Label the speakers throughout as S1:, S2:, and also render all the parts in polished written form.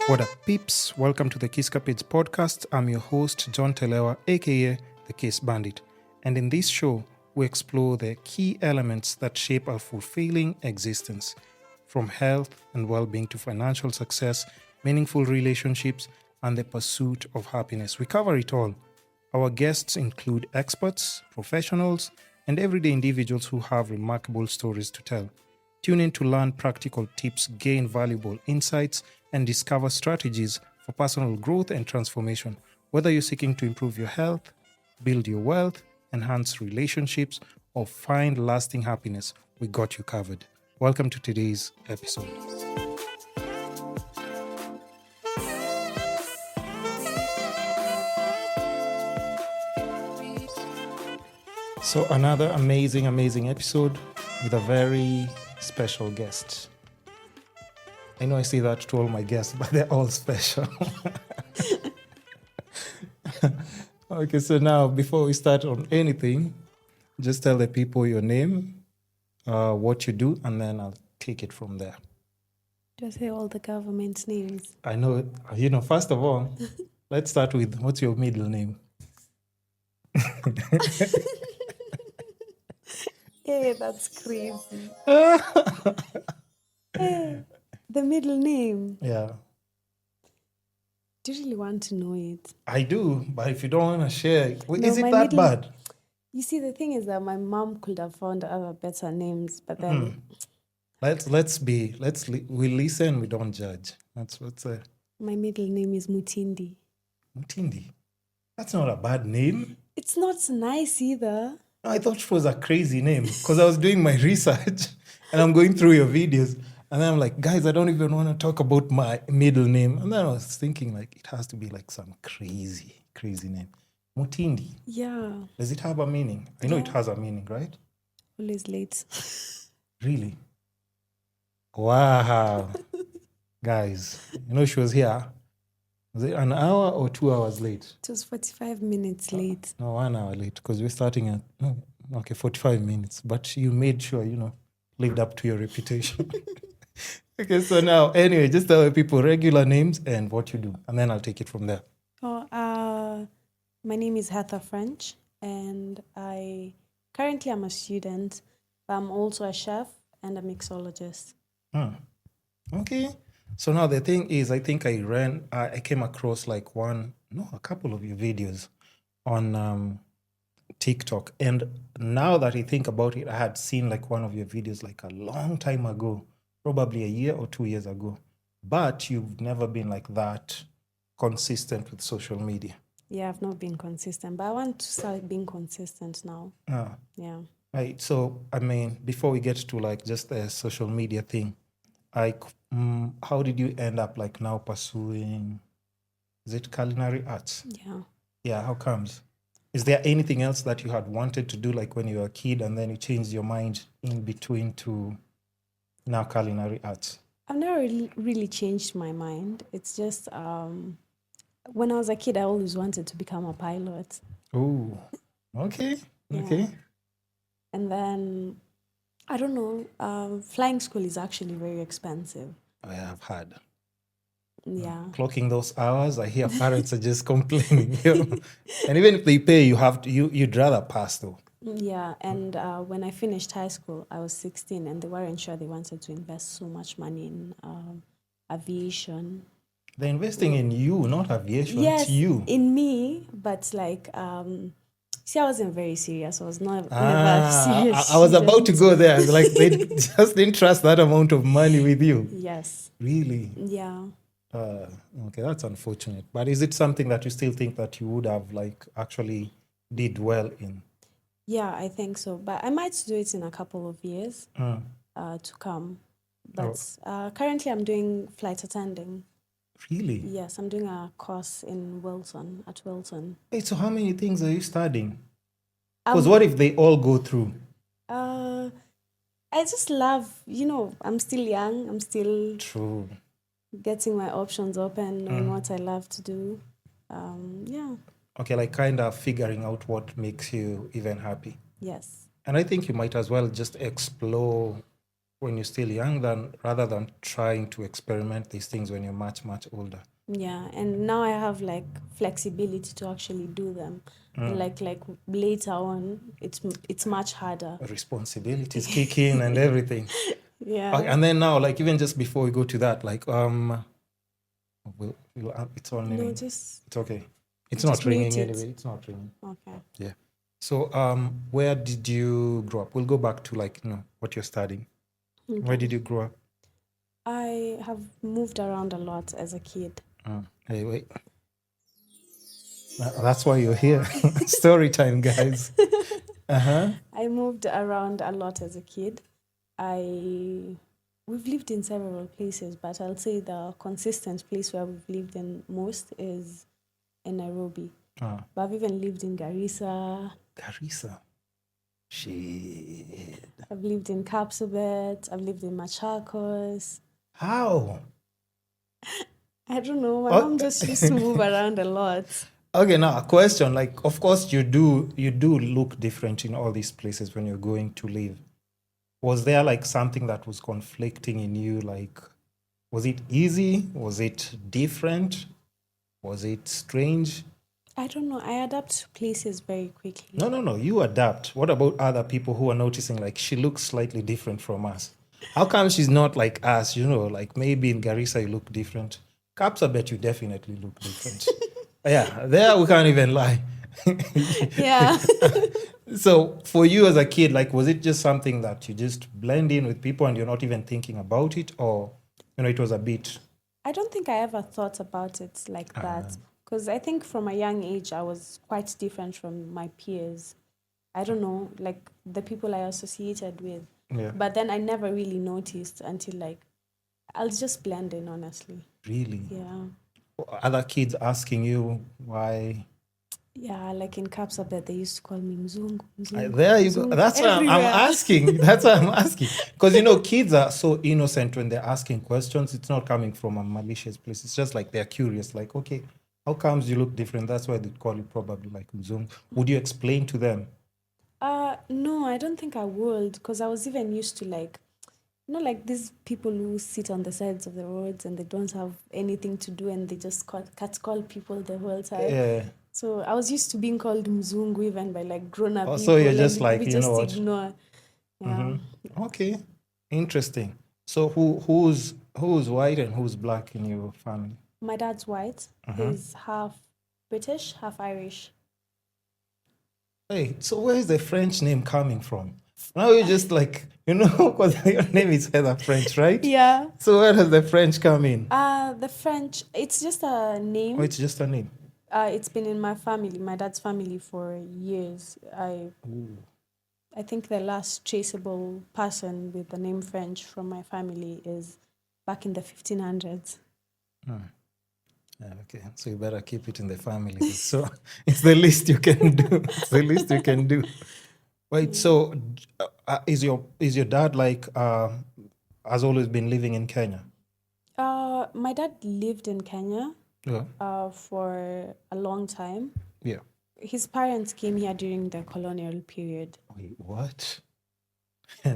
S1: What up, peeps? Welcome to the Podcast. I'm your host, John Telewa, aka the Bandit. And in this show, we explore the key elements that shape our fulfilling existence, from health and well-being to financial success, meaningful relationships, and the pursuit of happiness. We cover it all. Our guests include experts, professionals, and everyday individuals who have remarkable stories to tell. Tune in to learn practical tips, gain valuable insights, and discover strategies for personal growth and transformation. Whether you're seeking to improve your health, build your wealth, enhance relationships, or find lasting happiness, we got you covered. Welcome to today's episode. So another amazing episode with a very special guest. I know I say that to all my guests, but they're all special. Okay, so now before we start on anything, just tell the people your name, what you do, and then I'll take it from there.
S2: Do I say all the government's names?
S1: I know, first of all, let's start with what's your middle name?
S2: Hey, that's crazy. Hey, the middle name.
S1: Yeah.
S2: Do you really want to know it?
S1: I do, but if you don't want to share,
S2: No,
S1: is it
S2: my
S1: that bad?
S2: You see, the thing is that my mom could have found other better names, but then
S1: We'll listen, we don't judge. That's what's
S2: my middle name is Mutindi.
S1: Mutindi. That's not a bad name.
S2: It's not nice either.
S1: I thought it was a crazy name because I was doing my research and I'm going through your videos and then I'm like, guys, I don't even want to talk about my middle name. And then I was thinking like it has to be like some crazy name. Mutindi.
S2: Yeah.
S1: Does it have a meaning? I know it has a meaning, right?
S2: Always late.
S1: Really? Wow. Guys, she was here. Was it an hour or 2 hours late?
S2: It was 45 minutes late.
S1: No, 1 hour late because we're starting at 45 minutes. But you made sure, lived up to your reputation. Okay, so now, anyway, just tell the people regular names and what you do. And then I'll take it from there.
S2: My name is Heather French and currently I'm a student, but I'm also a chef and a mixologist.
S1: Okay. So now the thing is, I think I came across a couple of your videos on TikTok. And now that I think about it, I had seen one of your videos a long time ago, probably a year or 2 years ago. But you've never been like that consistent with social media.
S2: Yeah, I've not been consistent, but I want to start being consistent now. Yeah.
S1: Right. So, before we get to just the social media thing, how did you end up now pursuing, is it culinary arts? Yeah, how comes? Is there anything else that you had wanted to do when you were a kid and then you changed your mind in between to now culinary arts?
S2: I've never really changed my mind. It's just when I was a kid, I always wanted to become a pilot.
S1: Oh, okay. Okay.
S2: And then I don't know. Flying school is actually very expensive.
S1: I have heard.
S2: Yeah.
S1: Clocking those hours, I hear parents are just complaining. And even if they pay, you'd rather pass though.
S2: Yeah, and when I finished high school, I was 16 and they weren't sure they wanted to invest so much money in aviation.
S1: They're investing in you, not aviation.
S2: Yes,
S1: it's you.
S2: In me, but see, I wasn't very serious. I was never serious.
S1: I was about to go there. They just didn't trust that amount of money with you.
S2: Yes.
S1: Really?
S2: Yeah.
S1: Okay, that's unfortunate. But is it something that you still think that you would have actually did well in?
S2: Yeah, I think so. But I might do it in a couple of years to come. But currently I'm doing flight attending.
S1: Really?
S2: Yes, I'm doing a course in Wilton, at Wilton.
S1: Hey, so how many things are you studying? Because what if they all go through?
S2: I just love, I'm still young. I'm still
S1: True.
S2: Getting my options open, knowing what I love to do. Yeah.
S1: Okay, kind of figuring out what makes you even happy.
S2: Yes.
S1: And I think you might as well just explore when you're still young than rather than trying to experiment these things when you're much, much older.
S2: Yeah, and now I have like flexibility to actually do them. And like later on, it's much harder.
S1: Responsibilities kick in and everything.
S2: Yeah.
S1: And then now, like even just before we go to that, like it's on.
S2: No, just
S1: it's okay. It's
S2: just
S1: not ringing
S2: mute it.
S1: anyway. It's not ringing.
S2: Okay.
S1: Yeah. So where did you grow up? We'll go back to like what you're studying.
S2: Okay.
S1: Where did you grow up?
S2: I have moved around a lot as a kid.
S1: Hey, wait. That's why you're here. Story time, guys.
S2: I moved around a lot as a kid. We've lived in several places, but I'll say the consistent place where we've lived in most is in Nairobi. But I've even lived in Garissa.
S1: Shit.
S2: I've lived in Kapsabet. I've lived in Machakos.
S1: How?
S2: I don't know. My mom just used to move around a lot.
S1: Okay, now a question. Like, of course, you do look different in all these places when you're going to live. Was there like something that was conflicting in you? Like, was it easy? Was it different? Was it strange?
S2: I don't know. I adapt to places very quickly.
S1: No. You adapt. What about other people who are noticing like she looks slightly different from us? How come she's not like us? Like maybe in Garissa you look different. Kapsabet, you definitely look different. Yeah, there we can't even lie.
S2: Yeah.
S1: So for you as a kid, like, was it just something that you just blend in with people and you're not even thinking about it, or it was a bit?
S2: I don't think I ever thought about it like that, because I think from a young age I was quite different from my peers. I don't know, like the people I associated with.
S1: Yeah.
S2: But then I never really noticed until like I'll just blend in, honestly.
S1: Really?
S2: Yeah.
S1: Other kids asking you why?
S2: Yeah, like in Kapsabet, they used to call me Mzungu.
S1: There you go. That's why I'm asking. That's why I'm asking. Because, kids are so innocent when they're asking questions. It's not coming from a malicious place. It's just like they're curious. Like, okay, how comes you look different? That's why they call you probably like Mzungu. Would you explain to them?
S2: No, I don't think I would, because I was even used to like these people who sit on the sides of the roads and they don't have anything to do and they just call people the whole time.
S1: Yeah.
S2: So I was used to being called Mzungu even by like grown-up people.
S1: So you're just like,
S2: we
S1: you
S2: just
S1: know what?
S2: ignore. Yeah.
S1: Okay. Interesting. So who's white and who's black in your family?
S2: My dad's white. He's half British, half Irish.
S1: Hey, so where's the French name coming from? Now you're just like, because your name is Heather French, right?
S2: Yeah.
S1: So where does the French come in?
S2: The French, it's just a name.
S1: Oh, it's just a name.
S2: It's been in my family, my dad's family, for years. I think the last traceable person with the name French from my family is back in the 1500s.
S1: Okay, so you better keep it in the family. So it's the least you can do. It's the least you can do. Wait, so is your dad like has always been living in Kenya?
S2: My dad lived in Kenya for a long time.
S1: Yeah.
S2: His parents came here during the colonial period.
S1: Wait, what?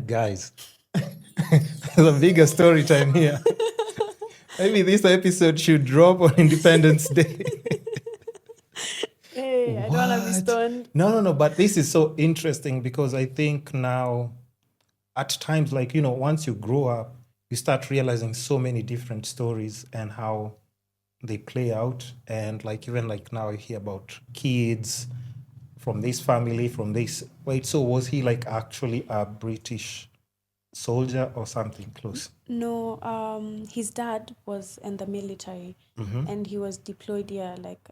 S1: Guys, there's a bigger story time here. Maybe this episode should drop on Independence Day.
S2: Hey, I don't want to be stoned.
S1: No, but this is so interesting because I think now at times, like, once you grow up, you start realizing so many different stories and how they play out. And like, even like now I hear about kids from this family, from this. Wait, so was he like actually a British soldier or something close?
S2: No, his dad was in the military and he was deployed here like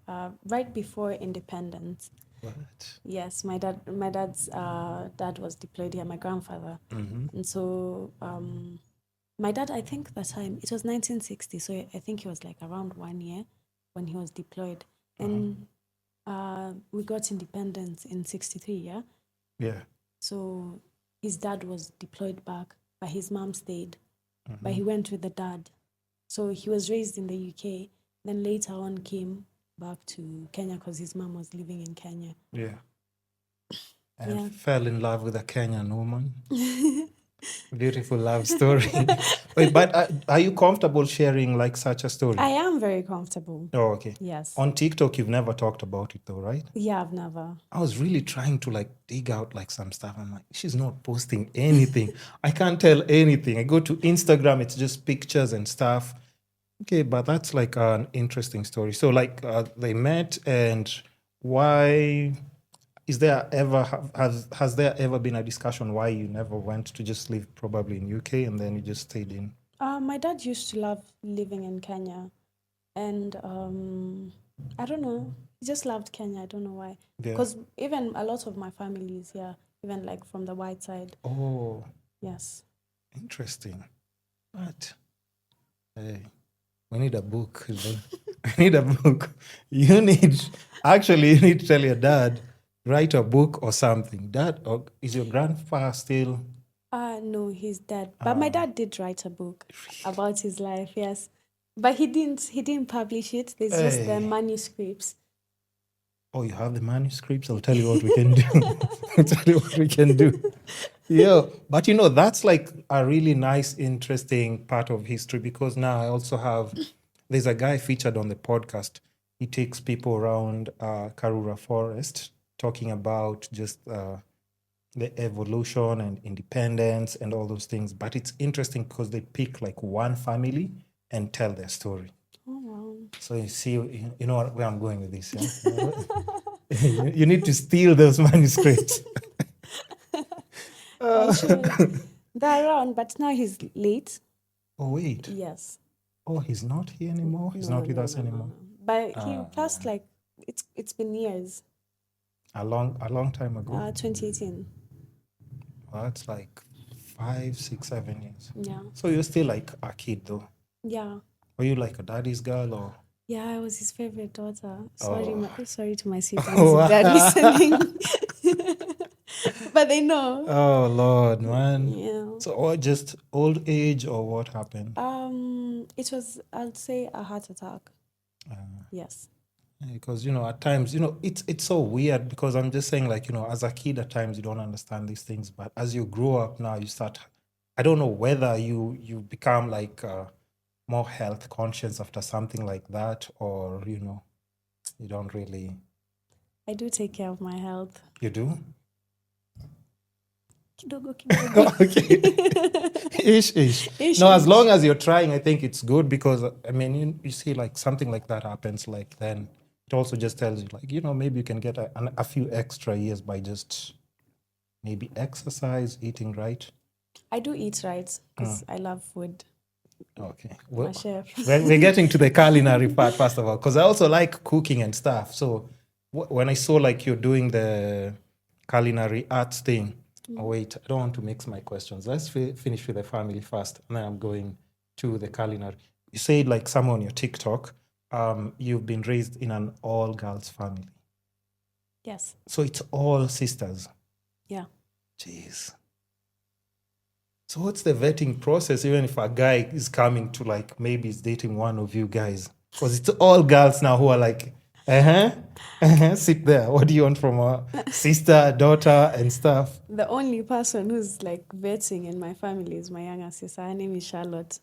S2: right before independence.
S1: What?
S2: Yes, my dad's dad was deployed here, my grandfather. And so my dad, I think that time, it was 1960, so I think he was like around 1 year when he was deployed. And we got independence in 63, yeah?
S1: Yeah.
S2: So his dad was deployed back, but his mom stayed. But he went with the dad. So he was raised in the UK, then later on came back to Kenya because his mom was living in Kenya.
S1: Yeah. And fell in love with a Kenyan woman. Beautiful love story. Wait, but are you comfortable sharing like such a story?
S2: I am very comfortable.
S1: Oh, okay.
S2: Yes.
S1: On TikTok, you've never talked about it though, right?
S2: Yeah, I've never.
S1: I was really trying to like dig out like some stuff. I'm like, she's not posting anything. I can't tell anything. I go to Instagram, it's just pictures and stuff. Okay, but that's like an interesting story. So like they met, and why is there ever has there ever been a discussion why you never went to just live probably in UK and then you just stayed in?
S2: My dad used to love living in Kenya, and I don't know, he just loved Kenya. I don't know why.
S1: Yeah.
S2: Because even a lot of my family is here, even like from the white side.
S1: Oh,
S2: Yes.
S1: interesting. But hey, we need a book. We need a book. You need to tell your dad, write a book or something. Dad, or is your grandpa still?
S2: No, he's dead. But my dad did write a book about his life, yes. But he didn't publish it. There's just the
S1: Hey.
S2: manuscripts.
S1: Oh, you have the manuscripts? I'll tell you what we can do. I'll tell you what we can do. Yeah, but you know, that's like a really nice, interesting part of history, because now I also have, there's a guy featured on the podcast. He takes people around Karura Forest talking about just the evolution and independence and all those things. But it's interesting because they pick like one family and tell their story.
S2: Oh, wow.
S1: So you see, you know where I'm going with this. Yeah? You need to steal those manuscripts.
S2: I should. They're around, but now he's late.
S1: Oh, wait.
S2: Yes.
S1: Oh, he's not here anymore? He's not with us anymore?
S2: No. But he passed like, it's been years.
S1: A long time ago?
S2: 2018.
S1: Well, that's like 5, 6, 7 years.
S2: Yeah.
S1: So you're still like a kid though?
S2: Yeah.
S1: Were you like a daddy's girl or?
S2: Yeah, I was his favorite daughter. Sorry to my siblings
S1: Oh,
S2: if they're listening. But they know.
S1: Oh, Lord, man.
S2: Yeah.
S1: So or just old age or what happened?
S2: It was, I'd say, a heart attack. Yes.
S1: Because, you know, at times, you know, it's so weird because I'm just saying, like, you know, as a kid, at times you don't understand these things. But as you grow up now, you start, I don't know whether you become like more health conscious after something like that, or, you know, you don't really.
S2: I do take care of my health.
S1: You do?
S2: Kidogo, kidogo.
S1: Okay. Ish. No, as long as you're trying, I think it's good because, I mean, you see, like, something like that happens, like, then it also just tells you, like, you know, maybe you can get a few extra years by just maybe exercise, eating right.
S2: I do eat right because I love food.
S1: Okay.
S2: I'm
S1: Well,
S2: a chef.
S1: we're getting to the culinary part, first of all, because I also like cooking and stuff. So when I saw, like, you're doing the culinary arts thing, oh, wait, I don't want to mix my questions. Let's finish with the family first, and then I'm going to the culinary. You said, like, somewhere on your TikTok, you've been raised in an all-girls family.
S2: Yes.
S1: So it's all sisters.
S2: Yeah.
S1: Jeez. So what's the vetting process, even if a guy is coming to, like, maybe he's dating one of you guys? Because it's all girls now who are like, sit there. What do you want from a sister, daughter, and stuff?
S2: The only person who's like vetting in my family is my younger sister. Her name is Charlotte.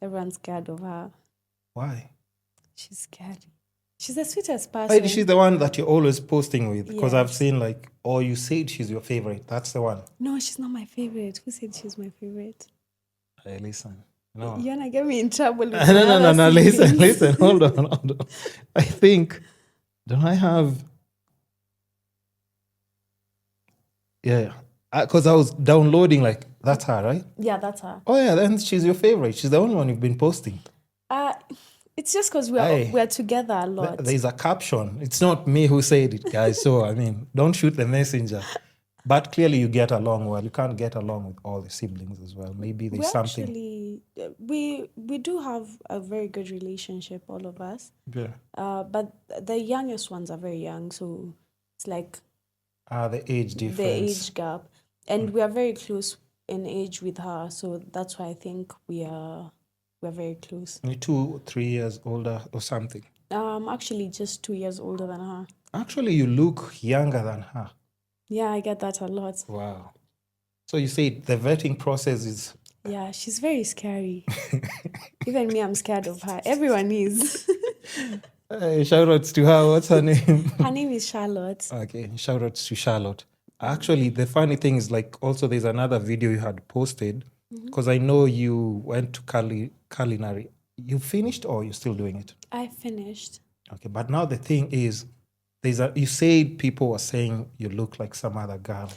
S2: Everyone's scared of her.
S1: Why?
S2: She's scary. She's the sweetest person.
S1: Wait, she's the one that you're always posting with? Because I've
S2: Yes.
S1: seen, like, oh, you said she's your favorite. That's the one.
S2: No, she's not my favorite. Who said she's my favorite?
S1: Hey, listen. No.
S2: You're gonna get me in trouble with my
S1: No.
S2: other siblings.
S1: Listen. Hold on. I think, don't I have... Yeah. Because I was downloading, like, that's her, right?
S2: Yeah, that's her.
S1: Oh, yeah, then she's your favorite. She's the only one you've been posting.
S2: It's just because
S1: Hey.
S2: we're together a lot.
S1: There's a caption. It's not me who said it, guys. So, I mean, don't shoot the messenger. But clearly you get along well. You can't get along with all the siblings as well. Maybe there's something.
S2: Actually, we do have a very good relationship, all of us.
S1: Yeah.
S2: But the youngest ones are very young, so it's like
S1: The age difference.
S2: the age gap, and we are very close in age with her, so that's why I think we're very close.
S1: Only 2, 3 years older or something.
S2: Actually, just 2 years older than her.
S1: Actually, you look younger than her.
S2: Yeah, I get that a lot.
S1: Wow. So you say the vetting process is...
S2: Yeah, she's very scary. Even me, I'm scared of her. Everyone is.
S1: Shout outs to her. What's her name?
S2: Her name is Charlotte.
S1: Okay, shout outs to Charlotte. Actually, the funny thing is, like, also there's another video you had posted, because I know you went to Culinary. You finished or you're still doing it?
S2: I finished.
S1: Okay, but now the thing is, you said people were saying you look like some other girl.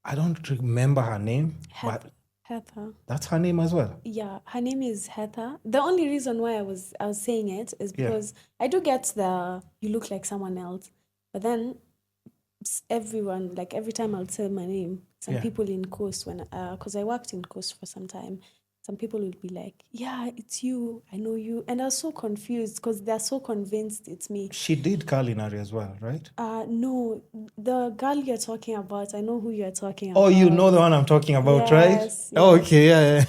S1: I don't remember her name, but
S2: Heather.
S1: that's her name as well.
S2: Yeah, her name is Heather. The only reason why I was saying it is because I do get you look like someone else, but then everyone, like every time I'll say my name, some people in Coast, because I worked in Coast for some time, some people would be like, yeah, it's you, I know you. And I was so confused because they're so convinced it's me.
S1: She did Culinary as well, right?
S2: No, the girl you're talking about, I know who you're talking about.
S1: Oh, you know the one I'm talking about, right?
S2: Yes.
S1: Oh, okay, yeah.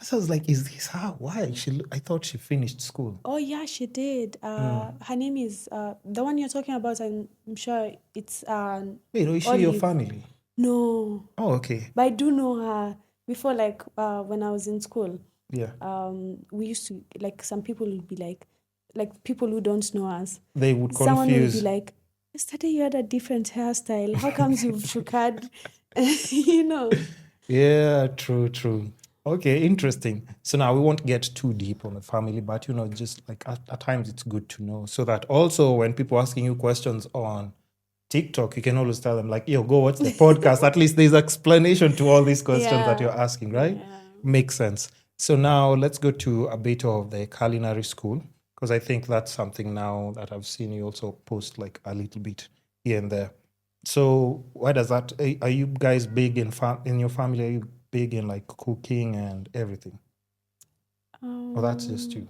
S1: So I was like, is this her? Why? I thought she finished school.
S2: Oh, yeah, she did. Her name is, the one you're talking about, I'm sure it's...
S1: Wait, is she your family?
S2: No.
S1: Oh, okay.
S2: But I do know her. Before, like, when I was in school,
S1: yeah,
S2: we used to, like, some people would be like people who don't know us.
S1: They would confuse.
S2: Someone would be like, yesterday you had a different hairstyle. How comes you've shukad? You know?
S1: Yeah, true. Okay, interesting. So now we won't get too deep on the family, but, just like at times it's good to know. So that also when people asking you questions on TikTok, you can always tell them like, yo, go watch the podcast. At least there's explanation to all these questions that you're asking, right? Yeah. Makes sense. So now let's go to a bit of the culinary school, because I think that's something now that I've seen you also post like a little bit here and there. So why does that, are you guys big in your family? Are you big in like cooking and everything? Or that's just you?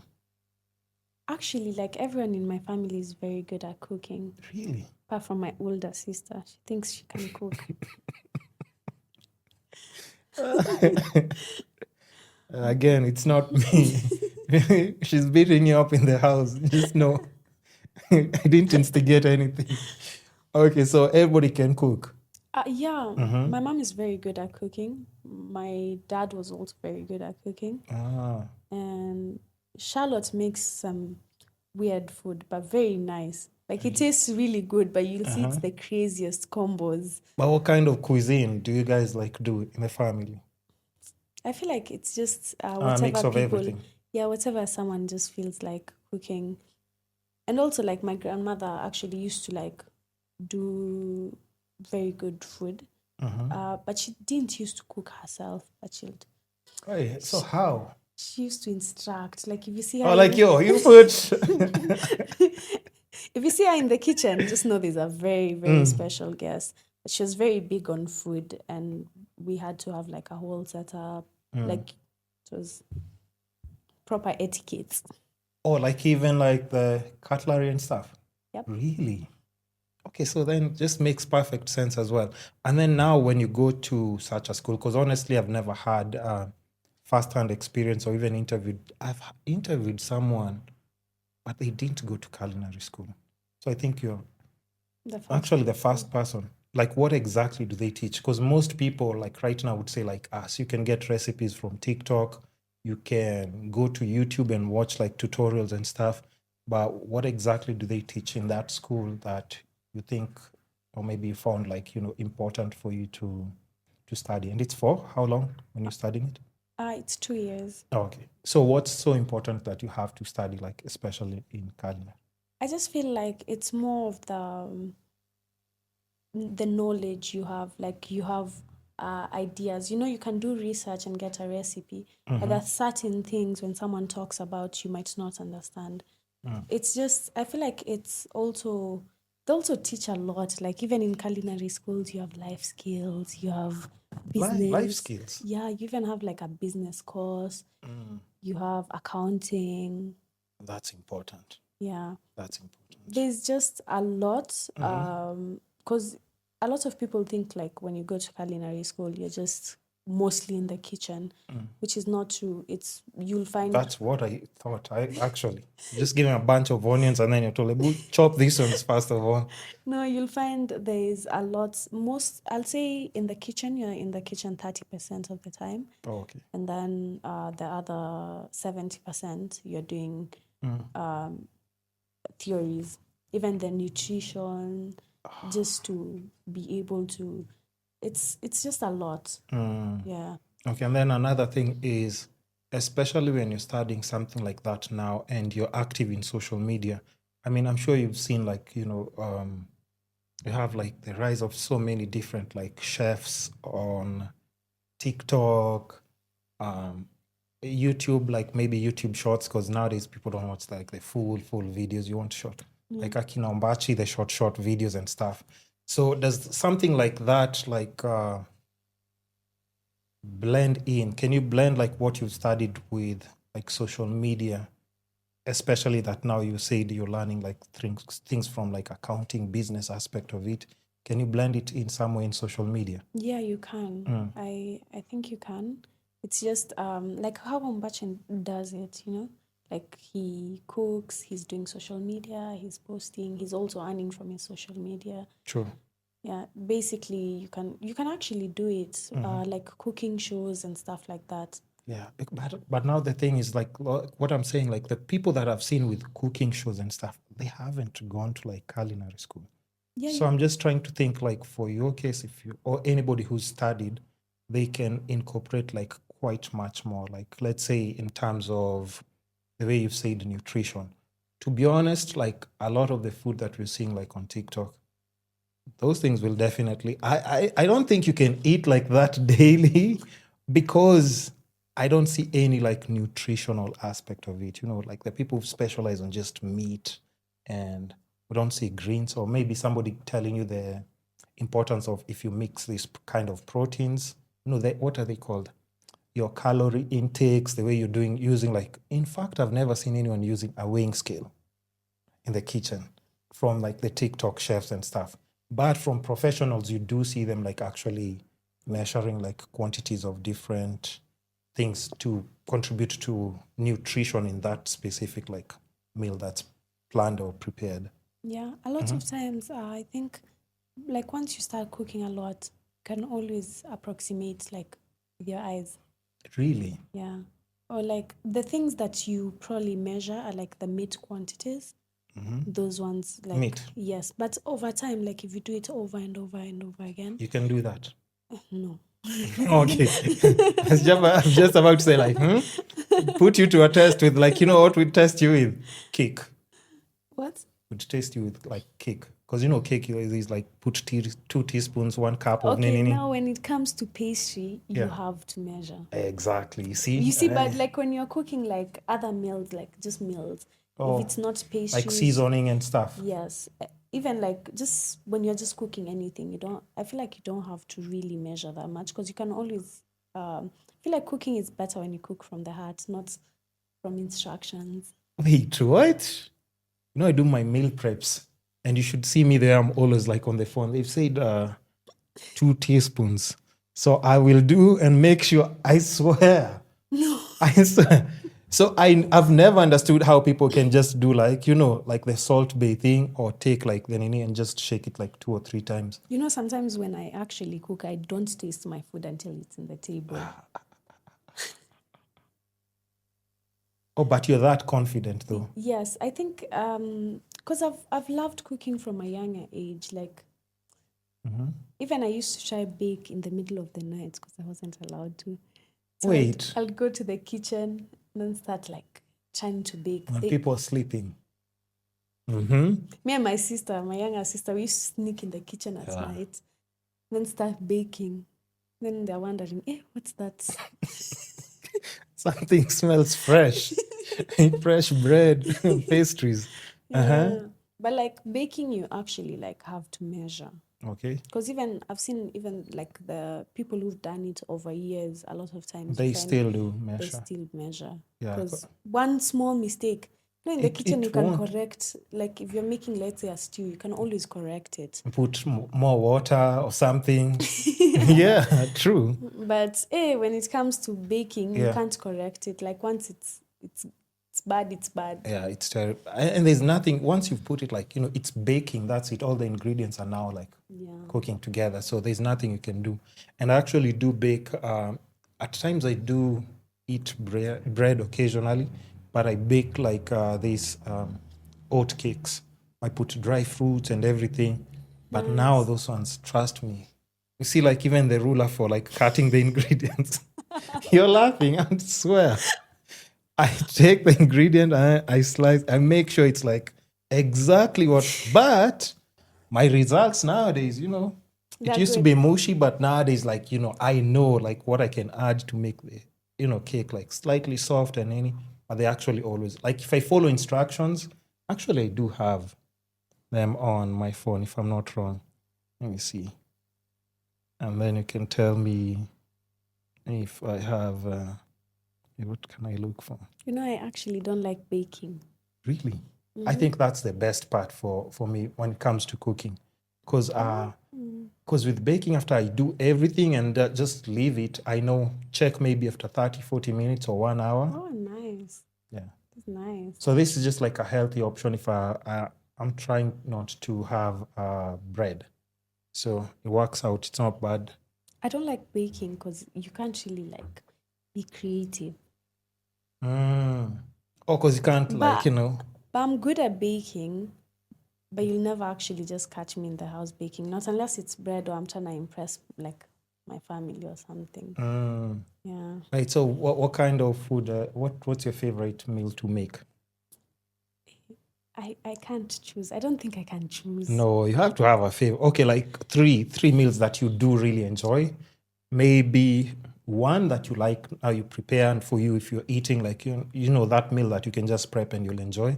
S2: Actually, like everyone in my family is very good at cooking.
S1: Really?
S2: Apart from my older sister. She thinks she can cook.
S1: Again, it's not me. She's beating you up in the house. Just know. I didn't instigate anything. Okay, so everybody can cook.
S2: Yeah, my mom is very good at cooking. My dad was also very good at cooking. And Charlotte makes some weird food, but very nice. Like it tastes really good, but you'll see it's the craziest combos.
S1: But what kind of cuisine do you guys like do in the family?
S2: I feel like it's just whatever
S1: mix of everything.
S2: Yeah, whatever someone just feels like cooking. And also like my grandmother actually used to like do very good food. But she didn't used to cook herself, but
S1: so how?
S2: She used to instruct. Like if you see her
S1: you put
S2: if you see her in the kitchen, just know there's a very, very special guest. She was very big on food, and we had to have like a whole setup. Like it was proper etiquette. Oh,
S1: like even like the cutlery and stuff?
S2: Yep.
S1: Really? Okay, so then it just makes perfect sense as well. And then now when you go to such a school, because honestly, I've never had first-hand experience or even I've interviewed someone, but they didn't go to culinary school. So I think you're actually the first person. Like, what exactly do they teach? Because most people, like right now, would say like us, you can get recipes from TikTok, you can go to YouTube and watch like tutorials and stuff. But what exactly do they teach in that school that you think, or maybe you found like, important for you to study? And it's for how long when you're studying it?
S2: It's 2 years.
S1: Okay. So what's so important that you have to study, like especially in culinary?
S2: I just feel like it's more of the knowledge you have. Like you have ideas. You can do research and get a recipe. But there are certain things when someone talks about you might not understand. It's just, I feel like it's also, they also teach a lot. Like even in culinary schools, you have life skills, you have business.
S1: Life skills?
S2: Yeah, you even have like a business course. You have accounting.
S1: That's important.
S2: Yeah.
S1: That's important.
S2: There's just a lot, because a lot of people think like when you go to culinary school, you're just mostly in the kitchen, which is not true. You'll find
S1: That's what I thought. I actually just give me a bunch of onions and then you're told, chop these ones first of all.
S2: no, you'll find there's a lot. I'll say in the kitchen, you're in the kitchen 30% of the time.
S1: Oh, okay.
S2: And then the other 70%, you're doing theories, even the nutrition, just to be able to. It's just a lot. Yeah.
S1: Okay, and then another thing is, especially when you're studying something like that now and you're active in social media, I mean, I'm sure you've seen you have like the rise of so many different like chefs on TikTok, YouTube, like maybe YouTube shorts, because nowadays people don't watch like the full videos. You want short, like Akina Ombachi, the short videos and stuff. So does something like that blend in? Can you blend like what you've studied with like social media, especially that now you said you're learning like things from like accounting, business aspect of it? Can you blend it in some way in social media?
S2: Yeah, you can. I think you can. It's just like how Ombachi does it, like he cooks, he's doing social media, he's posting, he's also earning from his social media.
S1: True.
S2: Yeah, basically you can actually do it, like cooking shows and stuff like that.
S1: Yeah, but now the thing is like what I'm saying, like the people that I've seen with cooking shows and stuff, they haven't gone to like culinary school.
S2: Yeah.
S1: So I'm just trying to think like for your case, if you or anybody who's studied, they can incorporate like quite much more. Like let's say in terms of the way you've said nutrition. To be honest, like a lot of the food that we're seeing like on TikTok, those things will definitely. I don't think you can eat like that daily because I don't see any like nutritional aspect of it. Like the people who specialize on just meat, and we don't see greens, or maybe somebody telling you the importance of if you mix these kind of proteins. What are they called? Your calorie intakes, the way you're using like. In fact, I've never seen anyone using a weighing scale in the kitchen from like the TikTok chefs and stuff. But from professionals, you do see them like actually measuring like quantities of different things to contribute to nutrition in that specific like meal that's planned or prepared.
S2: Yeah, a lot of times I think like once you start cooking a lot, you can always approximate like with your eyes.
S1: Really?
S2: Yeah. Or like the things that you probably measure are like the meat quantities. Those ones like
S1: meat.
S2: Yes, but over time, like if you do it over and over and over again,
S1: you can do that.
S2: No.
S1: Okay. I'm just about to say like, put you to a test with like, what we test you with? Cake.
S2: What?
S1: We'd test you with like cake. Because cake is like put 2 teaspoons, 1 cup of
S2: Okay, now when it comes to pastry, you have to measure.
S1: Exactly. You see,
S2: but like when you're cooking like other meals, like just meals, if it's not pastry,
S1: like seasoning and stuff.
S2: Yes. Even like just when you're just cooking anything, I feel like you don't have to really measure that much, because you can always, I feel like cooking is better when you cook from the heart, not from instructions.
S1: Wait, what? I do my meal preps, and you should see me there. I'm always like on the phone. They've said 2 teaspoons. So I will do and make sure, I swear.
S2: No.
S1: I swear. So I've never understood how people can just do like, like the Salt Bay thing, or take like the nini and just shake it like 2 or 3 times.
S2: Sometimes when I actually cook, I don't taste my food until it's in the table.
S1: Oh, but you're that confident though.
S2: Yes, I think because I've loved cooking from a younger age. Like even I used to try bake in the middle of the night because I wasn't allowed to. So
S1: Wait.
S2: I'll go to the kitchen and then start like trying to bake.
S1: When people are sleeping.
S2: Me and my sister, my younger sister, we used to sneak in the kitchen at night, then start baking. Then they're wondering, what's that?
S1: Something smells fresh. Fresh bread, pastries.
S2: But like baking, you actually like have to measure.
S1: Okay.
S2: Because I've seen even like the people who've done it over years, a lot of times
S1: they still do measure.
S2: They still measure.
S1: Yeah.
S2: Because one small mistake No, in the kitchen you
S1: it
S2: can
S1: won't.
S2: correct. Like if you're making, let's say, a stew, you can always correct it.
S1: Put more water or something. Yeah, true.
S2: But when it comes to baking, you
S1: Yeah.
S2: can't correct it. Like once it's bad, it's bad.
S1: Yeah, it's terrible. And there's nothing, once you've put it like, it's baking, that's it. All the ingredients are now like cooking together. So there's nothing you can do. And I actually do bake. At times I do eat bread occasionally, but I bake like these oat cakes. I put dry fruits and everything. But now those ones, trust me. You see, like even the ruler for like cutting the ingredients. You're laughing, I swear. I take the ingredient, I slice, I make sure it's like exactly what. But my results nowadays, it
S2: They're
S1: used to
S2: good.
S1: be mushy, but nowadays, like, I know like what I can add to make the, cake like slightly soft and any. But they actually always, like if I follow instructions, actually I do have them on my phone if I'm not wrong. Let me see. And then you can tell me if I have, what can I look for?
S2: I actually don't like baking.
S1: Really? I think that's the best part for me when it comes to cooking. Because with baking, after I do everything and just leave it, I know, check maybe after 30, 40 minutes or 1 hour.
S2: Oh, nice.
S1: Yeah.
S2: That's nice.
S1: So this is just like a healthy option if I'm trying not to have bread. So it works out. It's not bad.
S2: I don't like baking because you can't really like be creative.
S1: Oh, because you can't
S2: But I'm good at baking, but you'll never actually just catch me in the house baking, not unless it's bread or I'm trying to impress like my family or something. Yeah.
S1: Right. So what kind of food? What's your favorite meal to make?
S2: I can't choose. I don't think I can choose.
S1: No, you have to have a favorite. Okay, like three meals that you do really enjoy. Maybe one that you like how you prepare, and for you, if you're eating like that meal that you can just prep and you'll enjoy.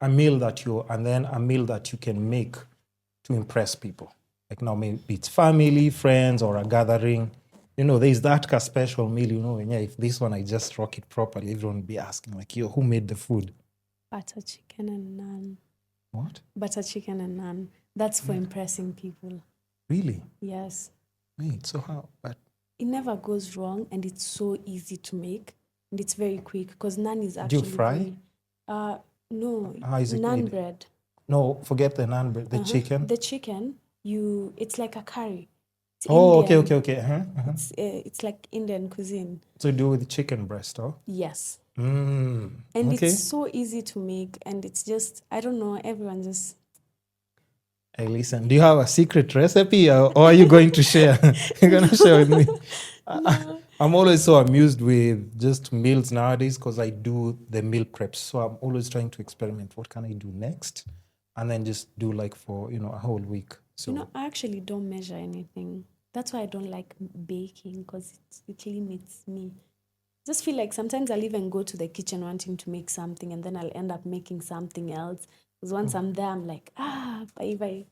S1: A meal and then a meal that you can make to impress people. Like now maybe it's family, friends, or a gathering. There's that special meal, and if this one I just rock it properly, everyone will be asking like, yo, who made the food?
S2: Butter chicken and naan.
S1: What?
S2: Butter chicken and naan. That's for impressing people.
S1: Really?
S2: Yes.
S1: Wait, so how? But
S2: it never goes wrong, and it's so easy to make, and it's very quick because naan is
S1: do
S2: actually
S1: you fry?
S2: No,
S1: How is it
S2: naan
S1: made?
S2: bread.
S1: No, forget the naan bread. The chicken.
S2: The chicken, it's like a curry. It's
S1: Okay.
S2: Indian. It's like Indian cuisine.
S1: So do with the chicken breast, oh?
S2: Yes.
S1: And
S2: it's so easy to make, and it's just, I don't know, everyone just...
S1: Hey, listen, do you have a secret recipe or are you going to share? You're going to share with me? No. I'm always so amused with just meals nowadays because I do the meal preps. So I'm always trying to experiment. What can I do next? And then just do like for, a whole week. So
S2: I actually don't measure anything. That's why I don't like baking, because it limits me. Just feel like sometimes I'll even go to the kitchen wanting to make something, and then I'll end up making something else. Because once I'm there, I'm like, if I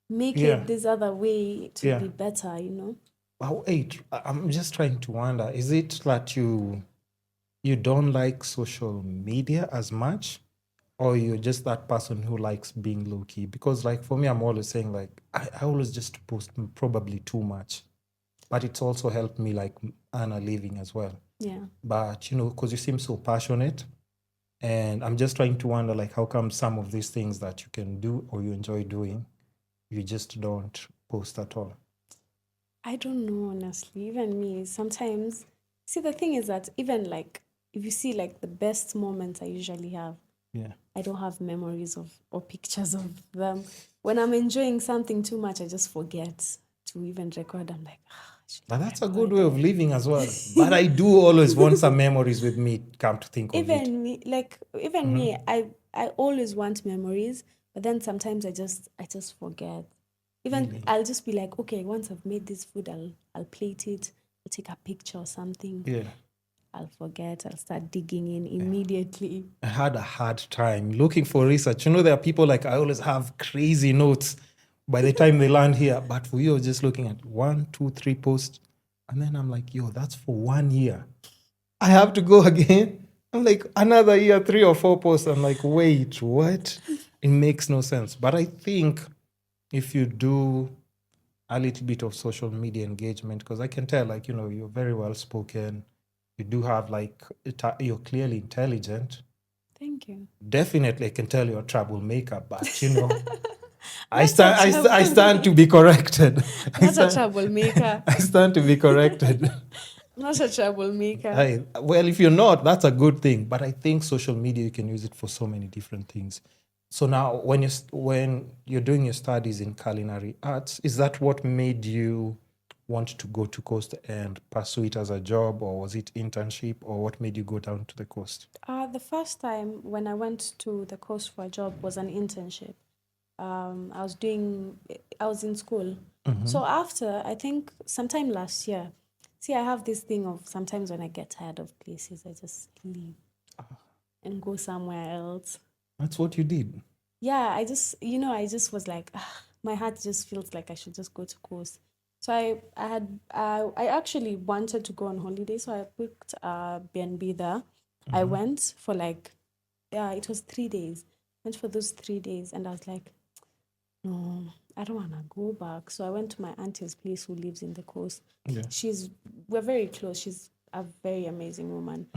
S2: make it this other way, it will be better,
S1: Oh, wait, I'm just trying to wonder, is it that you don't like social media as much, or you're just that person who likes being low-key? Because like for me, I'm always saying like, I always just post probably too much, but it's also helped me like earn a living as well.
S2: Yeah.
S1: But, because you seem so passionate, and I'm just trying to wonder like, how come some of these things that you can do or you enjoy doing, you just don't post at all?
S2: I don't know, honestly. Even me, sometimes... See, the thing is that even like, if you see like the best moments I usually have, I don't have memories of or pictures of them. When I'm enjoying something too much, I just forget to even record. I'm like,
S1: but that's a good way of living as well. But I do always want some memories with me, come to think of it.
S2: Me, I always want memories, but then sometimes I just forget. I'll just be like, okay, once I've made this food, I'll plate it, I'll take a picture or something.
S1: Yeah.
S2: I'll forget, I'll start digging in immediately.
S1: I had a hard time looking for research. There are people like, I always have crazy notes by the time they land here. But for you, I was just looking at 1, 2, 3 posts. And then I'm like, yo, that's for 1 year. I have to go again. I'm like, another year, 3 or 4 posts. I'm like, wait, what? It makes no sense. But I think if you do a little bit of social media engagement, because I can tell, like, you're very well spoken. You do have, like, you're clearly intelligent.
S2: Thank you.
S1: Definitely, I can tell you're a troublemaker, but, I
S2: Not a
S1: stand to be corrected.
S2: Not a troublemaker.
S1: I stand to be corrected.
S2: Not a troublemaker.
S1: Well, if you're not, that's a good thing. But I think social media, you can use it for so many different things. So now, when you're doing your studies in culinary arts, is that what made you want to go to coast and pursue it as a job, or was it internship, or what made you go down to the coast?
S2: The first time when I went to the coast for a job was an internship. I was in school. So after, I think sometime last year, see, I have this thing of sometimes when I get tired of places, I just leave and go somewhere else.
S1: That's what you did?
S2: Yeah, I just was like, my heart just feels like I should just go to coast. So I actually wanted to go on holiday, so I booked a B&B there. I went for it was 3 days. Went for those 3 days, and I was like, no, I don't want to go back. So I went to my auntie's place who lives in the coast.
S1: Yeah.
S2: We're very close. She's a very amazing woman.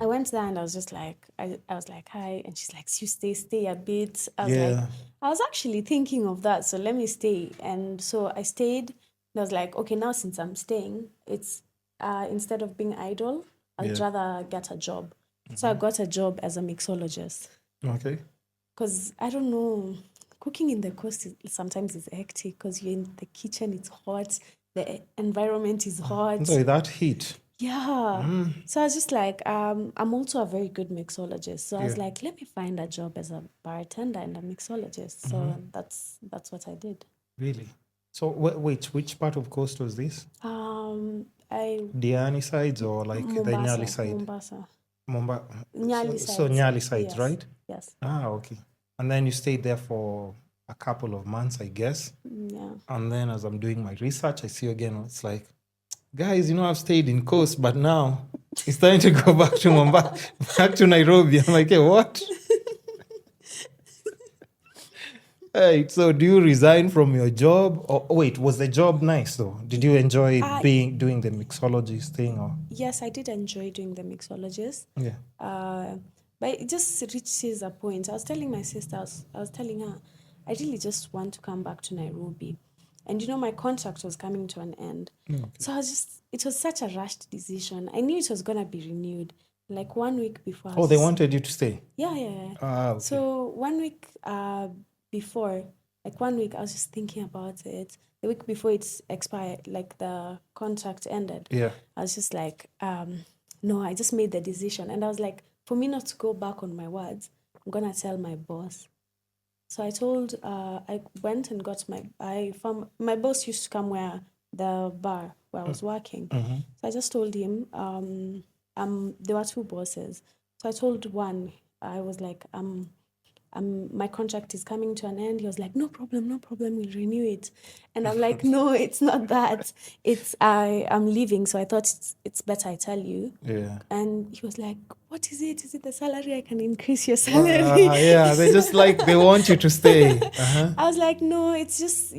S2: I went there and I was just like, I was like, hi. And she's like, you stay a bit. I was actually thinking of that. So let me stay. And so I stayed. And I was like, okay, now since I'm staying, it's instead of being idle, I'd rather get a job. So I got a job as a mixologist.
S1: Okay.
S2: Because I don't know, cooking in the coast sometimes is hectic because you're in the kitchen, it's hot, the environment is hot.
S1: So that heat.
S2: Yeah. So I was just like, I'm also a very good mixologist. So I was like, let me find a job as a bartender and a mixologist. So that's what I did.
S1: Really? So wait, which part of coast was this? Diani sides or like
S2: Mombasa,
S1: the Nyali side?
S2: Mombasa. Nyali sides.
S1: So Nyali sides,
S2: yes.
S1: right?
S2: Yes.
S1: Okay. And then you stayed there for a couple of months, I guess.
S2: Yeah.
S1: And then as I'm doing my research, I see again, it's like, guys, I've stayed in coast, but now it's time to go back to Mombasa, back to Nairobi. I'm like, hey, what? Hey, so do you resign from your job? Or wait, was the job nice though? Did you enjoy doing the mixologist thing? Or?
S2: Yes, I did enjoy doing the mixologist.
S1: Yeah.
S2: But it just reaches a point. I was telling my sister, I was telling her, I really just want to come back to Nairobi. And my contract was coming to an end. Okay. So it was such a rushed decision. I knew it was going to be renewed. Like 1 week before.
S1: Oh, they wanted you to stay?
S2: Yeah.
S1: Okay.
S2: So 1 week before, like 1 week, I was just thinking about it. The week before it's expired, like the contract ended.
S1: Yeah.
S2: I was just like, no, I just made the decision. And I was like, for me not to go back on my words, I'm going to tell my boss. So I went and got my boss used to come the bar where I was working. So I just told him, there were 2 bosses. So I told one, I was like, my contract is coming to an end. He was like, no problem, we'll renew it. And I'm like, no, it's not that. It's I'm leaving, so I thought it's better I tell you.
S1: Yeah.
S2: And he was like, what is it? Is it the salary? I can increase your salary.
S1: Yeah, they just they want you to stay.
S2: I was like, no, it's just,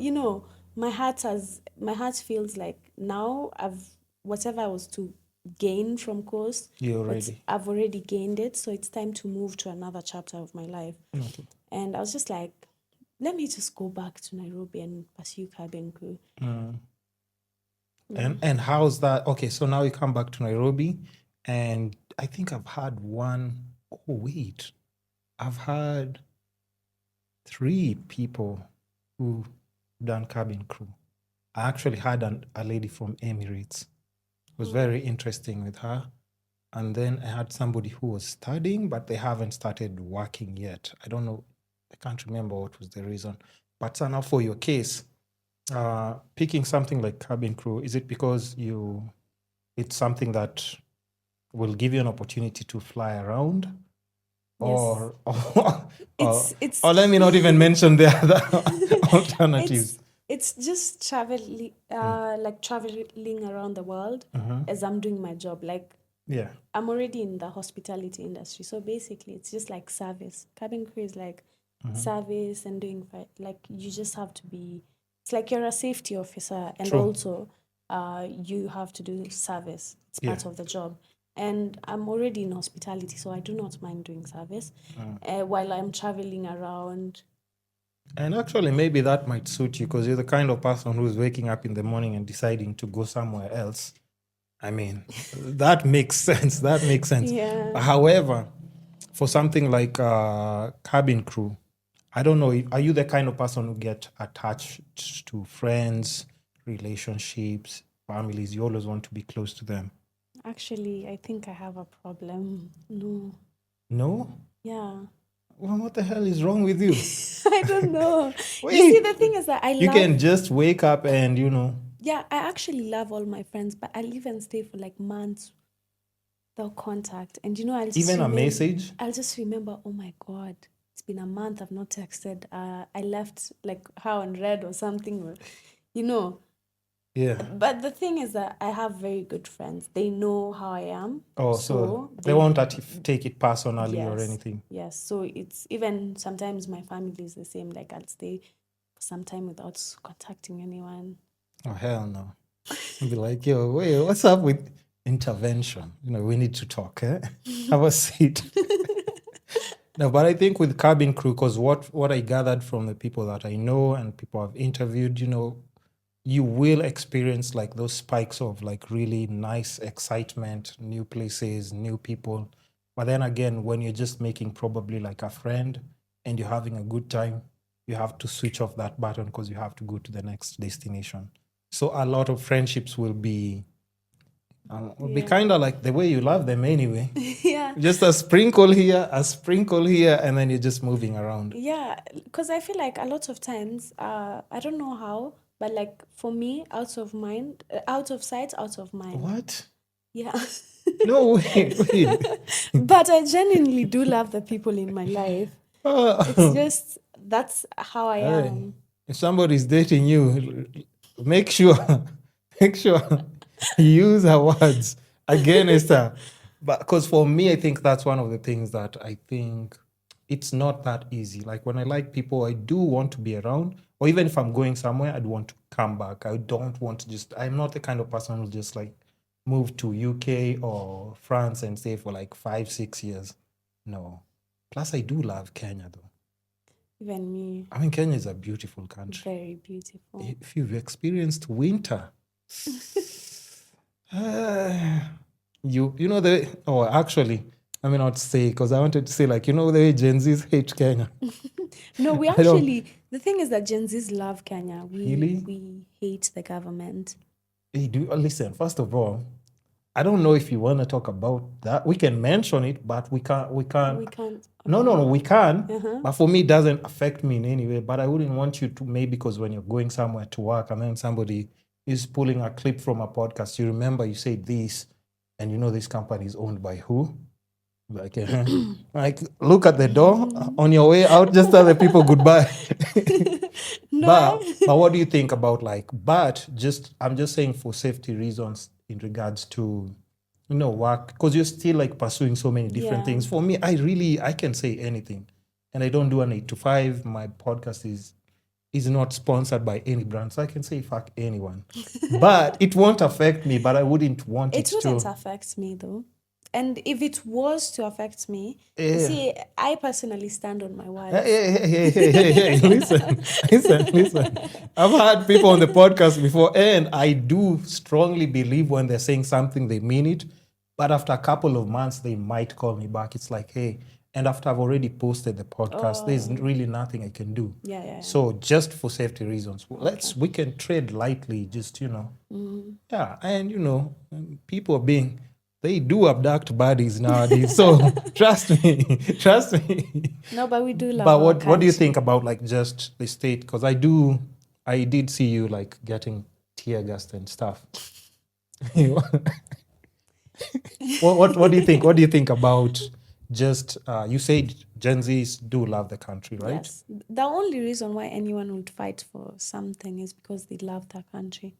S2: my heart feels like now whatever I was to gain from coast, I've already gained it, so it's time to move to another chapter of my life. Okay. And I was just like, let me just go back to Nairobi and pursue cabin crew.
S1: And how's that? Okay, so now you come back to Nairobi, and I think I've had I've had 3 people who done cabin crew. I actually had a lady from Emirates. It was very interesting with her. And then I had somebody who was studying, but they haven't started working yet. I don't know. I can't remember what was the reason. But so now for your case, picking something like cabin crew, is it because it's something that will give you an opportunity to fly around? Yes. Or let me not even mention the other alternatives.
S2: It's just traveling around the world as I'm doing my job. Like
S1: Yeah.
S2: I'm already in the hospitality industry. So basically, it's just like service. Cabin crew is like service and doing, like, you just have to be, it's like you're a safety officer, and
S1: True.
S2: also you have to do service. It's part of the job. And I'm already in hospitality, so I do not mind doing service while I'm traveling around.
S1: And actually, maybe that might suit you because you're the kind of person who's waking up in the morning and deciding to go somewhere else. I mean, that makes sense. That makes sense.
S2: Yeah.
S1: However, for something like cabin crew, I don't know. Are you the kind of person who get attached to friends, relationships, families? You always want to be close to them.
S2: Actually, I think I have a problem. No.
S1: No?
S2: Yeah.
S1: Well, what the hell is wrong with you?
S2: I don't know.
S1: Wait.
S2: You see, the thing is that
S1: You can just wake up and,
S2: Yeah, I actually love all my friends, but I'll even stay for like months without contact. And I'll just
S1: even a message.
S2: I'll just remember, oh my God, it's been a month, I've not texted. I left like her on red or something, or,
S1: Yeah.
S2: But the thing is that I have very good friends. They know how I am.
S1: Oh, so they won't take it personally or anything.
S2: Yes. So it's even sometimes my family is the same. Like I'll stay for some time without contacting anyone.
S1: Oh, hell no. I'll be like, yo, wait, what's up with intervention? We need to talk, eh? Have a seat. No, but I think with cabin crew, because what I gathered from the people that I know and people I've interviewed, you will experience like those spikes of like really nice excitement, new places, new people. But then again, when you're just making probably like a friend and you're having a good time, you have to switch off that button because you have to go to the next destination. So a lot of friendships will be kind of like the way you love them anyway.
S2: Yeah.
S1: Just a sprinkle here, and then you're just moving around.
S2: Yeah, because I feel like a lot of times, I don't know how, but like for me, out of sight, out of mind.
S1: What?
S2: Yeah.
S1: No, wait.
S2: But I genuinely do love the people in my life. It's just, that's how I am.
S1: If somebody's dating you, make sure you use her words again, Esther. But because for me, I think that's one of the things that I think it's not that easy. Like when I like people, I do want to be around, or even if I'm going somewhere, I'd want to come back. I don't want to I'm not the kind of person who'll just like move to UK or France and stay for like 5-6 years. No. Plus, I do love Kenya though.
S2: Even me.
S1: I mean, Kenya is a beautiful country.
S2: Very beautiful.
S1: If you've experienced winter, actually, I mean, not say, because I wanted to say, like, the way Gen Zs hate Kenya.
S2: No, we actually, the thing is that Gen Zs love Kenya.
S1: Really?
S2: We hate the government.
S1: Hey, listen, first of all, I don't know if you want to talk about that. We can mention it, but we can't.
S2: We can't.
S1: No, we can. But for me, it doesn't affect me in any way. But I wouldn't want you to, maybe because when you're going somewhere to work and then somebody is pulling a clip from a podcast, you remember you said this, and this company is owned by who? Like, like look at the door on your way out, just tell the people goodbye.
S2: No.
S1: But what do you think about I'm just saying for safety reasons in regards to work, because you're still like pursuing so many different things. For me, I can say anything, and I don't do an 8 to 5. My podcast is not sponsored by any brand, so I can say fuck anyone. But it won't affect me, but I wouldn't want it to.
S2: It wouldn't affect me though. And if it was to affect me, see, I personally stand on my words.
S1: Hey, listen. I've had people on the podcast before, and I do strongly believe when they're saying something, they mean it. But after a couple of months, they might call me back. It's like, hey, and after I've already posted the podcast, there's really nothing I can do.
S2: Yeah.
S1: So just for safety reasons, we can trade lightly, just, Yeah, and, people being... They do abduct bodies nowadays, so trust me.
S2: No, but we do love.
S1: But what do you think about like just the state? Because I did see you like getting tear gassed and stuff. What do you think? What do you think about just? You said Gen Zs do love the country, right?
S2: Yes. The only reason why anyone would fight for something is because they love their country.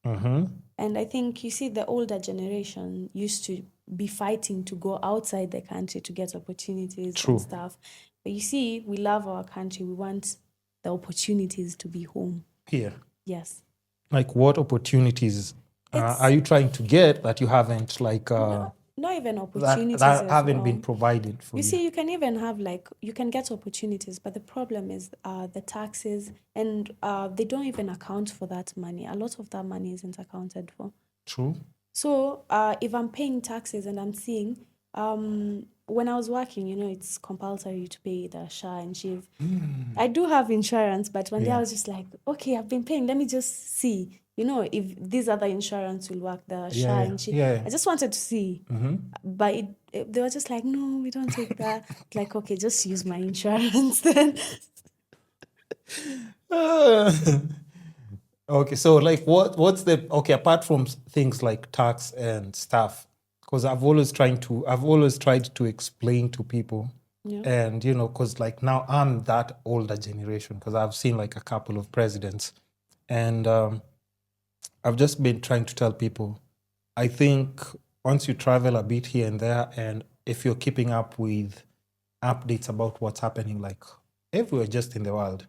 S2: And I think, you see, the older generation used to be fighting to go outside the country to get opportunities
S1: True.
S2: and stuff. But you see, we love our country. We want the opportunities to be home.
S1: Here.
S2: Yes.
S1: Like what opportunities are you trying to get that you haven't like
S2: not even opportunities
S1: that
S2: as
S1: haven't
S2: well.
S1: been provided for you?
S2: You see, you can even have you can get opportunities, but the problem is the taxes, and they don't even account for that money. A lot of that money isn't accounted for.
S1: True.
S2: So if I'm paying taxes and I'm seeing, when I was working, it's compulsory to pay the SHA and SHIV. I do have insurance, but one day I was just like, okay, I've been paying. Let me just see, if these other insurance will work, the SHA and SHIV.
S1: Yeah.
S2: I just wanted to see. But they were just like, no, we don't take that. Like, okay, just use my insurance then.
S1: Okay, so like what's apart from things like tax and stuff, because I've always tried to explain to people, and because like now I'm that older generation, because I've seen like a couple of presidents, and I've just been trying to tell people, I think once you travel a bit here and there, and if you're keeping up with updates about what's happening like everywhere just in the world,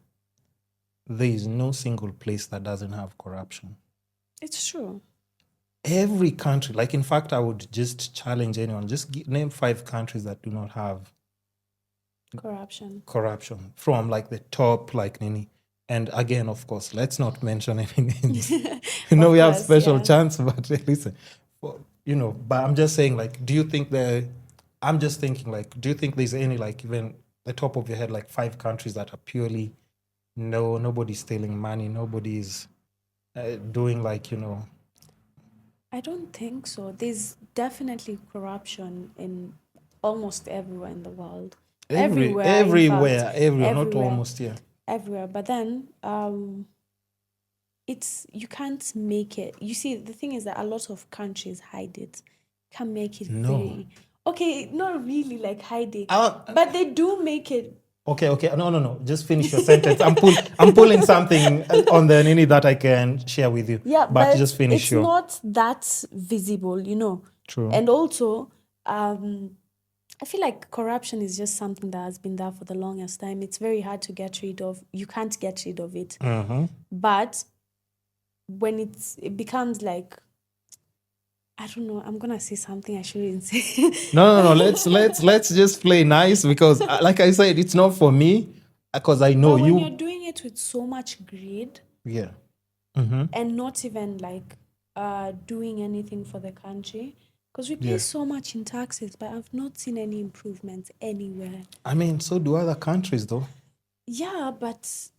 S1: there is no single place that doesn't have corruption.
S2: It's true.
S1: Every country, like in fact, I would just challenge anyone, just name 5 countries that do not have corruption from like the top, like Nini. And again, of course, let's not mention any names. We have special chance, but listen, but I'm just saying, like, do you think do you think there's any, like, even the top of your head, like 5 countries that are purely, no, nobody's stealing money, nobody's doing like,
S2: I don't think so. There's definitely corruption in almost everywhere in the world.
S1: Everywhere, not almost, yeah.
S2: Everywhere. But then you can't make it. You see, the thing is that a lot of countries hide it. Can't make it very... Okay, not really like hide it. But they do make it.
S1: Okay. No. Just finish your sentence. I'm pulling something on the Nini that I can share with you.
S2: Yeah, but
S1: just finish
S2: it's not that visible,
S1: True.
S2: And also, I feel like corruption is just something that has been there for the longest time. It's very hard to get rid of. You can't get rid of it.
S1: Mm-hmm.
S2: But when it becomes like, I don't know, I'm gonna say something I shouldn't say.
S1: No. Let's just play nice, because like I said, it's not for me, because I know
S2: but
S1: you.
S2: When you're doing it with so much greed, and not even like doing anything for the country, because we pay so much in taxes, but I've not seen any improvements anywhere.
S1: I mean, so do other countries, though.
S2: Yeah, but.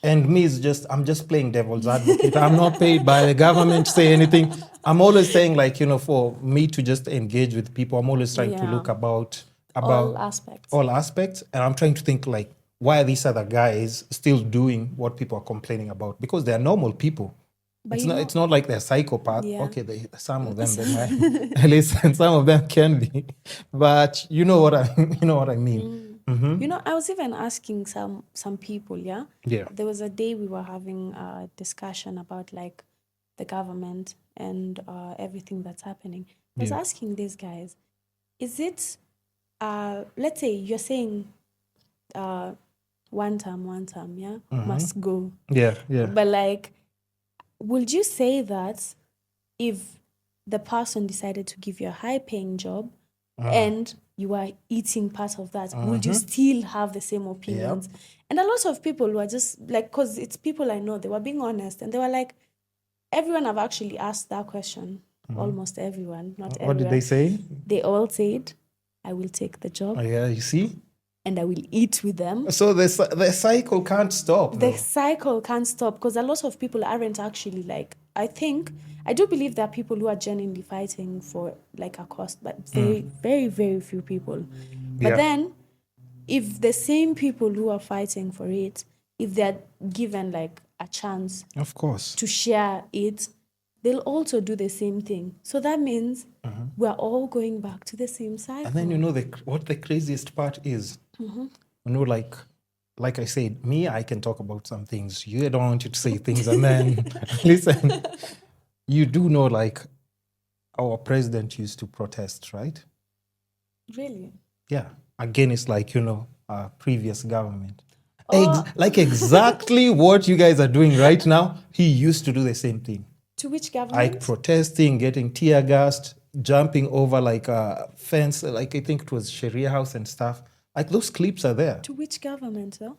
S1: And me I'm just playing devil's advocate. I'm not paid by the government to say anything. I'm always saying, like, for me to just engage with people, I'm always trying to look about
S2: all aspects.
S1: And I'm trying to think, like, why are these other guys still doing what people are complaining about? Because they're normal people. But it's not like they're psychopaths.
S2: Yeah.
S1: Okay, some of them, at least some of them can be. But you know what I mean. Mm-hmm.
S2: I was even asking some people, yeah? There was a day we were having a discussion about like the government and everything that's happening. I was asking these guys, is it, let's say you're saying one term, yeah? Must go.
S1: Yeah.
S2: But like, would you say that if the person decided to give you a high-paying job and you are eating part of that, would you still have the same opinions? Yep. And a lot of people were just like, because it's people I know, they were being honest, and they were like, everyone I've actually asked that question, almost everyone, not everyone.
S1: What did they say?
S2: They all said, I will take the job.
S1: Oh, yeah, you see?
S2: And I will eat with them.
S1: So the cycle can't stop.
S2: The cycle can't stop, because a lot of people aren't actually like, I do believe there are people who are genuinely fighting for like a cost, but very, very, very few people. But then, if the same people who are fighting for it, if they're given like a chance,
S1: of course,
S2: to share it, they'll also do the same thing. So that means we're all going back to the same cycle.
S1: And then what the craziest part is, like I said, me, I can talk about some things. You don't want you to say things, and then listen. You do know, like, our president used to protest, right?
S2: Really?
S1: Yeah. Against, like, previous government.
S2: Oh.
S1: Like exactly what you guys are doing right now, he used to do the same thing.
S2: To which
S1: Like
S2: government?
S1: protesting, getting tear gassed, jumping over like a fence, like I think it was Sharia house and stuff. Like those clips are there.
S2: To which government, though?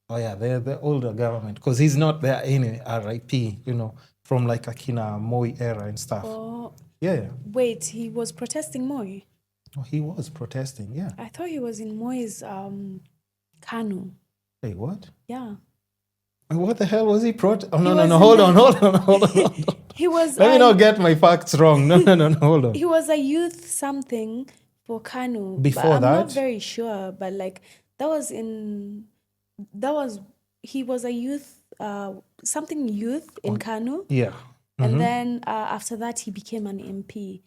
S1: Oh yeah, they're the older government because he's not there anyway. RIP, from like Akina Moi era and stuff.
S2: Oh.
S1: Yeah.
S2: Wait, he was protesting Moi?
S1: Oh, he was protesting. Yeah.
S2: I thought he was in Moi's Kanu.
S1: Hey, what?
S2: Yeah.
S1: What the hell was he Oh, no,
S2: He
S1: no,
S2: was
S1: no.
S2: in
S1: Hold
S2: the-
S1: on, hold on, hold on, hold on.
S2: He was.
S1: Let me not get my facts wrong. No, hold on.
S2: He was a youth something for Kanu.
S1: Before
S2: but I'm
S1: that?
S2: not very sure, but like he was a youth something youth in Kanu.
S1: Yeah.
S2: And then after that he became an MP.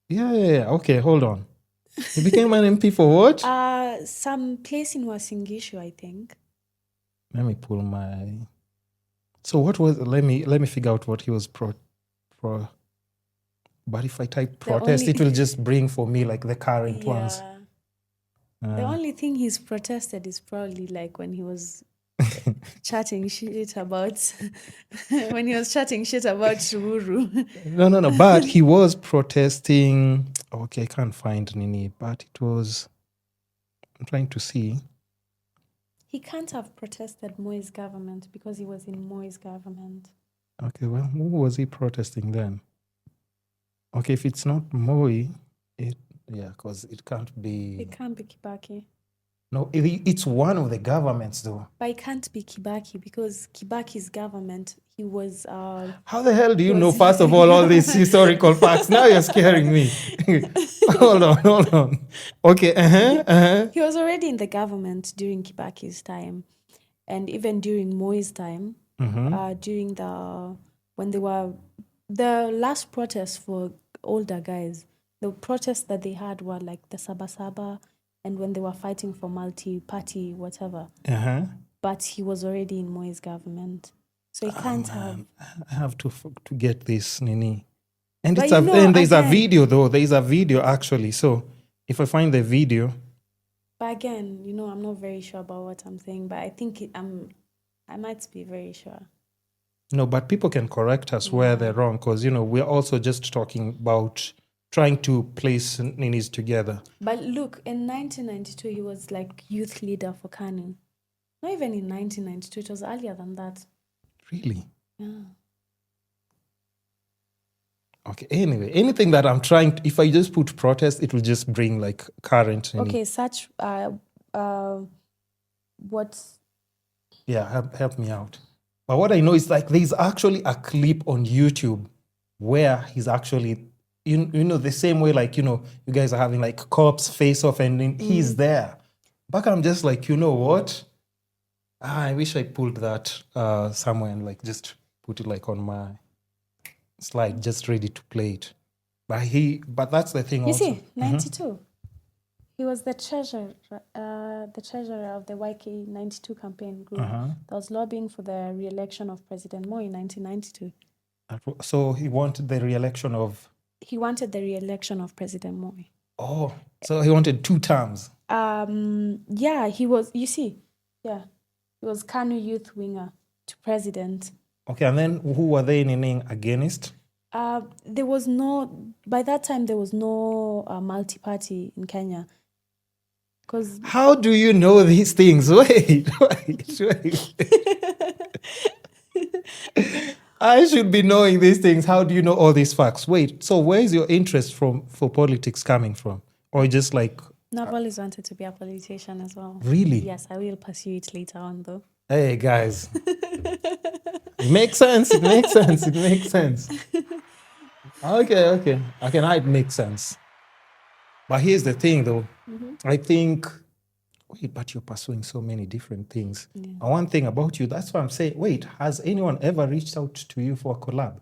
S1: Yeah. Okay, hold on. He became an MP for what?
S2: Some place in Wasingishu, I think.
S1: Let me pull my. So what was? Let me figure out what he was pro. But if I type protest, it will just bring for me like the current ones.
S2: The only thing he's protested is probably like when he was chatting shit about Ruhuru.
S1: No. But he was protesting. Okay, I can't find Nini, but it was. I'm trying to see.
S2: He can't have protested Moi's government because he was in Moi's government.
S1: Okay, well, who was he protesting then? Okay, if it's not Moi, because it can't be.
S2: It can't be Kibaki.
S1: No, it's one of the governments though.
S2: But it can't be Kibaki because Kibaki's government, he was.
S1: How the hell do you know, first of all these historical facts? Now you're scaring me. Hold on. Okay,
S2: He was already in the government during Kibaki's time. And even during Moi's time, during when they were, the last protest for older guys, the protests that they had were like the Sabasaba, and when they were fighting for multi-party, whatever. But he was already in Moi's government. So he can't have...
S1: I have to get this, Nini. And,
S2: but
S1: there's a video, though. There's a video, actually. So if I find the video...
S2: But again, I'm not very sure about what I'm saying, but I think I might be very sure.
S1: No, but people can correct us where they're wrong because, we're also just talking about trying to place Ninis together.
S2: But look, in 1992, he was like youth leader for Kanu. Not even in 1992, it was earlier than that.
S1: Really?
S2: Yeah.
S1: Okay, anyway, anything that I'm trying to, if I just put protest, it will just bring like current.
S2: Okay, such, what's...
S1: Yeah, help me out. But what I know is like there's actually a clip on YouTube where he's actually, the same way like, you guys are having like cops face off and he's there. But I'm just like, you know what? I wish I pulled that somewhere and like just put it like on my slide, just ready to play it. But that's the thing.
S2: You
S1: also.
S2: see, 92. He was the treasurer of the YK 92 campaign group that was lobbying for the re-election of President Moi in 1992.
S1: So he wanted the re-election of...
S2: He wanted the re-election of President Moi.
S1: Oh, so he wanted 2 terms.
S2: Yeah, he was, you see, yeah. He was Kanu youth winger to president.
S1: Okay, and then who were they inning against?
S2: There was no, by that time, there was no multi-party in Kenya.
S1: How do you know these things? Wait. I should be knowing these things. How do you know all these facts? Wait, so where is your interest for politics coming from? Or just like...
S2: No, I've always wanted to be a politician as well.
S1: Really?
S2: Yes, I will pursue it later on though.
S1: Hey, guys. It makes sense. Okay. Now it makes sense. But here's the thing, though. I think, but you're pursuing so many different things. Yeah. And one thing about you, that's why I'm saying, wait, has anyone ever reached out to you for a collab?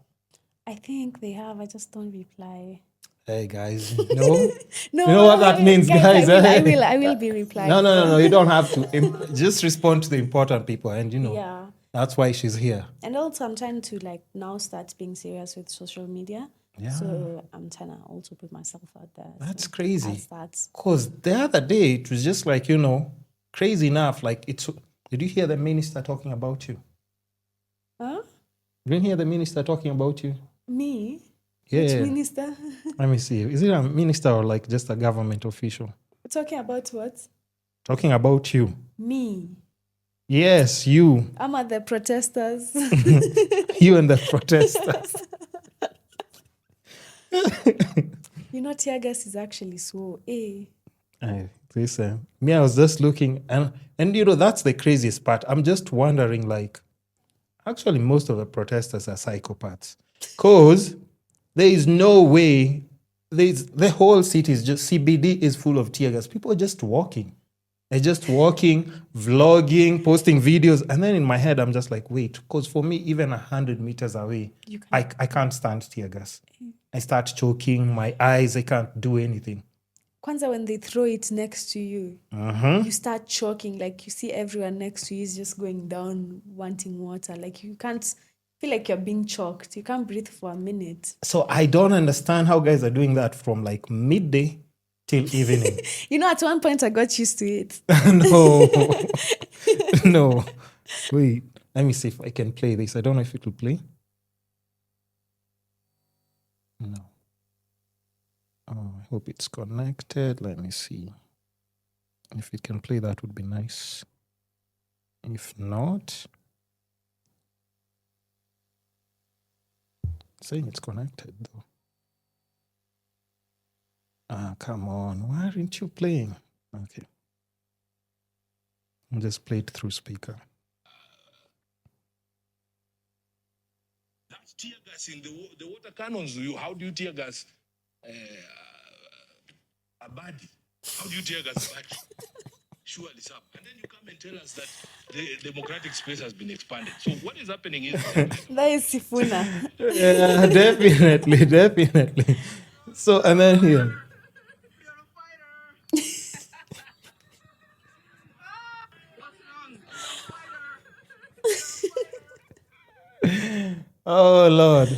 S2: I think they have. I just don't reply.
S1: Hey, guys, no?
S2: No,
S1: you know what that means, guys?
S2: I will be replying.
S1: No, you don't have to. Just respond to the important people and,
S2: Yeah.
S1: That's why she's here.
S2: And also I'm trying to like now start being serious with social media.
S1: Yeah.
S2: So I'm trying to also put myself out there.
S1: That's
S2: so
S1: crazy.
S2: as that.
S1: Because the other day, it was just like, crazy enough. Like, did you hear the minister talking about you?
S2: Huh?
S1: Didn't hear the minister talking about you?
S2: Me?
S1: Yeah.
S2: Which minister?
S1: Let me see. Is it a minister or like just a government official?
S2: Talking about what?
S1: Talking about you.
S2: Me.
S1: Yes, you.
S2: I'm at the protesters.
S1: You and the protesters.
S2: Tear gas is actually so,
S1: Listen, me, I was just looking, and that's the craziest part. I'm just wondering, like, actually, most of the protesters are psychopaths, cause there is no way. The whole city is just CBD is full of tear gas. People are just walking. They're just walking, vlogging, posting videos, and then in my head, I'm just like, wait, because for me, even 100 meters away, I can't stand tear gas. I start choking, my eyes, I can't do anything.
S2: Kwanzaa, when they throw it next to you, you start choking. Like, you see everyone next to you is just going down, wanting water. Like, you can't feel like you're being choked. You can't breathe for a minute.
S1: So I don't understand how guys are doing that from like midday till evening.
S2: At one point I got used to it.
S1: No. Wait, let me see if I can play this. I don't know if it will play. No. Oh, I hope it's connected. Let me see. If it can play, that would be nice. If not, saying it's connected though. Come on. Why aren't you playing? Okay. I'll just play it through speaker.
S3: That's tear gas in the water cannons. How do you tear gas a body? How do you tear gas a body? Surely, sir. And then you come and tell us that the democratic space has been expanded. So what is happening is...
S2: That is Sifuna.
S1: Yeah, definitely. So, and then here. Oh, Lord.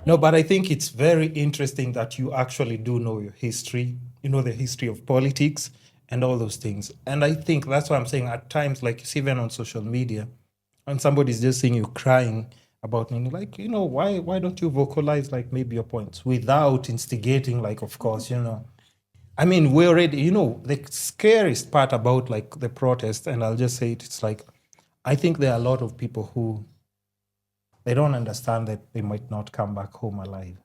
S1: No, but I think it's very interesting that you actually do know your history, the history of politics and all those things. And I think that's why I'm saying at times, like you see even on social media, when somebody's just seeing you crying about me, like, why don't you vocalize like maybe your points without instigating, like, of course, I mean, we already, the scariest part about like the protest, and I'll just say it's like, I think there are a lot of people who they don't understand that they might not come back home alive.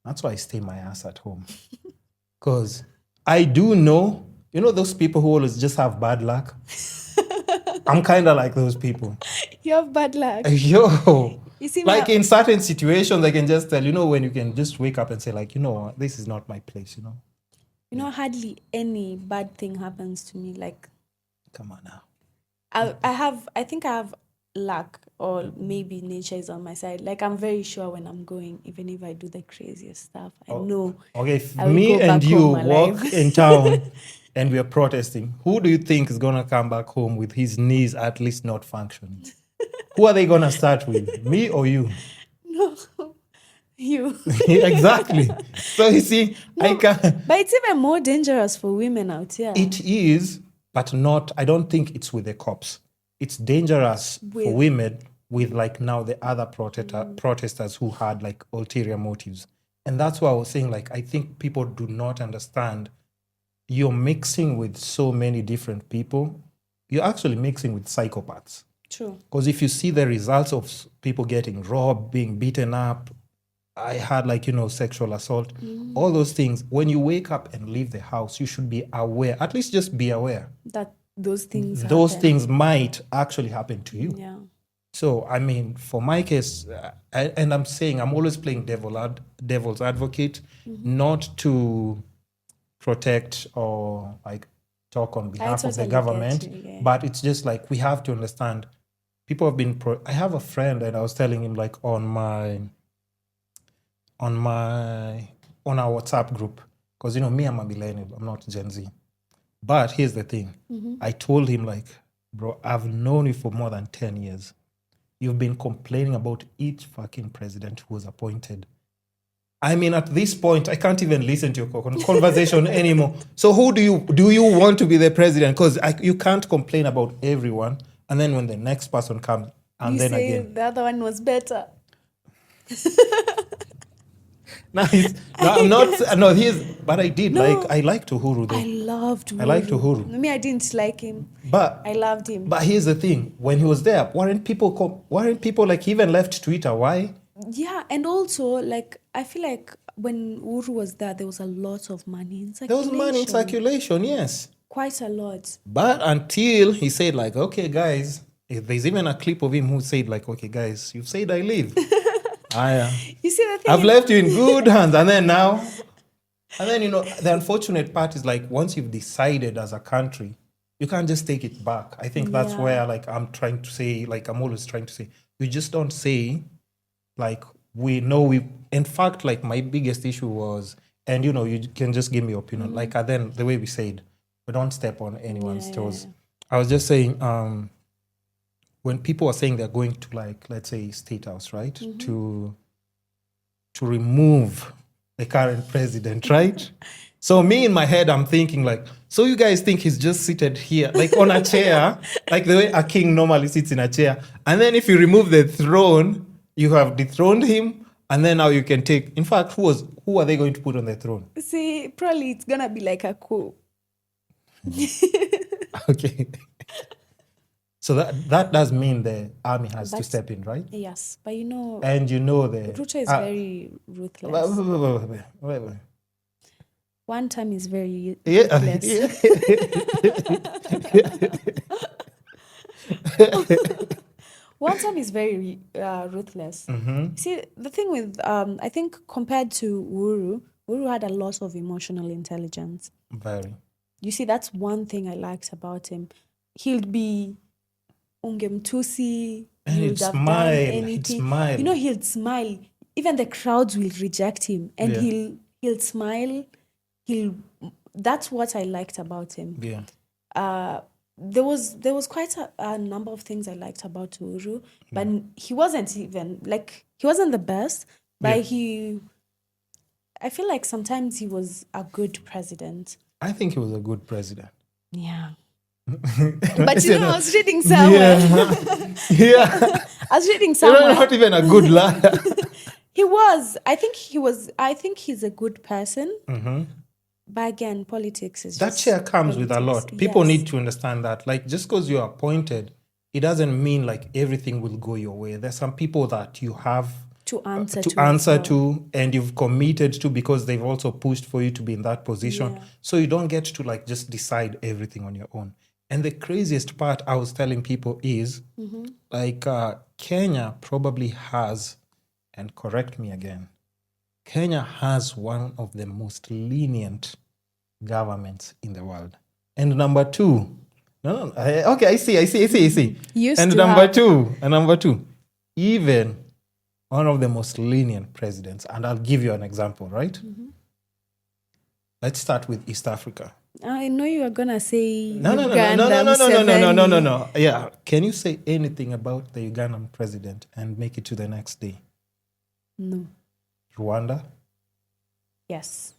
S1: That's why I stay my ass at home. Because I do know, those people who always just have bad luck. I'm kind of like those people.
S2: You have bad luck.
S1: Yo.
S2: You see,
S1: like in certain situations, I can just tell, when you can just wake up and say like, this is not my place,
S2: hardly any bad thing happens to me. Like,
S1: come on now.
S2: I think I have luck, or maybe nature is on my side. Like, I'm very sure when I'm going, even if I do the craziest stuff, I know.
S1: Okay, if me and you walk in town and we are protesting, who do you think is going to come back home with his knees at least not functioning? Who are they going to start with, me or you?
S2: No, you.
S1: Exactly. So you see, I can't.
S2: But it's even more dangerous for women out here.
S1: It is, but not, I don't think it's with the cops. It's dangerous for women with like now the other protesters who had like ulterior motives. And that's why I was saying, like, I think people do not understand. You're mixing with so many different people. You're actually mixing with psychopaths.
S2: True.
S1: Because if you see the results of people getting robbed, being beaten up, I had like, sexual assault, all those things. When you wake up and leave the house, you should be aware, at least just be aware
S2: that those things
S1: might actually happen to you.
S2: Yeah.
S1: So, I mean, for my case, and I'm saying I'm always playing devil's advocate, not to protect or like talk on behalf of the government, but it's just like we have to understand. People have been. I have a friend, and I was telling him like on our WhatsApp group, because me, I'm a millennial, I'm not Gen Z. But here's the thing. I told him like, bro, I've known you for more than 10 years. You've been complaining about each fucking president who was appointed. I mean, at this point, I can't even listen to your conversation anymore. So who do you want to be the president? Because you can't complain about everyone. And then when the next person comes, and
S2: you
S1: then
S2: say
S1: again.
S2: the other one was better.
S1: But I did I liked Uhuru though.
S2: I loved Uhuru.
S1: I liked Uhuru.
S2: Me, I didn't like him.
S1: But
S2: I loved him.
S1: But here's the thing: when he was there, weren't people like he even left Twitter? Why?
S2: Yeah, and also like I feel like when Uhuru was there was a lot of money in circulation.
S1: There was money in circulation, yes.
S2: Quite a lot.
S1: But until he said like, okay, guys, there's even a clip of him who said like, okay, guys, you've said I leave.
S2: You see the thing?
S1: I've left you in good hands, and then the unfortunate part is like once you've decided as a country, you can't just take it back. I think that's where like I'm always trying to say, you just don't say like in fact, like my biggest issue was, and you can just give me your opinion, like then the way we said, we don't step on anyone's toes. I was just saying, when people are saying they're going to like, let's say State House, right? To remove the current president, right? So me in my head, I'm thinking like, so you guys think he's just seated here, like on a chair, like the way a king normally sits in a chair. And then if you remove the throne, you have dethroned him. And then now you can take, in fact, who are they going to put on the throne?
S2: See, probably it's going to be like a coup.
S1: Okay. So that does mean the army has to step in, right?
S2: Yes, but
S1: the
S2: Ruto is very ruthless. Wait. One time is very ruthless. One time is very ruthless. See, the thing with I think compared to Uhuru had a lot of emotional intelligence.
S1: Very.
S2: You see, that's one thing I liked about him. He'll be ungemtusi, he'll smile. He'd smile. He'll smile. Even the crowds will reject him, and he'll smile. That's what I liked about him.
S1: Yeah.
S2: There was quite a number of things I liked about Uhuru, but he wasn't the best. But I feel like sometimes he was a good president.
S1: I think he was a good president.
S2: Yeah. But I was reading somewhere.
S1: Yeah.
S2: I was reading somewhere.
S1: Not even a good liar.
S2: He was. I think he's a good person. But again, politics is
S1: that chair comes with a lot. People need to understand that. Like, just because you're appointed, it doesn't mean like everything will go your way. There's some people that you have
S2: to answer
S1: to, and you've committed to because they've also pushed for you to be in that position. Yeah. So you don't get to like just decide everything on your own. And the craziest part I was telling people is like Kenya probably has, and correct me again, Kenya has one of the most lenient governments in the world. And number two, I see. And number two, even one of the most lenient presidents. And I'll give you an example, right? Let's start with East Africa.
S2: I know you are gonna say
S1: no. Yeah, can you say anything about the Ugandan president and make it to the next day?
S2: No.
S1: Rwanda?
S2: Yes.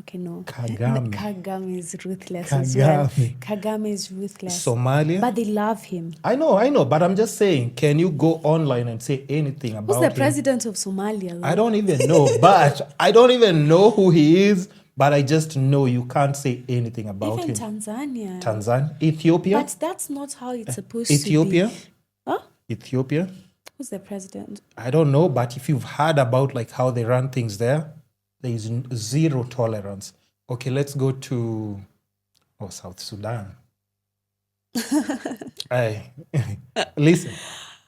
S2: Okay, no.
S1: Kagame
S2: is ruthless as well. Kagame is ruthless.
S1: Somalia?
S2: But they love him.
S1: I know, but I'm just saying, can you go online and say anything about him?
S2: Who's the president of Somalia? Though?
S1: I don't even know, but I don't even know who he is, but I just know you can't say anything about him.
S2: Even Tanzania.
S1: Ethiopia?
S2: But that's not how it's supposed to be.
S1: Ethiopia?
S2: Huh?
S1: Ethiopia?
S2: Who's the president?
S1: I don't know, but if you've heard about like how they run things there is zero tolerance. Okay, let's go to South Sudan. Listen,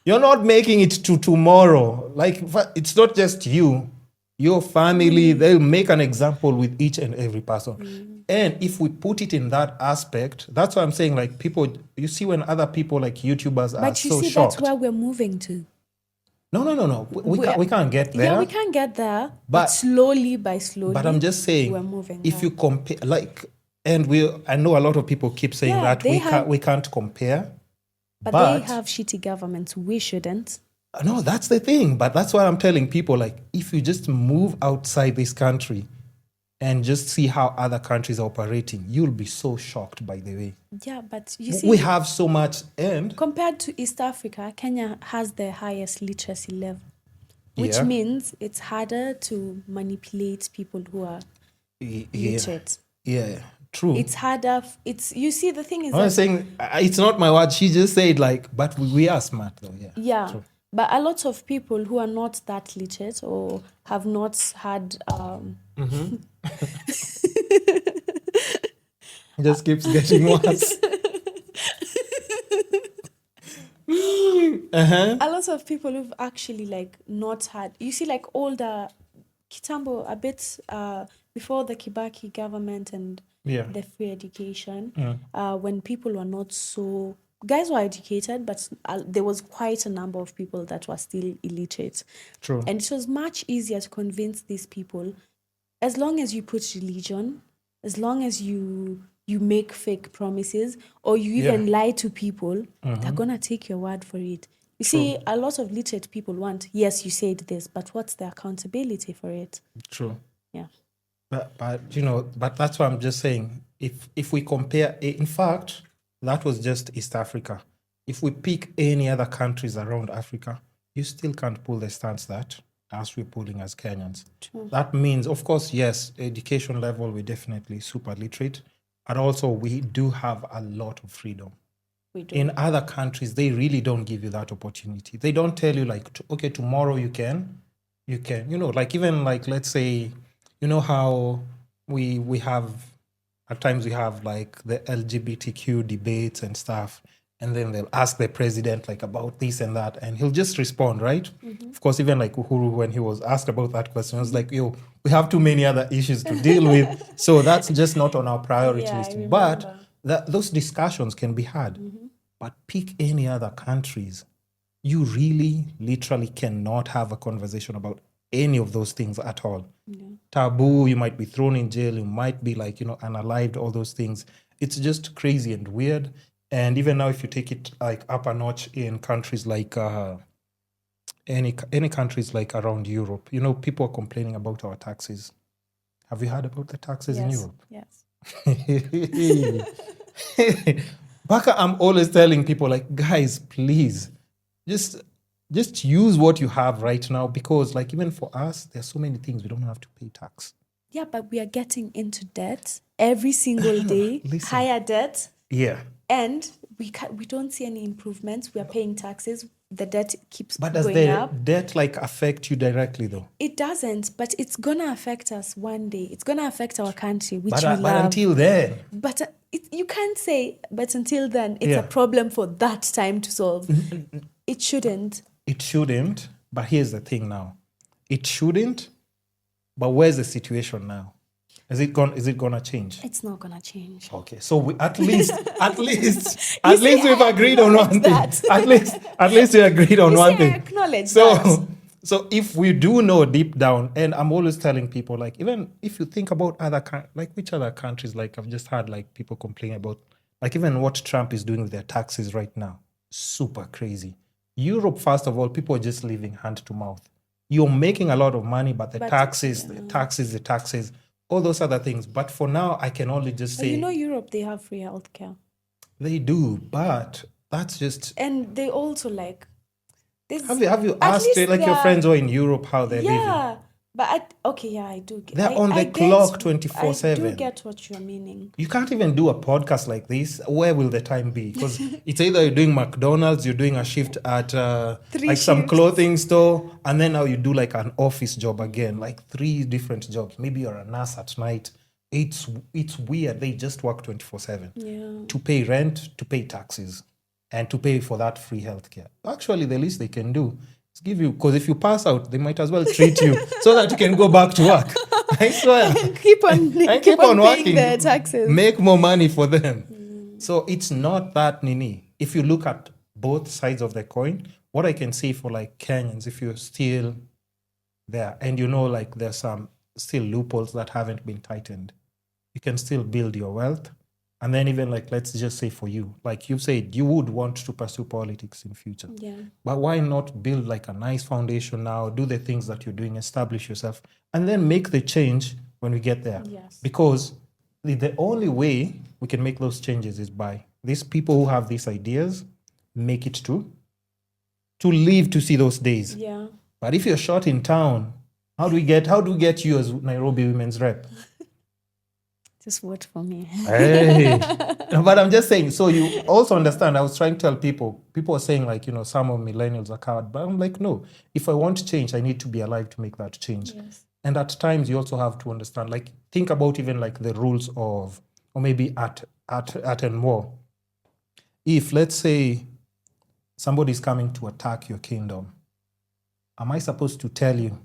S1: you're not making it to tomorrow. Like, it's not just you. Your family, they'll make an example with each and every person. And if we put it in that aspect, that's why I'm saying, like, people, you see when other people, like YouTubers, are so shocked. But you see,
S2: that's where we're moving to.
S1: No. We can't get there.
S2: Yeah, we can't get there. But slowly by slowly.
S1: But I'm just saying,
S2: we're moving.
S1: If you compare, like, and I know a lot of people keep saying that we can't compare.
S2: But they have shitty governments. We shouldn't.
S1: No, that's the thing. But that's why I'm telling people, like, if you just move outside this country and just see how other countries are operating, you'll be so shocked, by the way.
S2: Yeah, but you see,
S1: We have so much, and
S2: compared to East Africa, Kenya has the highest literacy level, which
S1: Yeah.
S2: means it's harder to manipulate people who are literate.
S1: Yeah, true.
S2: It's harder. You see, the thing is
S1: I'm not
S2: that,
S1: saying it's not my word. She just said, like, but we are smart, though. Yeah.
S2: yeah,
S1: True.
S2: but a lot of people who are not that literate or have not had
S1: It just keeps getting worse.
S2: a lot of people who've actually like not had, you see, like older kitambo, a bit before the Kibaki government and
S1: Yeah.
S2: the free education, when people were not so, guys were educated, but there was quite a number of people that were still illiterate.
S1: True.
S2: And it was much easier to convince these people, as long as you put religion, as long as you make fake promises, or you even lie to people, they're gonna take your word for it. You see, a lot of literate people want, yes, you said this, but what's the accountability for it?
S1: True.
S2: Yeah.
S1: But you know, but that's what I'm just saying. If we compare, in fact, that was just East Africa. If we pick any other countries around Africa, you still can't pull the stats that as we're pulling as Kenyans.
S2: True.
S1: That means, of course, yes, education level, we're definitely super literate. And also, we do have a lot of freedom.
S2: We do.
S1: In other countries, they really don't give you that opportunity. They don't tell you, like, okay, tomorrow you can, you know, like, even like, let's say, you know how we have, at times we have like the LGBTQ debates and stuff, and then they'll ask the president like about this and that, and he'll just respond, right? Of course, even like Uhuru, when he was asked about that question, he was like, yo, we have too many other issues to deal with, so that's just not on our priority
S2: Yeah, I
S1: list.
S2: remember.
S1: But those discussions can be had. But pick any other countries, you really literally cannot have a conversation about any of those things at all. Taboo, you might be thrown in jail, you might be like, you know, unalived, all those things. It's just crazy and weird. And even now, if you take it like up a notch in countries like any countries like around Europe, you know, people are complaining about our taxes. Have you heard about the taxes in Europe?
S2: Yes.
S1: Baka, I'm always telling people, like, guys, please, just use what you have right now, because like even for us, there's so many things we don't have to pay tax.
S2: Yeah, but we are getting into debt every single day,
S1: Listen.
S2: higher debt,
S1: Yeah.
S2: and we don't see any improvements. We are paying taxes. The debt keeps
S1: But does
S2: going
S1: the
S2: up.
S1: debt like affect you directly though?
S2: It doesn't, but it's gonna affect us one day. It's gonna affect our country, which
S1: But,
S2: we
S1: but
S2: love.
S1: until then,
S2: But you can't say, but until then, it's
S1: Yeah.
S2: a problem for that time to solve. It shouldn't.
S1: it shouldn't. But here's the thing now. It shouldn't, but where's the situation now? Is it gonna change?
S2: It's not gonna change.
S1: Okay, so we, at least
S2: see,
S1: we've
S2: I
S1: agreed on one thing.
S2: acknowledge that.
S1: At least we agreed on
S2: You
S1: one
S2: see, I
S1: thing.
S2: acknowledge
S1: So,
S2: that.
S1: so if we do know deep down, and I'm always telling people, like, even if you think about like which other countries, like I've just had like people complain about, like even what Trump is doing with their taxes right now, super crazy. Europe, first of all, people are just living hand to mouth. You're making a lot of money, but the taxes, all those other things. But for now, I can only just say
S2: You know, Europe, they have free healthcare.
S1: they do, but that's just.
S2: And they also like.
S1: Have you
S2: at
S1: asked
S2: least
S1: like your
S2: they're-
S1: friends who are in Europe how they're living?
S2: Yeah. But I do get.
S1: They're on the
S2: I get-
S1: clock
S2: I
S1: 24/7.
S2: do get what you're meaning.
S1: You can't even do a podcast like this. Where will the time be? Because it's either you're doing McDonald's, you're doing a shift at like some
S2: shifts.
S1: clothing store, and then now you do like an office job again, like 3 different jobs. Maybe you're a nurse at night. It's weird. They just work 24/7
S2: Yeah.
S1: to pay rent, to pay taxes, and to pay for that free healthcare. Actually, the least they can do is give you, because if you pass out, they might as well treat you so that you can go back to work. I swear.
S2: keep on
S1: And
S2: keep on paying
S1: working,
S2: their taxes.
S1: make more money for them. So it's not that nini. If you look at both sides of the coin, what I can say for like Kenyans, if you're still there and you know like there's some still loopholes that haven't been tightened, you can still build your wealth And then even like, let's just say for you, like you said, you would want to pursue politics in future.
S2: Yeah.
S1: But why not build like a nice foundation now, do the things that you're doing, establish yourself, and then make the change when we get there?
S2: Yes.
S1: Because the only way we can make those changes is by these people who have these ideas, make it to live to see those days.
S2: Yeah.
S1: But if you're short in town, how do we get you as Nairobi women's rep?
S2: Just vote for me.
S1: Hey. No, but I'm just saying, so you also understand, I was trying to tell people are saying like, some of millennials are coward, but I'm like, no, if I want change, I need to be alive to make that change.
S2: Yes.
S1: And at times you also have to understand, like, think about even like the rules of, or maybe at and more. If let's say somebody's coming to attack your kingdom, am I supposed to tell you,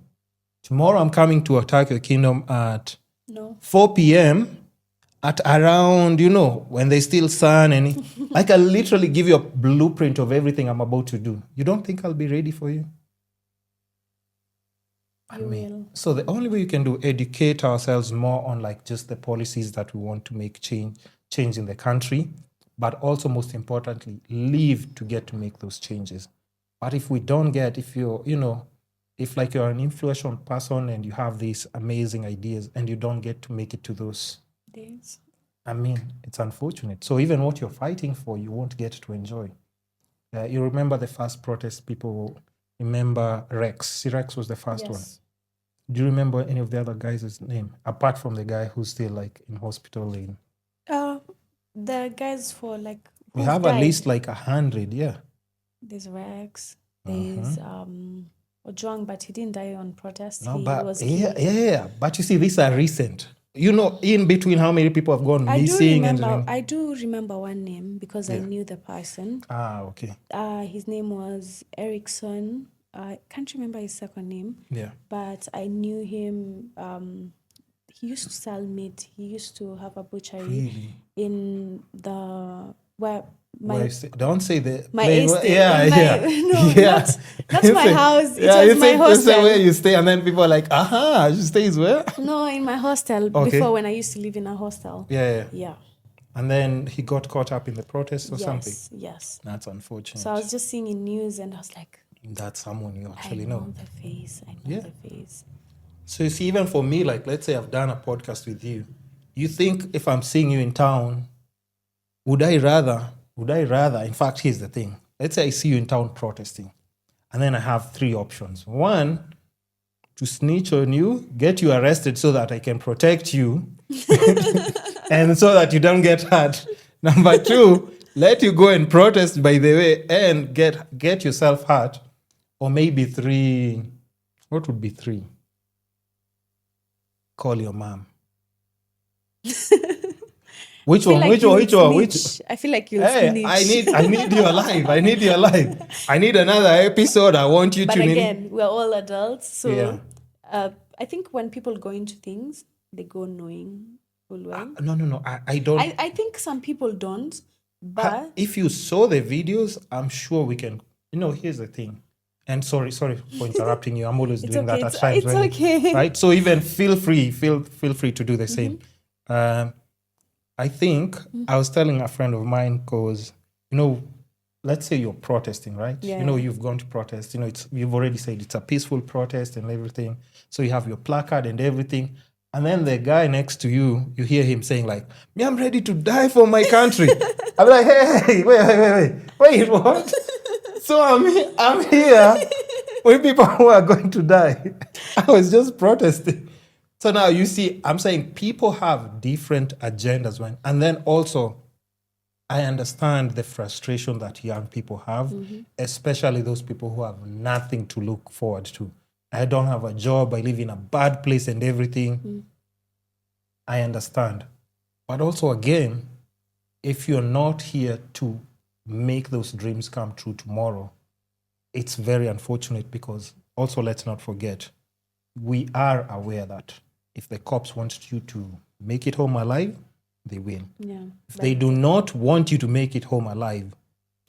S1: tomorrow I'm coming to attack your kingdom at 4 p.m. at around, when there's still sun, and I can literally give you a blueprint of everything I'm about to do. You don't think I'll be ready for you?
S2: Will.
S1: So the only way you can do, educate ourselves more on like just the policies that we want to make change in the country, but also most importantly, live to get to make those changes. But if we don't get, if you're, if like you're an influential person and you have these amazing ideas and you don't get to make it to those
S2: days,
S1: it's unfortunate. So even what you're fighting for, you won't get to enjoy. You remember the first protest, people remember Rex. See, Rex was the first one. Do you remember any of the other guys' name? Apart from the guy who's still like in hospital in...
S2: the guys for like...
S1: We have died? At least like 100, yeah.
S2: There's Rex. There's Ojwang, but he didn't die on protest.
S1: No,
S2: he
S1: but
S2: was
S1: yeah. But you see, these are recent. In between how many people have gone missing.
S2: I do remember one name because I knew the person.
S1: Okay.
S2: His name was Erickson. I can't remember his second name.
S1: Yeah.
S2: But I knew him. He used to sell meat. He used to have a butchery in the
S1: don't say the
S2: my estate. Not my house. It was my hostel.
S1: Where you stay, and then people are like, she stays where?
S2: No, in my hostel. Before, when I used to live in a hostel.
S1: Yeah. And then he got caught up in the protest or something.
S2: Yes.
S1: That's unfortunate.
S2: So I was just seeing in news, and I was like,
S1: that's someone you actually
S2: know. I know the face.
S1: So you see, even for me, like, let's say I've done a podcast with you. You think if I'm seeing you in town, would I rather, in fact, here's the thing. Let's say I see you in town protesting, and then I have 3 options. 1, to snitch on you, get you arrested so that I can protect you, and so that you don't get hurt. Number 2, let you go and protest, by the way, and get yourself hurt. Or maybe 3, what would be 3? Call your mom. Which one? I
S2: feel like you'll snitch.
S1: I need you alive. I need another episode. I want you to...
S2: But again, we're all adults. So I think when people go into things, they go knowing full well.
S1: No. I don't...
S2: I think some people don't, but...
S1: If you saw the videos, I'm sure we can... here's the thing. And sorry for interrupting you. I'm always doing that at times.
S2: It's okay.
S1: Right? So even feel free to do the same. I think I was telling a friend of mine because, let's say you're protesting, right?
S2: Yeah.
S1: You've gone to protest. You've already said it's a peaceful protest and everything. So you have your placard and everything. And then the guy next to you, you hear him saying like, "Me, I'm ready to die for my country." I'm like, hey, wait, what? So I'm here with people who are going to die. I was just protesting. So now you see, I'm saying people have different agendas and then also I understand the frustration that young people have, especially those people who have nothing to look forward to. I don't have a job, I live in a bad place and everything. I understand. But also again, if you're not here to make those dreams come true tomorrow, it's very unfortunate because also let's not forget, we are aware that if the cops want you to make it home alive, they will.
S2: Yeah.
S1: If they do not want you to make it home alive,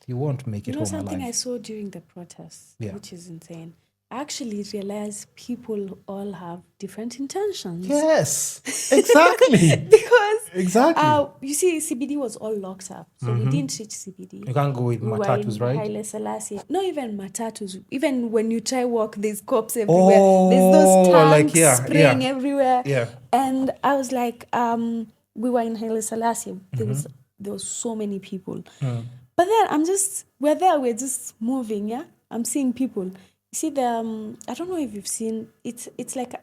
S1: you won't make it home alive.
S2: Something I saw during the protests, which is insane. I actually realized people all have different intentions.
S1: Yes, exactly.
S2: Because
S1: Exactly.
S2: you see, CBD was all locked up, so we didn't teach CBD.
S1: You can't go with
S2: We were
S1: matatus,
S2: in
S1: right?
S2: Haile Selassie. Not even matatus. Even when you try walk, there's cops everywhere. There's those tanks spraying everywhere.
S1: Yeah.
S2: And I was like, we were in Haile Selassie. There was so many people. But then we're there, we're just moving, yeah? I'm seeing people. You see I don't know if you've seen, it's like,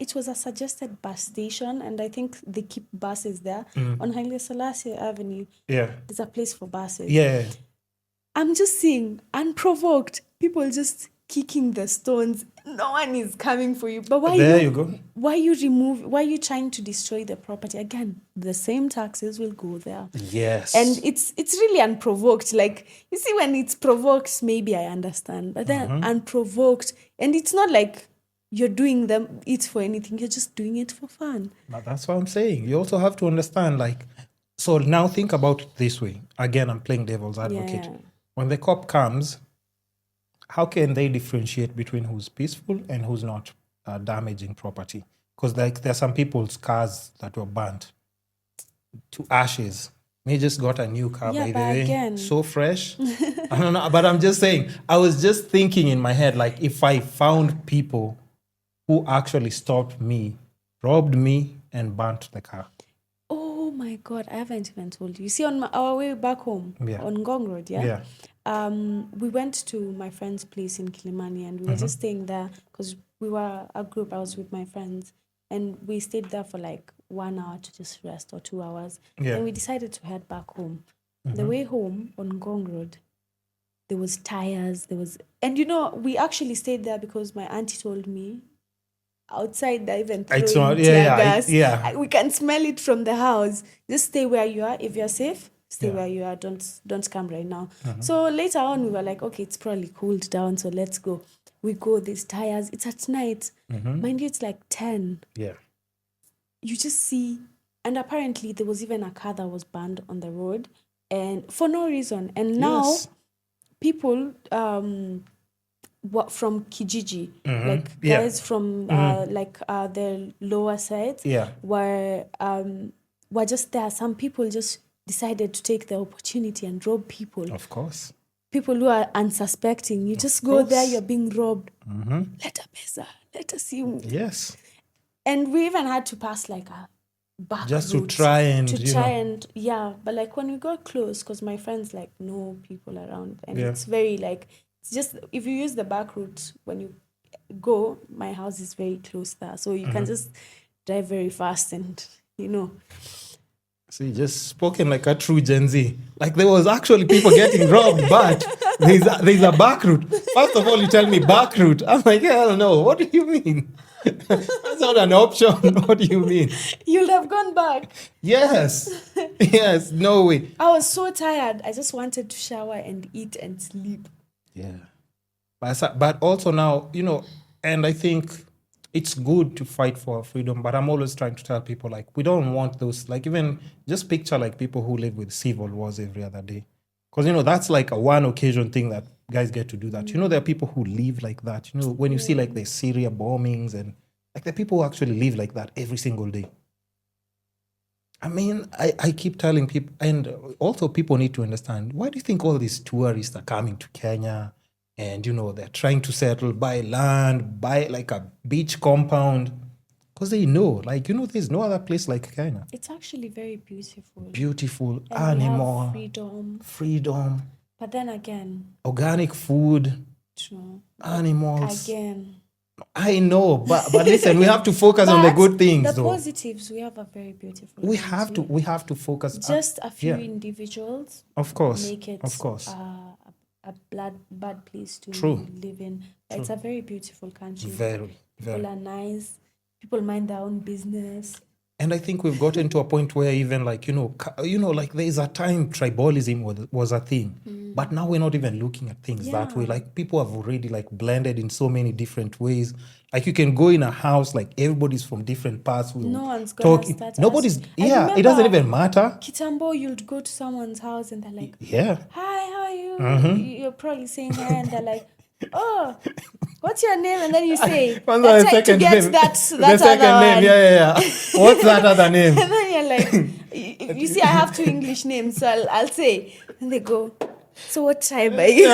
S2: it was a suggested bus station, and I think they keep buses there on Haile Selassie Avenue.
S1: Yeah.
S2: There's a place for buses.
S1: Yeah.
S2: I'm just seeing unprovoked people just kicking the stones. No one is coming for you. But why
S1: There you go.
S2: Why are you trying to destroy the property? Again, the same taxes will go there.
S1: Yes.
S2: And it's really unprovoked. Like, you see, when it's provoked, maybe I understand. But then unprovoked, and it's not like you're doing it for anything. You're just doing it for fun.
S1: But that's what I'm saying. You also have to understand, like, so now think about it this way. Again, I'm playing devil's advocate.
S2: Yeah.
S1: When the cop comes, how can they differentiate between who's peaceful and who's not damaging property? Because like there's some people's cars that were burnt to ashes. They just got a new car, by the way.
S2: Again,
S1: so fresh. I don't know, but I'm just saying, I was just thinking in my head, like if I found people who actually stopped me, robbed me, and burnt the car.
S2: oh my God, I haven't even told you. You see, on our way back home, on Ngong Road,
S1: Yeah.
S2: we went to my friend's place in Culinary, and we were just staying there because we were a group. I was with my friends, and we stayed there for like 1 hour to just rest, or 2 hours.
S1: Yeah.
S2: Then we decided to head back home. The way home on Ngong Road, there was tires, and we actually stayed there because my auntie told me outside they're even throwing tear gas. We can smell it from the house. Just stay where you are. If you're safe, stay where you are. Don't come right now. So later on, we were like, okay, it's probably cooled down, so let's go. We go, these tires. It's at night. Mind you, it's like 10.
S1: Yeah.
S2: You just see, and apparently there was even a car that was banned on the road, and for no reason. And now people from Kijiji, like guys from the lower sides, were just there. Some people just decided to take the opportunity and rob people.
S1: Of course.
S2: People who are unsuspecting. You just go there, you're being robbed. Let us see.
S1: Yes.
S2: And we even had to pass like a back
S1: just
S2: route
S1: to try and
S2: but like when we got close, because my friends like know people around, and it's very like, it's just, if you use the back route when you go, my house is very close there, so you can just drive very fast, and
S1: See, just spoken like a true Gen Z. Like there was actually people getting robbed, but there's a back route. First of all, you tell me back route. I'm like, hell no. What do you mean? That's not an option. What do you mean?
S2: You'll have gone back.
S1: Yes. Yes. No way.
S2: I was so tired. I just wanted to shower and eat and sleep.
S1: Yeah. But also now, and I think it's good to fight for freedom, but I'm always trying to tell people, like, we don't want those, like, even just picture like people who live with civil wars every other day. Because, that's like a one occasion thing that guys get to do that. There are people who live like that. When you see like the Syria bombings, and like the people who actually live like that every single day. I mean, I keep telling people, and also people need to understand, why do you think all these tourists are coming to Kenya? And, they're trying to settle, buy land, buy like a beach compound. Because they know, like, there's no other place like Kenya.
S2: It's actually very beautiful.
S1: Beautiful,
S2: and
S1: animal.
S2: Freedom. But then again.
S1: Organic food.
S2: True.
S1: Animals.
S2: Again.
S1: I know, but listen, we have to focus on the good things,
S2: the
S1: though.
S2: positives, we have a very beautiful
S1: We have to focus.
S2: Just a few individuals.
S1: Of course.
S2: Make it.
S1: Of course.
S2: A bad place to live in. It's a very beautiful country.
S1: Very.
S2: People are nice. People mind their own business.
S1: And I think we've gotten to a point where even like, like there's a time tribalism was a thing. But now we're not even looking at things that way. Like people have already like blended in so many different ways. Like you can go in a house, like everybody's from different parts.
S2: No one's going to start.
S1: Nobody's, it doesn't even matter.
S2: Kitambo, you'd go to someone's house and they're like,
S1: hi,
S2: how are you? You're probably saying hi, and they're like, oh, what's your name? And then you say,
S1: What's
S2: let's
S1: the
S2: try to
S1: second
S2: get
S1: name?
S2: that
S1: The second
S2: other
S1: name,
S2: one.
S1: yeah. What's that other name?
S2: And then you're like, you see, I have 2 English names, so I'll say. And they go, so what tribe are you?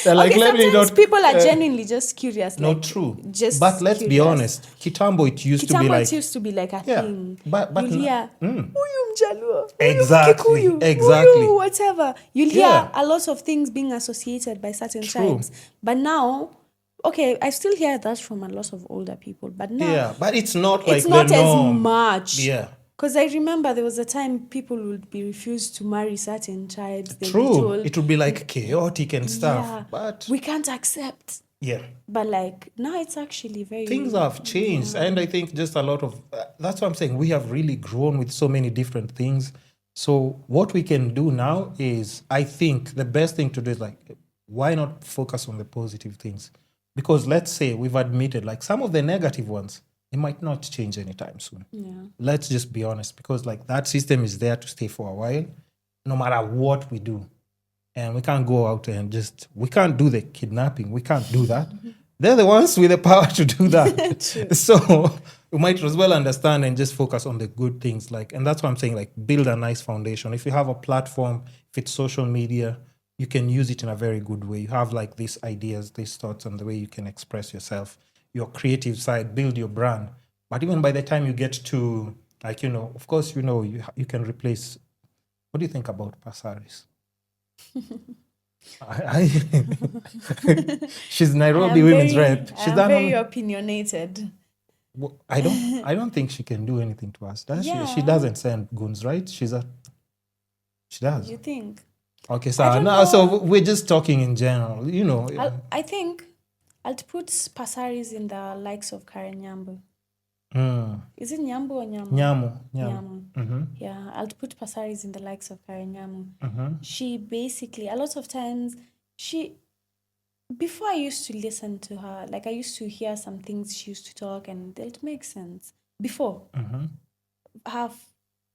S1: They're like,
S2: okay,
S1: let me
S2: sometimes
S1: not.
S2: people are genuinely just curious.
S1: No,
S2: like,
S1: true.
S2: Just
S1: but let's be
S2: curious.
S1: honest. Kitambo, it used to be
S2: Kitambo,
S1: like.
S2: it used to be like a
S1: Yeah,
S2: thing.
S1: but
S2: You'll hear, Huyu Mjaluo,
S1: Exactly,
S2: Huyu Kikuyu,
S1: exactly.
S2: Huyu whatever. You'll hear
S1: Yeah.
S2: a lot of things being associated by certain
S1: True.
S2: tribes. But now, okay, I still hear that from a lot of older people. But now,
S1: Yeah, but it's not like
S2: it's not
S1: the
S2: as
S1: norm.
S2: much.
S1: Yeah.
S2: Because I remember there was a time people would be refused to marry certain tribes. They'd be
S1: True.
S2: told,
S1: It would be like chaotic and stuff.
S2: yeah,
S1: But
S2: we can't accept.
S1: yeah,
S2: But like now it's actually very...
S1: things have changed. And I think just a lot of, that's what I'm saying. We have really grown with so many different things. So what we can do now is, I think the best thing to do is like, why not focus on the positive things? Because let's say we've admitted like some of the negative ones, it might not change anytime soon.
S2: Yeah.
S1: Let's just be honest, because like that system is there to stay for a while, no matter what we do. And we can't go out and we can't do the kidnapping. We can't do that. They're the ones with the power to do that. So we might as well understand and just focus on the good things. Like, and that's what I'm saying, like build a nice foundation. If you have a platform, if it's social media, you can use it in a very good way. You have like these ideas, these thoughts, and the way you can express yourself, your creative side, build your brand. But even by the time you get to, like, of course, you can replace. What do you think about Passaris? She's Nairobi women's rep. She's
S2: I'm very opinionated.
S1: I don't think she can do anything to us. Does
S2: Yeah.
S1: She doesn't send goons, right? She does.
S2: You think?
S1: Okay,
S2: I
S1: so
S2: don't
S1: now,
S2: know.
S1: so we're just talking in general,
S2: I think I'll put Passaris in the likes of Karen Nyambo. Is it Nyambo or Nyamu?
S1: Nyamu. Mm-hmm.
S2: Yeah, I'll put Passaris in the likes of Karen Nyamu.
S1: Mm-hmm.
S2: She basically, a lot of times, before I used to listen to her, like I used to hear some things she used to talk and it makes sense. Before,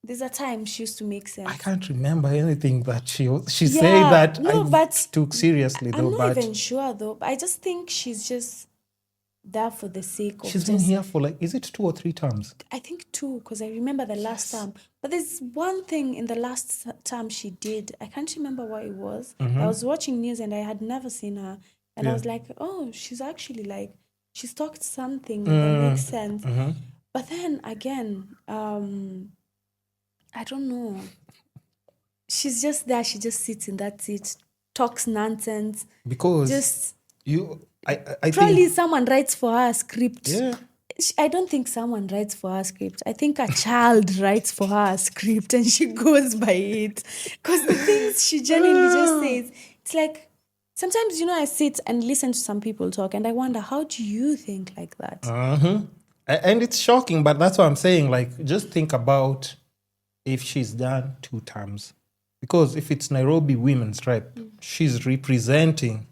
S2: there's a time she used to make sense.
S1: I can't remember anything that she said that I took seriously though.
S2: I'm not even sure though. I just think she's just there for the sake of...
S1: She's been here for like, is it 2 or 3 terms?
S2: I think 2, because I remember the last term. But there's one thing in the last term she did. I can't remember what it was. I was watching news and I had never seen her. And I was like, oh, she's actually like, she's talked something that makes sense. But then again, I don't know. She's just there. She just sits in that seat, talks nonsense.
S1: Because I
S2: probably
S1: think
S2: someone writes for her a script.
S1: Yeah.
S2: I don't think someone writes for her a script. I think a child writes for her a script and she goes by it. Because the things she genuinely just says, it's like, sometimes, I sit and listen to some people talk and I wonder, how do you think like that?
S1: And it's shocking, but that's what I'm saying. Like, just think about if she's done 2 terms. Because if it's Nairobi women's rep, she's representing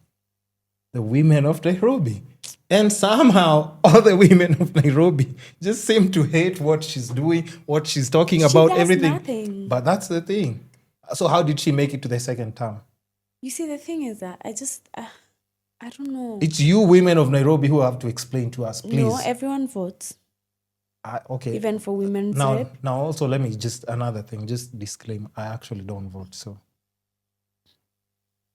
S1: the women of Nairobi. And somehow all the women of Nairobi just seem to hate what she's doing, what she's talking about,
S2: does
S1: everything.
S2: Nothing.
S1: But that's the thing. So how did she make it to the 2nd term?
S2: You see, the thing is that I don't know.
S1: It's you women of Nairobi who have to explain to us, please.
S2: No, everyone votes.
S1: Okay.
S2: Even for women's
S1: Now
S2: rep.
S1: also let me another thing, just disclaim, I actually don't vote. So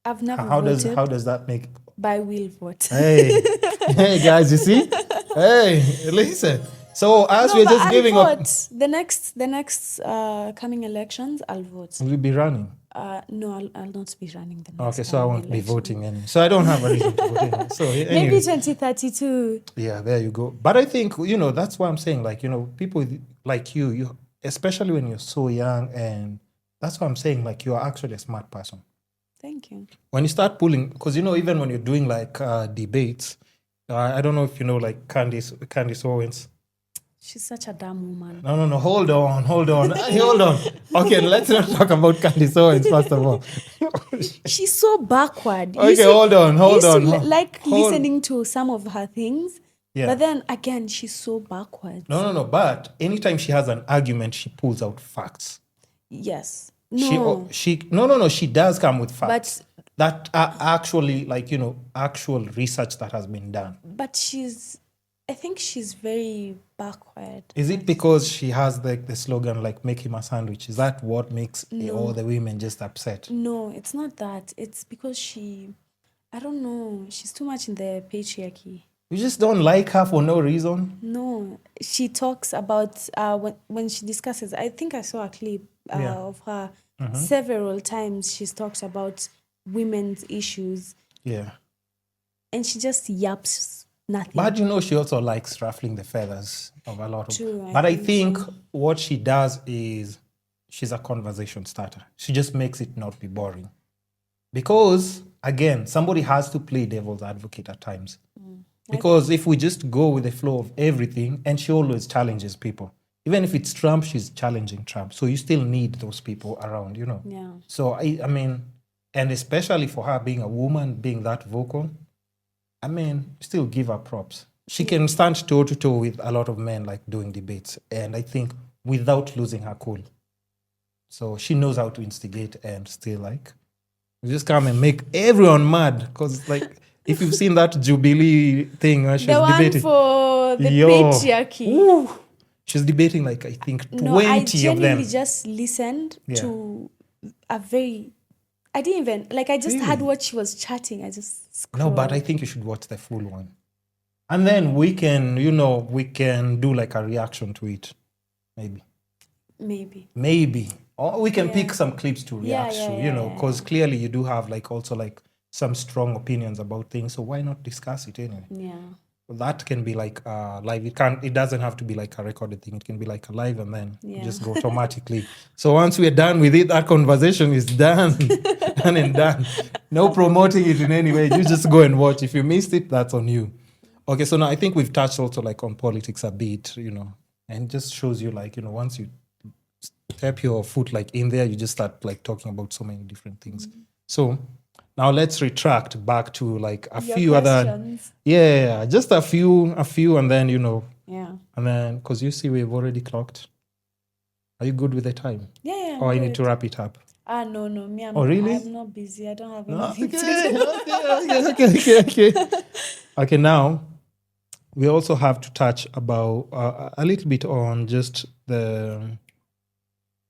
S2: I've never
S1: how
S2: voted.
S1: How does that make?
S2: By will vote.
S1: Hey, hey guys, you see? Hey, listen. So as we're just giving up,
S2: the next coming elections, I'll vote.
S1: will you be running?
S2: No, I'll not be running the next.
S1: Okay, so I won't be
S2: election.
S1: voting anyway. So I don't have a reason to vote anyway. So anyway.
S2: Maybe 2032.
S1: Yeah, there you go. But I think, that's what I'm saying. Like, people like you, especially when you're so young, and that's what I'm saying. Like, you are actually a smart person.
S2: Thank you.
S1: When you start pulling, because, even when you're doing like debates, I don't know if you know like Candice Owens.
S2: She's such a dumb woman.
S1: No. Hold on. Hold on. Okay, let's not talk about Candice Owens, first of all.
S2: She's so backward.
S1: Okay, hold on.
S2: Listening to some of her things.
S1: Yeah.
S2: But then again, she's so backward.
S1: No. But anytime she has an argument, she pulls out facts.
S2: Yes.
S1: No. She does come with facts. that are actually like, actual research that has been done.
S2: But I think she's very backward.
S1: Is it because she has the slogan like "make him a sandwich"? Is that what makes all the women just upset?
S2: No, it's not that. It's because I don't know, she's too much in the patriarchy.
S1: You just don't like her for no reason?
S2: No, she talks about when she discusses. I think I saw a clip of her several times. She's talked about women's issues.
S1: Yeah.
S2: And she just yaps nothing.
S1: But she also likes ruffling the feathers of a lot of.
S2: True,
S1: but I think what she does is she's a conversation starter. She just makes it not be boring. Because again, somebody has to play devil's advocate at times. Because if we just go with the flow of everything, and she always challenges people. Even if it's Trump, she's challenging Trump. So you still need those people around,
S2: Yeah.
S1: So, I mean, and especially for her being a woman, being that vocal, I mean, still give her props. She can stand toe-to-toe with a lot of men, like doing debates. And I think without losing her cool. So she knows how to instigate and still like, just come and make everyone mad. Because like, if you've seen that Jubilee thing where she's debating.
S2: The one for the patriarchy.
S1: Ooh, she's debating like, I think 20 of them.
S2: No, I genuinely just listened to a very... I didn't even... Like, I just had what she was chatting. I just scrolled.
S1: No, but I think you should watch the full one. And then we can, we can do like a reaction to it. Maybe. Or we can pick some clips to react to, because clearly you do have like also like some strong opinions about things. So why not discuss it anyway?
S2: Yeah.
S1: That can be like live. It doesn't have to be like a recorded thing. It can be like a live and then just go automatically. So once we're done with it, that conversation is done. Done and done. No promoting it in any way. You just go and watch. If you missed it, that's on you. Okay, so now I think we've touched also like on politics a bit, and it just shows you like, once you step your foot like in there, you just start like talking about so many different things. So now let's retract back to like a few
S2: questions.
S1: Other, just a few, and then,
S2: Yeah.
S1: And then, because you see we've already clocked. Are you good with the time?
S2: Yeah.
S1: Or I need to wrap it up?
S2: No, me.
S1: Really?
S2: I'm not busy. I don't have anything to
S1: Okay.
S2: do.
S1: Okay, now we also have to touch about a little bit on just the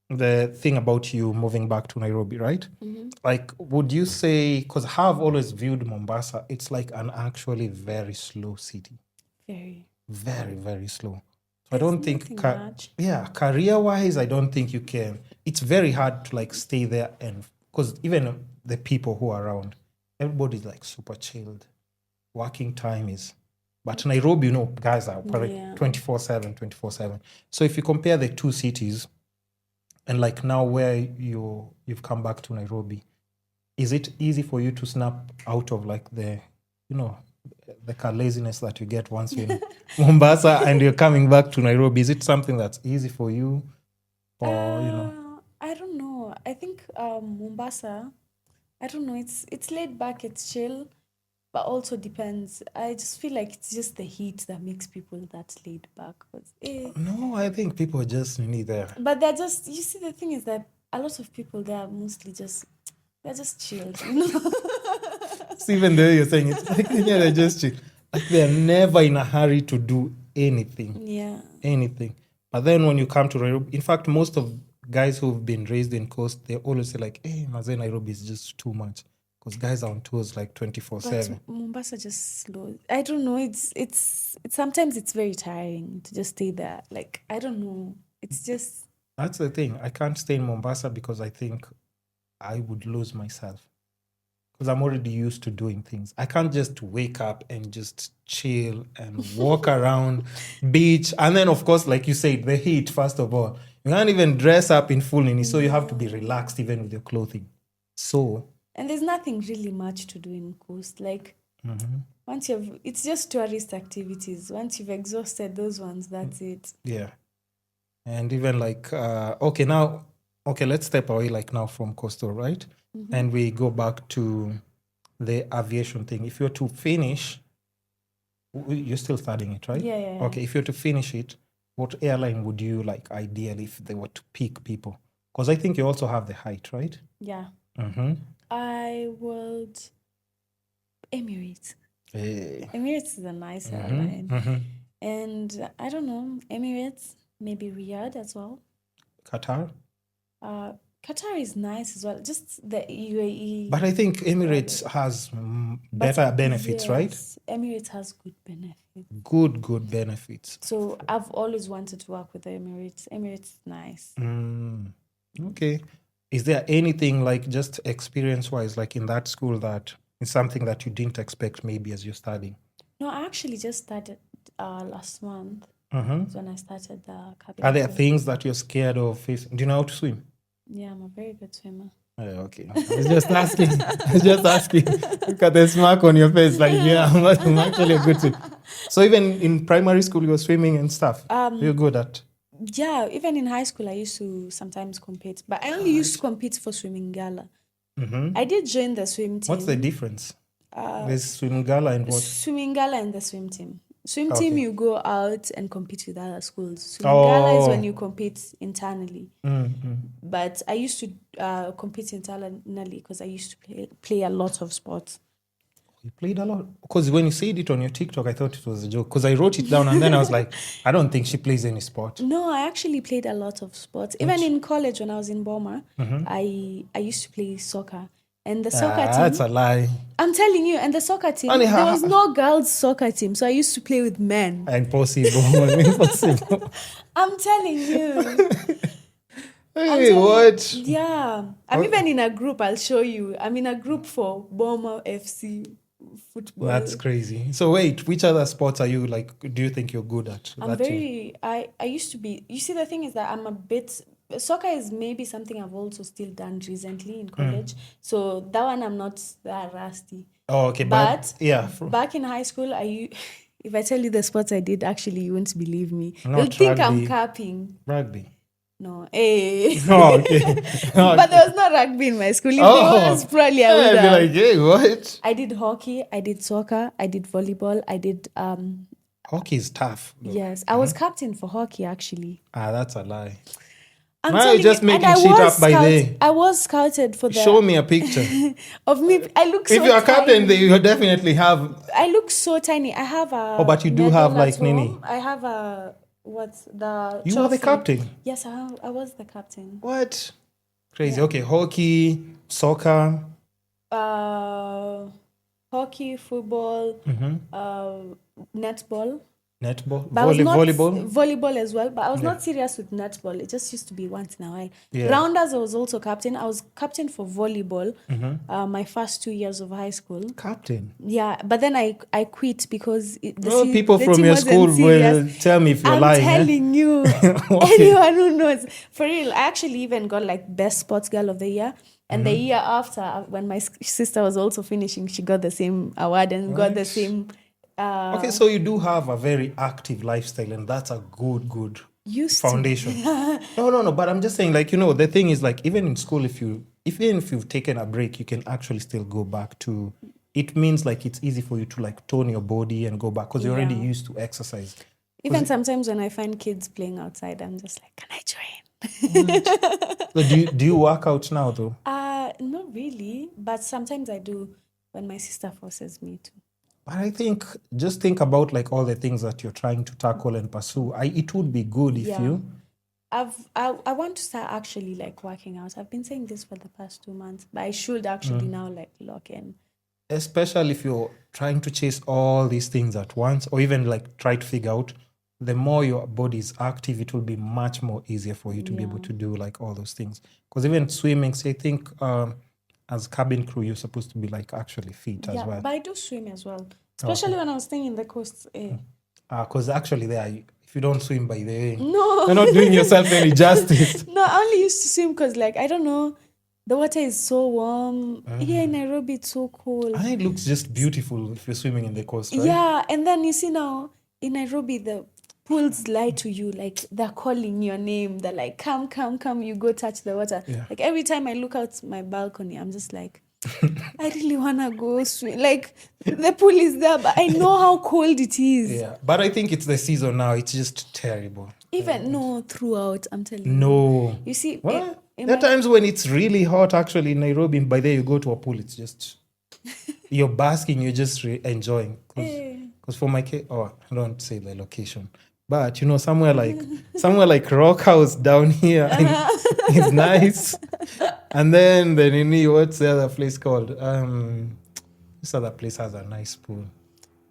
S1: thing about you moving back to Nairobi, right?
S2: Mm-hmm.
S1: Like, would you say, because I've always viewed Mombasa, it's like an actually very slow city.
S2: Very.
S1: Very, very slow. So I don't think,
S2: much.
S1: career-wise, I don't think you can. It's very hard to like stay there, and because even the people who are around, everybody's like super chilled. Working time is, but Nairobi, guys are 24/7. So if you compare the two cities, and like now where you've come back to Nairobi, is it easy for you to snap out of like the laziness that you get once you're in Mombasa and you're coming back to Nairobi? Is it something that's easy for you? Or,
S2: I don't know. I think Mombasa, I don't know, it's laid back, it's chill, but also depends. I just feel like it's just the heat that makes people that laid back.
S1: No, I think people just need there.
S2: But they're just, you see, the thing is that a lot of people, they are mostly they're just chilled.
S1: So even though you're saying it's like, they're just chill. Like they're never in a hurry to do anything.
S2: Yeah.
S1: Anything. But then when you come to Nairobi, in fact, most of guys who've been raised in coast, they always say like, hey, Maze, Nairobi is just too much. Because guys are on tours like 24/7.
S2: But Mombasa just slow. I don't know. It's sometimes it's very tiring to just stay there. Like, I don't know. It's just...
S1: That's the thing. I can't stay in Mombasa because I think I would lose myself. Because I'm already used to doing things. I can't just wake up and just chill and walk around beach. And then, of course, like you said, the heat, first of all. You can't even dress up in full in it, so you have to be relaxed even with your clothing. So...
S2: And there's nothing really much to do in coast. Like, once it's just tourist activities. Once you've exhausted those ones, that's it.
S1: Yeah. And even like, let's step away like now from coastal, right? Mm-hmm. And we go back to the aviation thing. If you're to finish, you're still studying it, right?
S2: Yeah.
S1: Okay, if you're to finish it, what airline would you like ideally if they were to pick people? Because I think you also have the height, right?
S2: Yeah. I would Emirates.
S1: Hey.
S2: Emirates is a nice airline. And I don't know, Emirates, maybe Riyadh as well.
S1: Qatar?
S2: Qatar is nice as well. Just the UAE.
S1: But I think Emirates has better benefits, right?
S2: Emirates has good benefits.
S1: Good benefits.
S2: So I've always wanted to work with the Emirates. Emirates is nice.
S1: Okay. Is there anything like just experience-wise, like in that school that is something that you didn't expect maybe as you're studying?
S2: No, I actually just started last month. That's when I started the cabin.
S1: Are there things that you're scared of facing? Do you know how to swim?
S2: Yeah, I'm a very good swimmer.
S1: Okay. I was just asking. Look at the smirk on your face. Like, yeah, I'm actually a good swimmer. So even in primary school, you were swimming and stuff? You're good at?
S2: Yeah, even in high school, I used to sometimes compete. But I only used to compete for swimming gala. I did join the swim team.
S1: What's the difference? There's swim gala and what?
S2: Swimming gala and the swim team. Swim team, you go out and compete with other schools. Swimming gala is when you compete internally. But I used to compete internally because I used to play a lot of sports.
S1: You played a lot? Because when you said it on your TikTok, I thought it was a joke. Because I wrote it down and then I was like, I don't think she plays any sport.
S2: No, I actually played a lot of sports. Even in college when I was in Boma, I used to play soccer. And the soccer team...
S1: That's a lie.
S2: I'm telling you, and the soccer team, there was no girls' soccer team, so I used to play with men.
S1: Impossible.
S2: I'm telling you.
S1: Hey, what?
S2: Yeah. I'm even in a group, I'll show you. I'm in a group for Boma FC football.
S1: That's crazy. So wait, which other sports are you, like, do you think you're good at?
S2: I used to be... You see, the thing is that I'm a bit... Soccer is maybe something I've also still done recently in college. So that one I'm not that rusty.
S1: Oh, okay.
S2: But
S1: yeah,
S2: back in high school, if I tell you the sports I did, actually you won't believe me.
S1: Not
S2: You'll think
S1: rugby.
S2: I'm capping.
S1: Rugby.
S2: No. Hey.
S1: Oh, okay.
S2: But there was no rugby in my school. If there was, probably I would have.
S1: I'd be like, hey, what?
S2: I did hockey, I did soccer, I did volleyball, I did...
S1: Hockey is tough. Though.
S2: Yes. I was captain for hockey, actually.
S1: That's a lie.
S2: I'm
S1: now you're just making shit up by day.
S2: I was scouted for the...
S1: Show me a picture.
S2: of me. I look so
S1: If you're a captain,
S2: tiny.
S1: you definitely have...
S2: I look so tiny. I have a...
S1: Oh, but you do have like Nini.
S2: I have a... What's the...
S1: You were the captain?
S2: Yes, I was the captain.
S1: What? Crazy. Yeah. Okay, hockey, soccer.
S2: Hockey, football, netball.
S1: Netball?
S2: Volleyball? Volleyball as well, but I was not serious with netball. It just used to be once in a while. Yeah. Rounders, I was also captain. I was captain for volleyball my first 2 years of high school.
S1: Captain?
S2: Yeah, but then I quit because...
S1: people from your school will tell me if you're lying.
S2: I'm telling you. Anyone who knows. For real, I actually even got like best sports girl of the year. And the year after, when my sister was also finishing, she got the same award and got the same...
S1: okay, so you do have a very active lifestyle, and that's a good foundation. No, but I'm just saying, like, you know, the thing is, like, even in school, even if you've taken a break, you can actually still go back to... It means, like, it's easy for you to, like, tone your body and go back because you're already used to exercise.
S2: Even sometimes when I find kids playing outside, I'm just like, can I join?
S1: So do you work out now, though?
S2: Not really, but sometimes I do when my sister forces me to.
S1: But I think, just think about like all the things that you're trying to tackle and pursue. It would be good if you...
S2: I want to start actually like working out. I've been saying this for the past 2 months, but I should actually now like lock in. Especially
S1: if you're trying to chase all these things at once, or even like try to figure out, the more your body is active, it will be much more easier for you to be able to do like all those things. Because even swimming, so I think... as cabin crew, you're supposed to be like actually fit as well. Yeah,
S2: but I do swim as well. Especially when I was staying in the coast.
S1: Because actually there, if you don't swim by the way,
S2: you're
S1: not doing yourself any justice.
S2: No, I only used to swim because like, I don't know, the water is so warm. Here in Nairobi, it's so cold.
S1: And it looks just beautiful if you're swimming in the coast, right?
S2: Yeah, and then you see now, in Nairobi, the pools lie to you, like they're calling your name. They're like, come, you go touch the water. Yeah. Like every time I look out my balcony, I'm just like, I really want to go swim. Like the pool is there, but I know how cold it is.
S1: Yeah, but I think it's the season now. It's just terrible.
S2: Even throughout, I'm telling you.
S1: No.
S2: You see,
S1: what?
S2: In
S1: There are
S2: my-
S1: times when it's really hot, actually, in Nairobi. By there, you go to a pool, it's just, you're basking, you're just enjoying. Because for my case, I don't say the location, but somewhere like Rock House down here is nice. And then what's the other place called? This other place has a nice pool.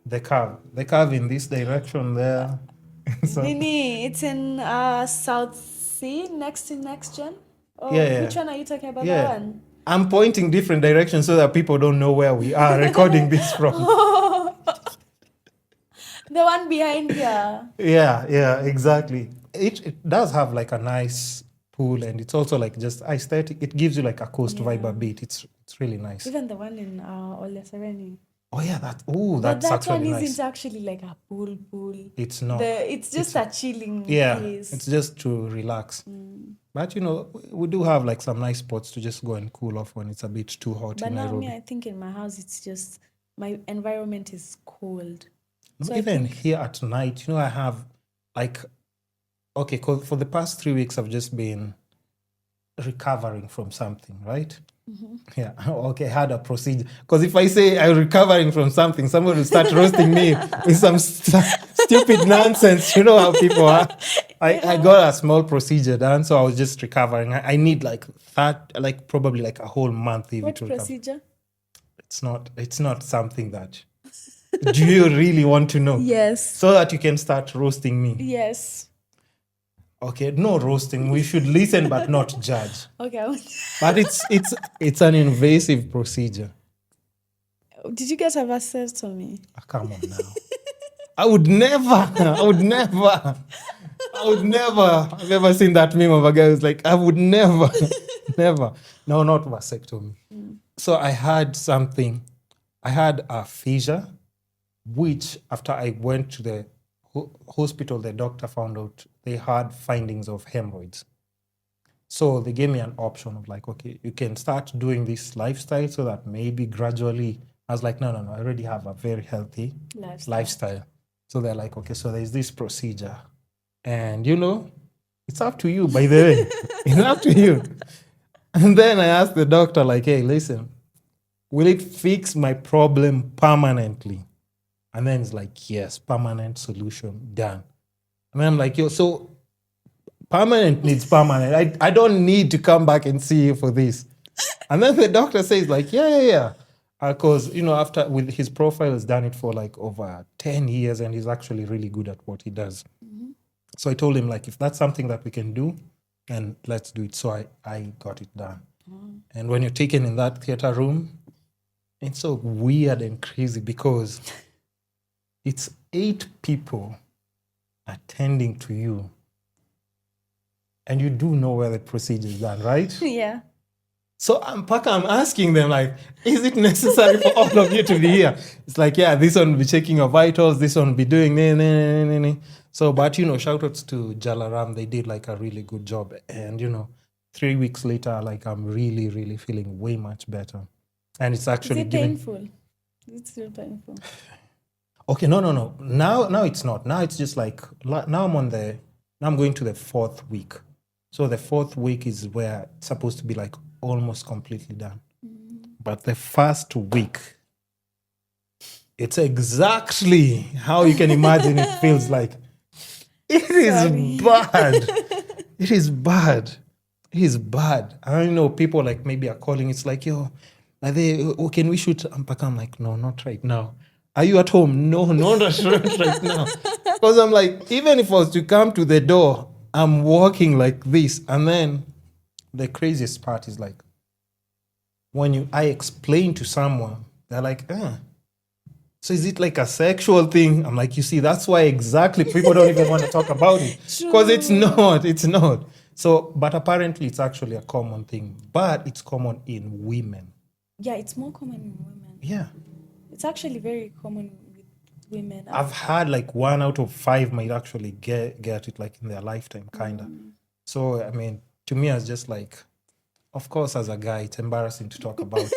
S1: The Curve in this direction there. So,
S2: Nini, it's in South Sea, next to Next Gen. Oh,
S1: Yeah.
S2: which one are you talking about?
S1: yeah.
S2: That one?
S1: I'm pointing different directions so that people don't know where we are recording this from.
S2: The one behind here.
S1: Yeah, exactly. It does have like a nice pool, and it's also like just aesthetic. It gives you like a coast vibe a bit. It's really nice.
S2: Even the one in Ole Sereni.
S1: Oh yeah,
S2: But
S1: that's
S2: that
S1: actually
S2: one
S1: nice.
S2: isn't actually like a pool.
S1: It's not.
S2: It's just a chilling
S1: Yeah,
S2: place.
S1: it's just to relax. But we do have like some nice spots to just go and cool off when it's a bit too hot
S2: But
S1: in
S2: now,
S1: Nairobi.
S2: I think in my house, it's just my environment is cold.
S1: No,
S2: So I
S1: even here at night, I have like, okay, 'cause for the past 3 weeks, I've just been recovering from something, right? Yeah, okay, I had a procedure. Because if I say I'm recovering from something, someone will start roasting me with some stupid nonsense. You know how people are. I got a small procedure done, so I was just recovering. I need like that, like probably like a whole month even
S2: What
S1: to recover.
S2: procedure?
S1: It's not something that. Do you really want to know?
S2: Yes.
S1: So that you can start roasting me.
S2: Yes.
S1: Okay, no roasting. We should listen but not judge.
S2: Okay.
S1: But it's an invasive procedure.
S2: Did you guys have access to me?
S1: Come on now. I would never. I've ever seen that meme of a guy who's like, I would never. Never. No, not vasectomy. So I had a fissure, which after I went to the hospital, the doctor found out they had findings of hemorrhoids. So they gave me an option of like, okay, you can start doing this lifestyle so that maybe gradually, I was like, no, I already have a very healthy lifestyle. So they're like, okay, so there's this procedure. And it's up to you, by the way. It's up to you. And then I asked the doctor, like, hey, listen, will it fix my problem permanently? And then it's like, yes, permanent solution, done. And then I'm like, so permanent needs permanent. I don't need to come back and see you for this. And then the doctor says like, yeah. Because, after with his profile, has done it for like over 10 years and he's actually really good at what he does. So I told him like, if that's something that we can do, then let's do it. So I got it done. And when you're taken in that theater room, it's so weird and crazy because it's 8 people attending to you. And you do know where the procedure is done, right?
S2: Yeah.
S1: So I'm asking them like, is it necessary for all of you to be here? It's like, yeah, this one will be checking your vitals, this one will be doing. So, but shout outs to Jalaram, they did like a really good job. And 3 weeks later, like I'm really, really feeling way much better. And it's actually
S2: Is it painful? It's still painful.
S1: Okay, no. Now it's not. Now it's just like, now I'm going to the 4th week. So the 4th week is where it's supposed to be like almost completely done. But the first week, it's exactly how you can imagine it feels like. It is bad. It is bad. It is bad. I know people like maybe are calling. It's like, yo, can we shoot? I'm like, no, not right now. Are you at home? No, not right now. Because I'm like, even if I was to come to the door, I'm walking like this. And then the craziest part is like, when I explain to someone, they're like, so is it like a sexual thing? I'm like, you see, that's why exactly people don't even want to talk about it. Because it's not. So, but apparently it's actually a common thing. But it's common in women.
S2: Yeah, it's more common in women.
S1: Yeah.
S2: It's actually very common with women.
S1: I've had like 1 out of 5 might actually get it like in their lifetime, kind of. So, I mean, to me, I was just like, of course, as a guy, it's embarrassing to talk about.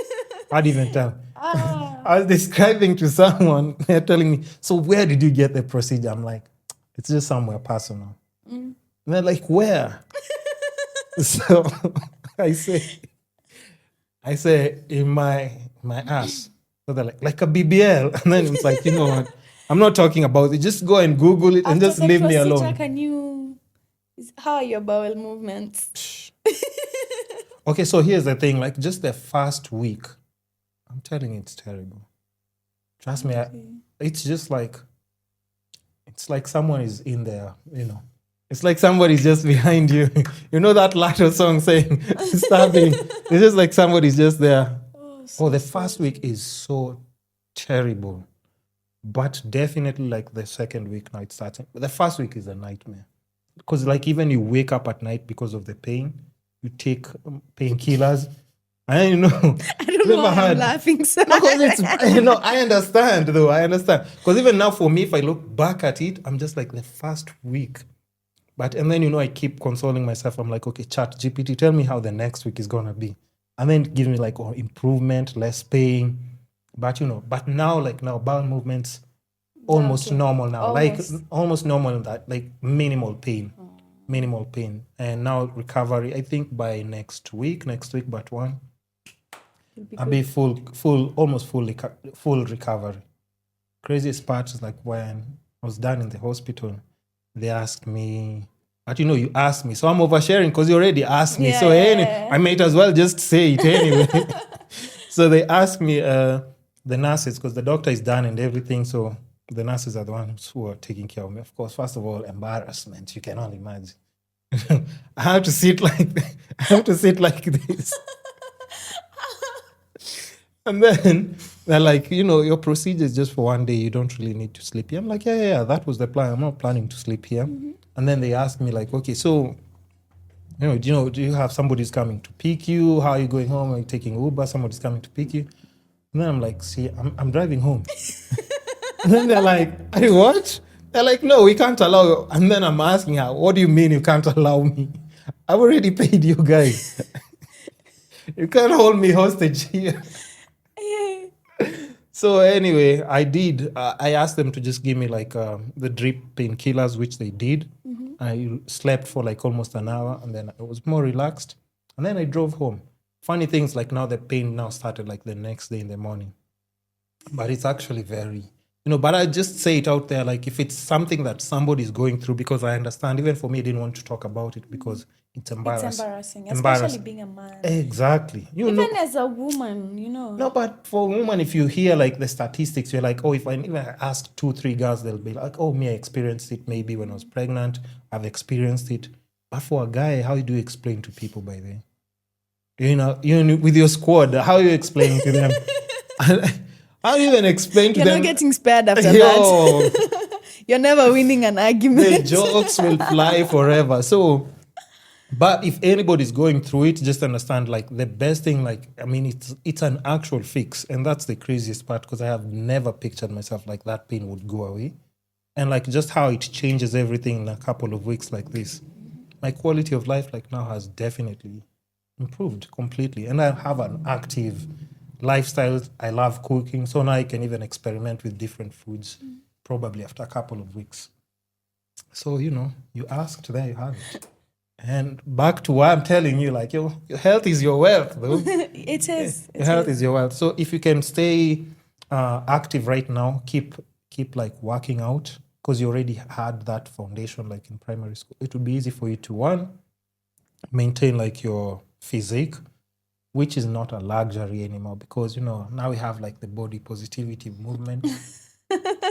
S1: I'd even tell. I was describing to someone, they're telling me, so where did you get the procedure? I'm like, it's just somewhere personal. And they're like, where? So I say in my ass. So they're like a BBL. And then it's like, you know what? I'm not talking about it. Just go and Google it and
S4: After
S1: just
S4: the
S1: leave me
S4: procedure,
S1: alone.
S4: How are your bowel movements?
S1: Okay, so here's the thing. Like just the first week, I'm telling you, it's terrible. Trust me, it's just like, it's like someone is in there, you know. It's like somebody's just behind you. You know that Lato song saying, stabbing. It's just like somebody's just there. The first week is so terrible. But definitely like the second week now it's starting. But the first week is a nightmare. Because like even you wake up at night because of the pain, you take painkillers. I know.
S4: I don't know why I'm laughing so
S1: Because it's, I understand though. I understand. Because even now for me, if I look back at it, I'm just like the first week. But, and then, I keep consoling myself. I'm like, okay, Chat GPT, tell me how the next week is going to be. And then it gives me like, improvement, less pain. But, but now, bowel movements, almost normal now.
S4: Almost.
S1: Like, almost normal in that, like minimal pain. Minimal pain. And now recovery, I think by next week but one, I'll be almost full recovery. Craziest part is like when I was done in the hospital, they asked me, but you asked me, so I'm oversharing because you already asked me. I might as well just say it anyway. So they asked me, the nurses, because the doctor is done and everything, so the nurses are the ones who are taking care of me. Of course, first of all, embarrassment, you cannot imagine. I have to sit like this. And then they're like, your procedure is just for one day. You don't really need to sleep here. I'm like, yeah, that was the plan. I'm not planning to sleep here. Mm-hmm. And then they asked me like, okay, so, do you have somebody's coming to pick you? How are you going home? Are you taking Uber? Somebody's coming to pick you. And then I'm like, see, I'm driving home. And then they're like, are you what? They're like, no, we can't allow you. And then I'm asking her, what do you mean you can't allow me? I've already paid you guys. You can't hold me hostage here. So anyway, I did. I asked them to just give me like the drip painkillers, which they did. Mm-hmm. I slept for like almost an hour, and then I was more relaxed. And then I drove home. Funny things, like now the pain now started like the next day in the morning. But it's actually very, but I just say it out there, like if it's something that somebody's going through, because I understand, even for me, I didn't want to talk about it because it's embarrassing.
S4: It's embarrassing, especially being a man.
S1: Exactly.
S4: Even as a woman,
S1: No, but for a woman, if you hear like the statistics, you're like, oh, if I even ask 2-3 girls, they'll be like, oh, me, I experienced it maybe when I was pregnant. I've experienced it. But for a guy, how do you explain to people by then? With your squad, how are you explaining to them? How do you even explain to them?
S4: You're not getting spared after that. You're never winning an argument.
S1: The jokes will fly forever. So, but if anybody's going through it, just understand, like, the best thing, it's an actual fix. And that's the craziest part, because I have never pictured myself like that pain would go away. And like just how it changes everything in a couple of weeks like this. My quality of life like now has definitely improved completely. And I have an active lifestyle. I love cooking. So now I can even experiment with different foods, probably after a couple of weeks. So, you asked, there you have it. And back to what I'm telling you, like your health is your wealth, though.
S4: It is.
S1: Your health is your wealth. So if you can stay active right now, keep like working out, because you already had that foundation like in primary school. It would be easy for you to, one, maintain like your physique, which is not a luxury anymore, because now we have like the body positivity movement.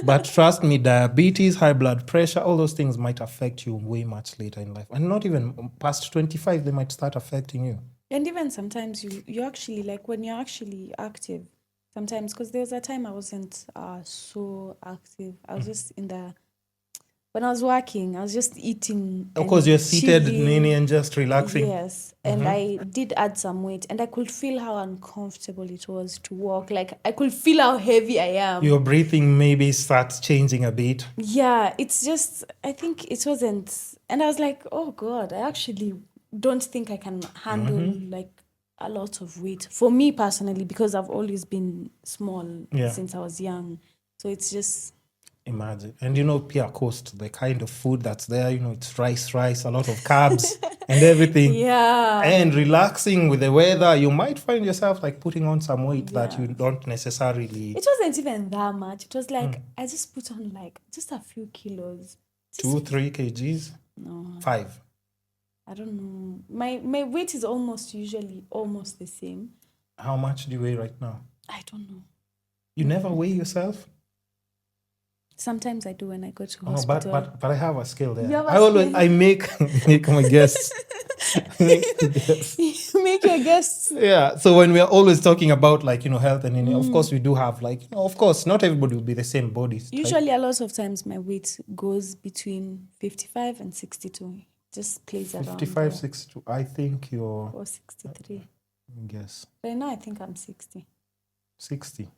S1: But trust me, diabetes, high blood pressure, all those things might affect you way much later in life. And not even past 25, they might start affecting you.
S4: And even sometimes you actually, like when you're actually active, sometimes, because there was a time I wasn't so active. I was just when I was working, I was just eating.
S1: Of course, you're seated, Nini, and just relaxing.
S4: Yes. And I did add some weight, and I could feel how uncomfortable it was to walk. Like, I could feel how heavy I am.
S1: Your breathing maybe starts changing a bit.
S4: Yeah, it's just, I think it wasn't. And I was like, oh God, I actually don't think I can handle like a lot of weight. For me personally, because I've always been small since I was young. So it's just...
S1: Imagine. And Pia Coast, the kind of food that's there, it's rice, a lot of carbs and everything.
S2: Yeah.
S1: And relaxing with the weather, you might find yourself like putting on some weight that you don't necessarily.
S2: It wasn't even that much. It was like, I just put on like just a few kilos.
S1: 2-3 kgs?
S2: No.
S1: 5?
S2: I don't know. My weight is usually almost the same.
S1: How much do you weigh right now?
S2: I don't know.
S1: You never weigh yourself?
S2: Sometimes I do when I go to hospital.
S1: But I have a skill there.
S2: You have a
S1: I always
S2: skill?
S1: I make my guests.
S2: You make your guests.
S1: Yeah. So when we are always talking about like health and of course we do have like of course not everybody will be the same body type.
S2: Usually a lot of times my weight goes between 55 and 62. Just plays around.
S1: 55, 62. I think you're.
S2: Or 63.
S1: Yes.
S2: Right now I think I'm 60.
S1: 60.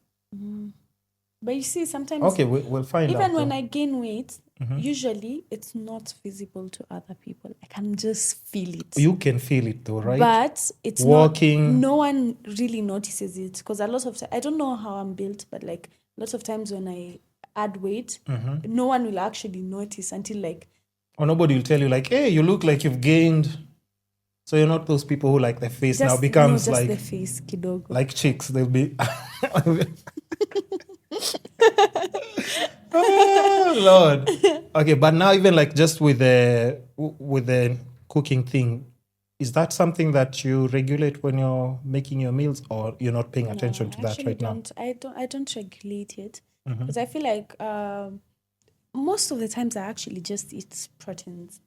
S2: But you see, sometimes
S1: Okay, we'll find out.
S2: even when I gain weight, usually it's not visible to other people. I can just feel it.
S1: You can feel it though, right?
S2: But it's
S1: walking.
S2: No one really notices it because a lot of I don't know how I'm built, but like lots of times when I add weight, no one will actually notice until like.
S1: Or nobody will tell you like, hey, you look like you've gained. So you're not those people who like their face now becomes
S2: just
S1: like
S2: the face, kidogo.
S1: like chicks. They'll be. Oh, Lord. Okay, but now even like just with the cooking thing, is that something that you regulate when you're making your meals, or you're not paying attention to that right now?
S2: I don't regulate it because I feel like most of the times I actually just eat proteins.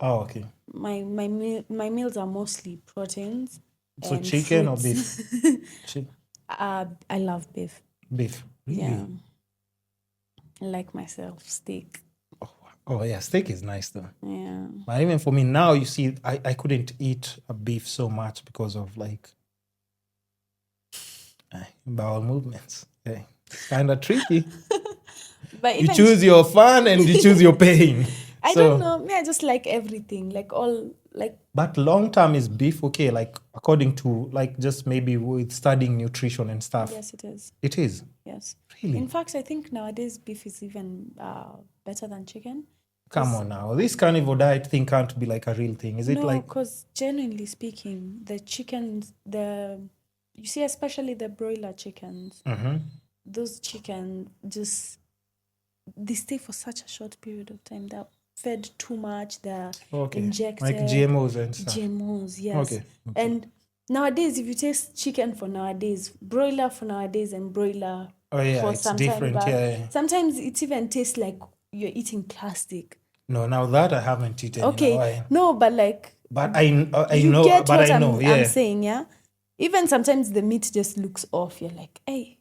S1: Oh, okay.
S2: My meals are mostly proteins.
S1: So
S2: and
S1: chicken or
S2: fruits.
S1: beef?
S2: I love beef.
S1: Beef. Really?
S2: Yeah. I like myself steak.
S1: Oh yeah, steak is nice though.
S2: Yeah.
S1: But even for me now, you see, I couldn't eat a beef so much because of like bowel movements. Okay. It's kind of tricky.
S2: But
S1: You choose your fun and you choose your pain.
S2: I don't know. Me, I just like everything. Like all like.
S1: But long term is beef okay? Like according to like just maybe with studying nutrition and stuff.
S2: Yes, it is.
S1: It is.
S2: Yes.
S1: Really?
S2: In fact, I think nowadays beef is even better than chicken.
S1: Come on now. This carnivore diet thing can't be like a real thing. Is it
S2: No,
S1: like?
S2: because genuinely speaking, the chickens, you see, especially the broiler chickens, those chicken they stay for such a short period of time. They're fed too much. They're injected.
S1: Like GMOs and stuff.
S2: GMOs, yes.
S1: Okay.
S2: And nowadays, if you taste chicken for nowadays, broiler for nowadays, and broiler for
S1: it's
S2: some
S1: different.
S2: time back,
S1: Yeah.
S2: sometimes it even tastes like you're eating plastic.
S1: No, now that I haven't eaten.
S2: Okay, no, but like.
S1: But I
S2: You
S1: know.
S2: get
S1: But
S2: what
S1: I know. Yeah.
S2: I'm saying, yeah. Even sometimes the meat just looks off. You're like, hey.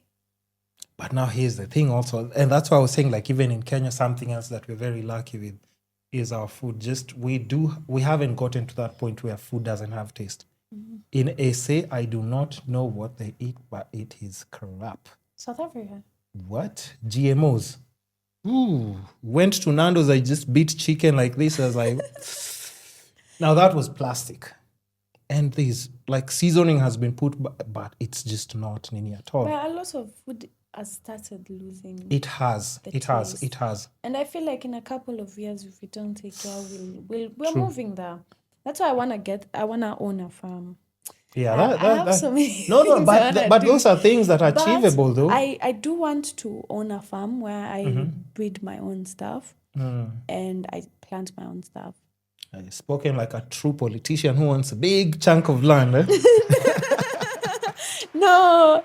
S1: But now here's the thing also, and that's why I was saying like even in Kenya, something else that we're very lucky with is our food. Just we haven't gotten to that point where food doesn't have taste. In SA, I do not know what they eat, but it is crap.
S2: South Africa.
S1: What? GMOs. Ooh. Went to Nando's, I just beat chicken like this. I was like, now that was plastic. And this, like seasoning has been put, but it's just not nini at all.
S2: But a lot of food has started losing.
S1: It has.
S2: And I feel like in a couple of years, if we don't take care, we're
S1: True.
S2: moving there. That's why I wanna own a farm.
S1: Yeah,
S2: I have so many
S1: no,
S2: things I wanna
S1: but
S2: do.
S1: those are things that are
S2: But
S1: achievable, though.
S2: I do want to own a farm where I breed my own stuff and I plant my own stuff.
S1: I've spoken like a true politician who wants a big chunk of land. Eh?
S2: No.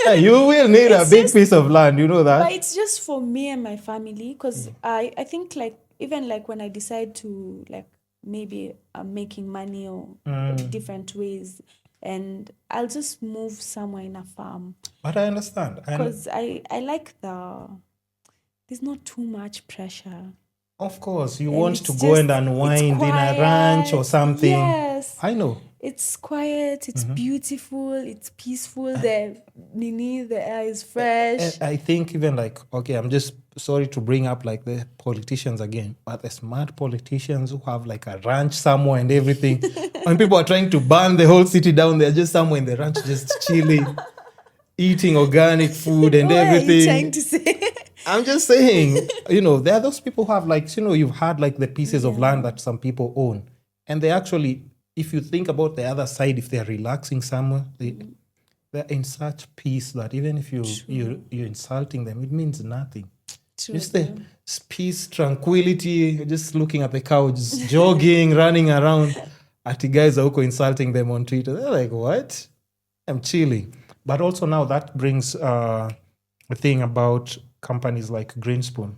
S1: Hey, you will need a big piece of land, you know that?
S2: But it's just for me and my family because I think like even like when I decide to like maybe I'm making money or different ways and I'll just move somewhere in a farm.
S1: But I understand.
S2: Because I like there's not too much pressure.
S1: Of course, you
S2: And
S1: want
S2: it's
S1: to go and
S2: just-
S1: unwind
S2: it's
S1: in a ranch or
S2: quiet.
S1: something.
S2: Yes.
S1: I know.
S2: It's quiet, it's beautiful, it's peaceful, the air is fresh.
S1: And I think even like, okay, I'm just sorry to bring up like the politicians again, but the smart politicians who have like a ranch somewhere and everything, when people are trying to burn the whole city down, they're just somewhere in the ranch just chilling, eating organic food and
S2: What are you
S1: everything.
S2: trying to say?
S1: I'm just saying, there are those people who have like, you've had like the pieces of land that some people own. And they actually, if you think about the other side, if they're relaxing somewhere, they're in such peace that even if you're insulting them, it means nothing.
S4: True.
S1: Just the peace, tranquility, just looking at the couch, jogging, running around. At the guys are insulting them on Twitter. They're like, what? I'm chilling. But also now that brings a thing about companies like Greenspoon,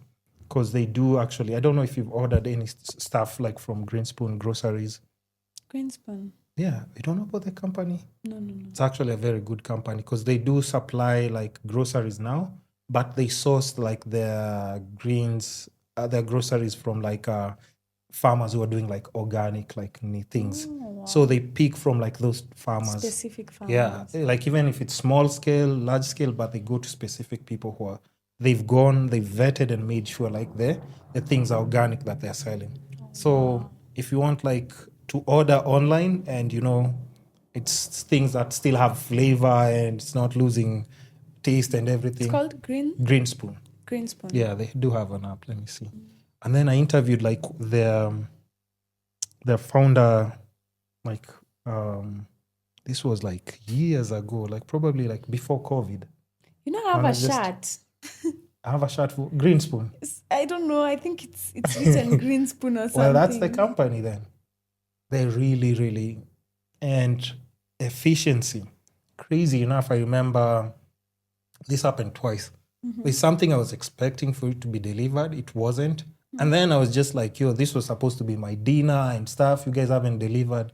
S1: because they do actually, I don't know if you've ordered any stuff like from Greenspoon groceries.
S4: Greenspoon.
S1: Yeah, you don't know about the company?
S4: No.
S1: It's actually a very good company because they do supply like groceries now, but they source like their groceries from like farmers who are doing like organic like things.
S4: Oh, wow.
S1: So they pick from like those farmers.
S4: Specific farmers.
S1: Yeah, like even if it's small scale, large scale, but they go to specific people who are, they've vetted and made sure like the things are organic that they're selling. So if you want like to order online and it's things that still have flavor and it's not losing taste and everything.
S4: It's called
S1: Greenspoon.
S4: Greenspoon.
S1: Yeah, they do have an app. Let me see. And then I interviewed like their founder, like this was like years ago, like probably like before COVID.
S4: I have a shirt.
S1: I have a shirt for Greenspoon.
S4: I don't know. I think it's written Greenspoon or something.
S1: Well, that's the company then. They're really, really, and efficiency. Crazy enough, I remember this happened twice. There's something I was expecting for it to be delivered. It wasn't. And then I was just like, this was supposed to be my dinner and stuff. You guys haven't delivered.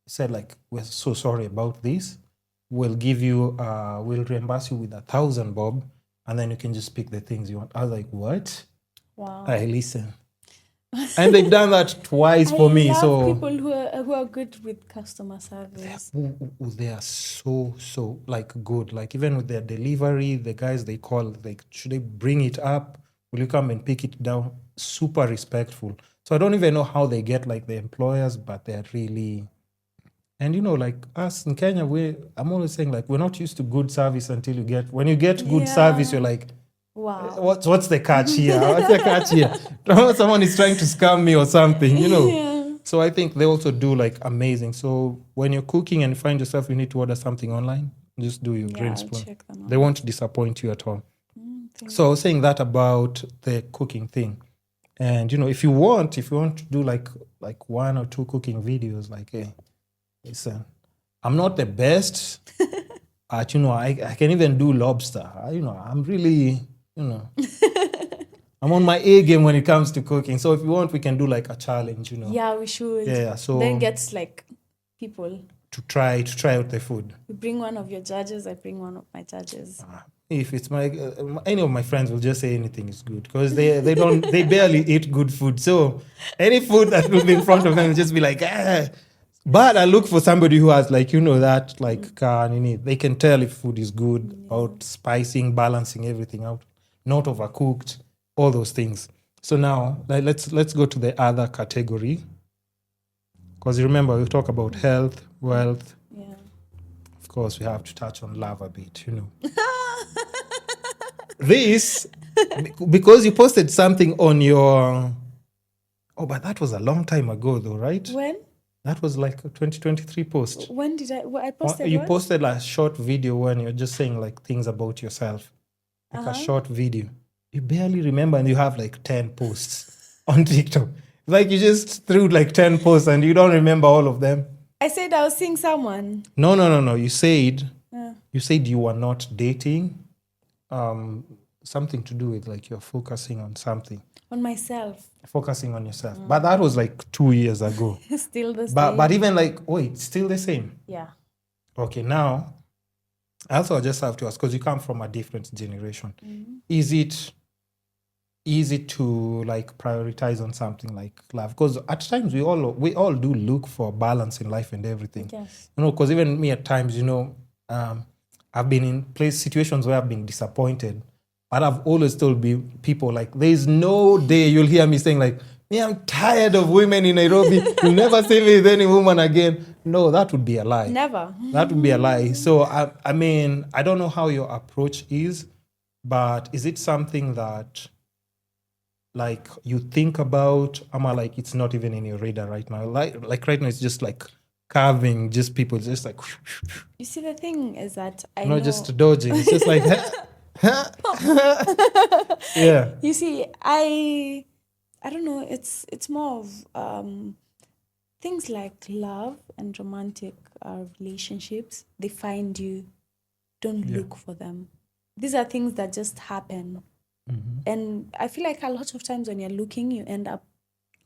S1: He said like, we're so sorry about this. We'll give you, we'll reimburse you with 1,000 bob. And then you can just pick the things you want. I was like, what?
S4: Wow.
S1: I listen. And they've done that twice for me. So
S4: people who are good with customer service.
S1: They are so like good. Like even with their delivery, the guys they call, like, should they bring it up? Will you come and pick it down? Super respectful. So I don't even know how they get like the employers, but they're really. And like us in Kenya, I'm always saying like we're not used to good service until when you get good service, you're like,
S4: wow,
S1: what's the catch here? What's the catch here? Someone is trying to scam me or something,
S4: Yeah.
S1: So I think they also do like amazing. So when you're cooking and you find yourself you need to order something online, just do your Greenspoon. They won't disappoint you at all. So I was saying that about the cooking thing. And if you want to do like 1 or 2 cooking videos, like, hey, listen, I'm not the best at, I can even do lobster. I'm really, I'm on my A game when it comes to cooking. So if you want, we can do like a challenge,
S4: Yeah, we should.
S1: Yeah, so
S4: then get like people
S1: to try out the food.
S4: You bring one of your judges, I bring one of my judges.
S1: If it's any of my friends will just say anything is good because they barely eat good food. So any food that will be in front of them will just be like, ah. But I look for somebody who has like, that like they can tell if food is good, about spicing, balancing everything out, not overcooked, all those things. So now let's go to the other category. Because remember, we talk about health, wealth.
S4: Yeah.
S1: Of course, we have to touch on love a bit, This, because you posted something on your... Oh, but that was a long time ago though, right?
S4: When?
S1: That was like a 2023 post.
S4: When did I posted
S1: You
S4: what?
S1: posted a short video when you're just saying like things about yourself. Like a short video. You barely remember and you have like 10 posts on TikTok. Like you just threw like 10 posts and you don't remember all of them.
S4: I said I was seeing someone.
S1: No. You said you were not dating. Something to do with like you're focusing on something.
S4: On myself.
S1: Focusing on yourself. But that was like 2 years ago.
S4: Still the same.
S1: But even like, it's still the same.
S4: Yeah.
S1: Okay, now, also I just have to ask, because you come from a different generation.
S4: Mm-hmm.
S1: Is it easy to like prioritize on something like love? Because at times we all do look for balance in life and everything.
S4: Yes.
S1: Because even me at times, I've been in situations where I've been disappointed. But I've always told people, like, there's no day you'll hear me saying, like, me, I'm tired of women in Nairobi. You'll never see me with any woman again. No, that would be a lie.
S4: Never.
S1: That would be a lie. So, I mean, I don't know how your approach is, but is it something that like you think about? Like it's not even in your radar right now? Like right now it's just like carving, just people just like
S4: You see, the thing is that I
S1: not
S4: know.
S1: just dodging. It's just like yeah.
S4: You see, I don't know. It's more of things like love and romantic relationships. They find you. Don't look for them. These are things that just happen. And I feel like a lot of times when you're looking, you end up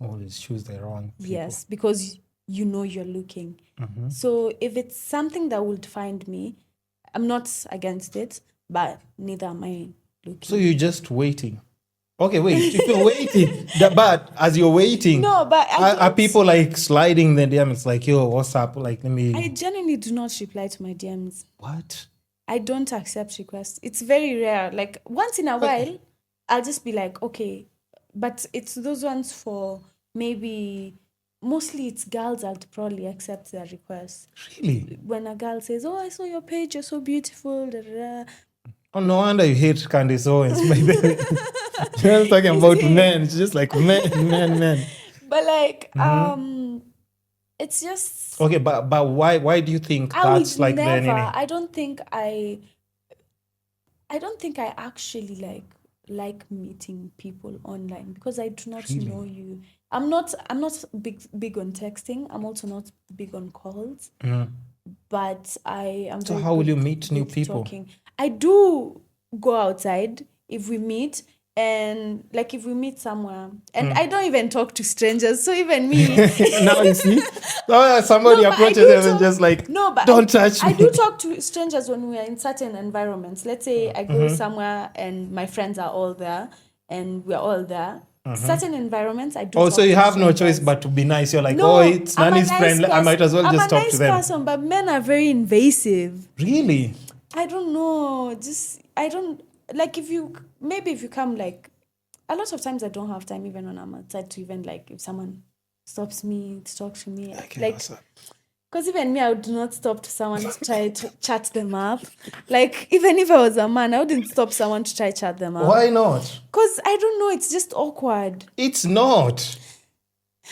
S1: Always choose the wrong people.
S4: yes, because you know you're looking. So if it's something that would find me, I'm not against it, but neither am I looking.
S1: So you're just waiting. Okay, wait. If you're waiting, but as you're waiting,
S4: No, but
S1: are people like sliding the DMs like, yo, what's up? Like, let me.
S4: I genuinely do not reply to my DMs.
S1: What?
S4: I don't accept requests. It's very rare. Like once in a while, I'll just be like, okay, but it's those ones for maybe. Mostly it's girls that probably accept their requests.
S1: Really?
S4: When a girl says, "Oh, I saw your page. You're so beautiful." Da, da, da.
S1: Oh, no wonder you hate Candice Owens. You're talking about men. It's just like men.
S4: But like, it's just.
S1: Okay, but why do you think
S4: I
S1: that's
S4: would
S1: like the
S4: never.
S1: enemy?
S4: I don't think I actually like meeting people online because I do not know you. I'm not big on texting. I'm also not big on calls. But I am.
S1: So
S4: very
S1: how will
S4: good
S1: you meet new
S4: with
S1: people?
S4: talking. I do go outside if we meet. And like if we meet somewhere, and I don't even talk to strangers. So even me,
S1: Now you see, somebody approaches them and just like, don't touch me.
S4: I do talk to strangers when we are in certain environments. Let's say I go somewhere and my friends are all there, and we're all there. Certain environments, I do.
S1: Oh,
S4: talk
S1: so you
S4: to
S1: have no
S4: strangers.
S1: choice but to be nice. You're like,
S4: No,
S1: it's
S4: I'm a
S1: Nani's
S4: nice
S1: friend. I might as well
S4: I'm
S1: just
S4: a
S1: talk
S4: nice
S1: to them.
S4: person, but men are very invasive.
S1: Really?
S4: I don't know. I don't like if you come like. A lot of times I don't have time even when I'm outside to even like if someone stops me to talk to me.
S1: Okay,
S4: like because even me, I would not stop to someone to try to chat them up. Like even if I was a man, I wouldn't stop someone to try to chat them up.
S1: Why not?
S4: Because I don't know, it's just awkward.
S1: It's not.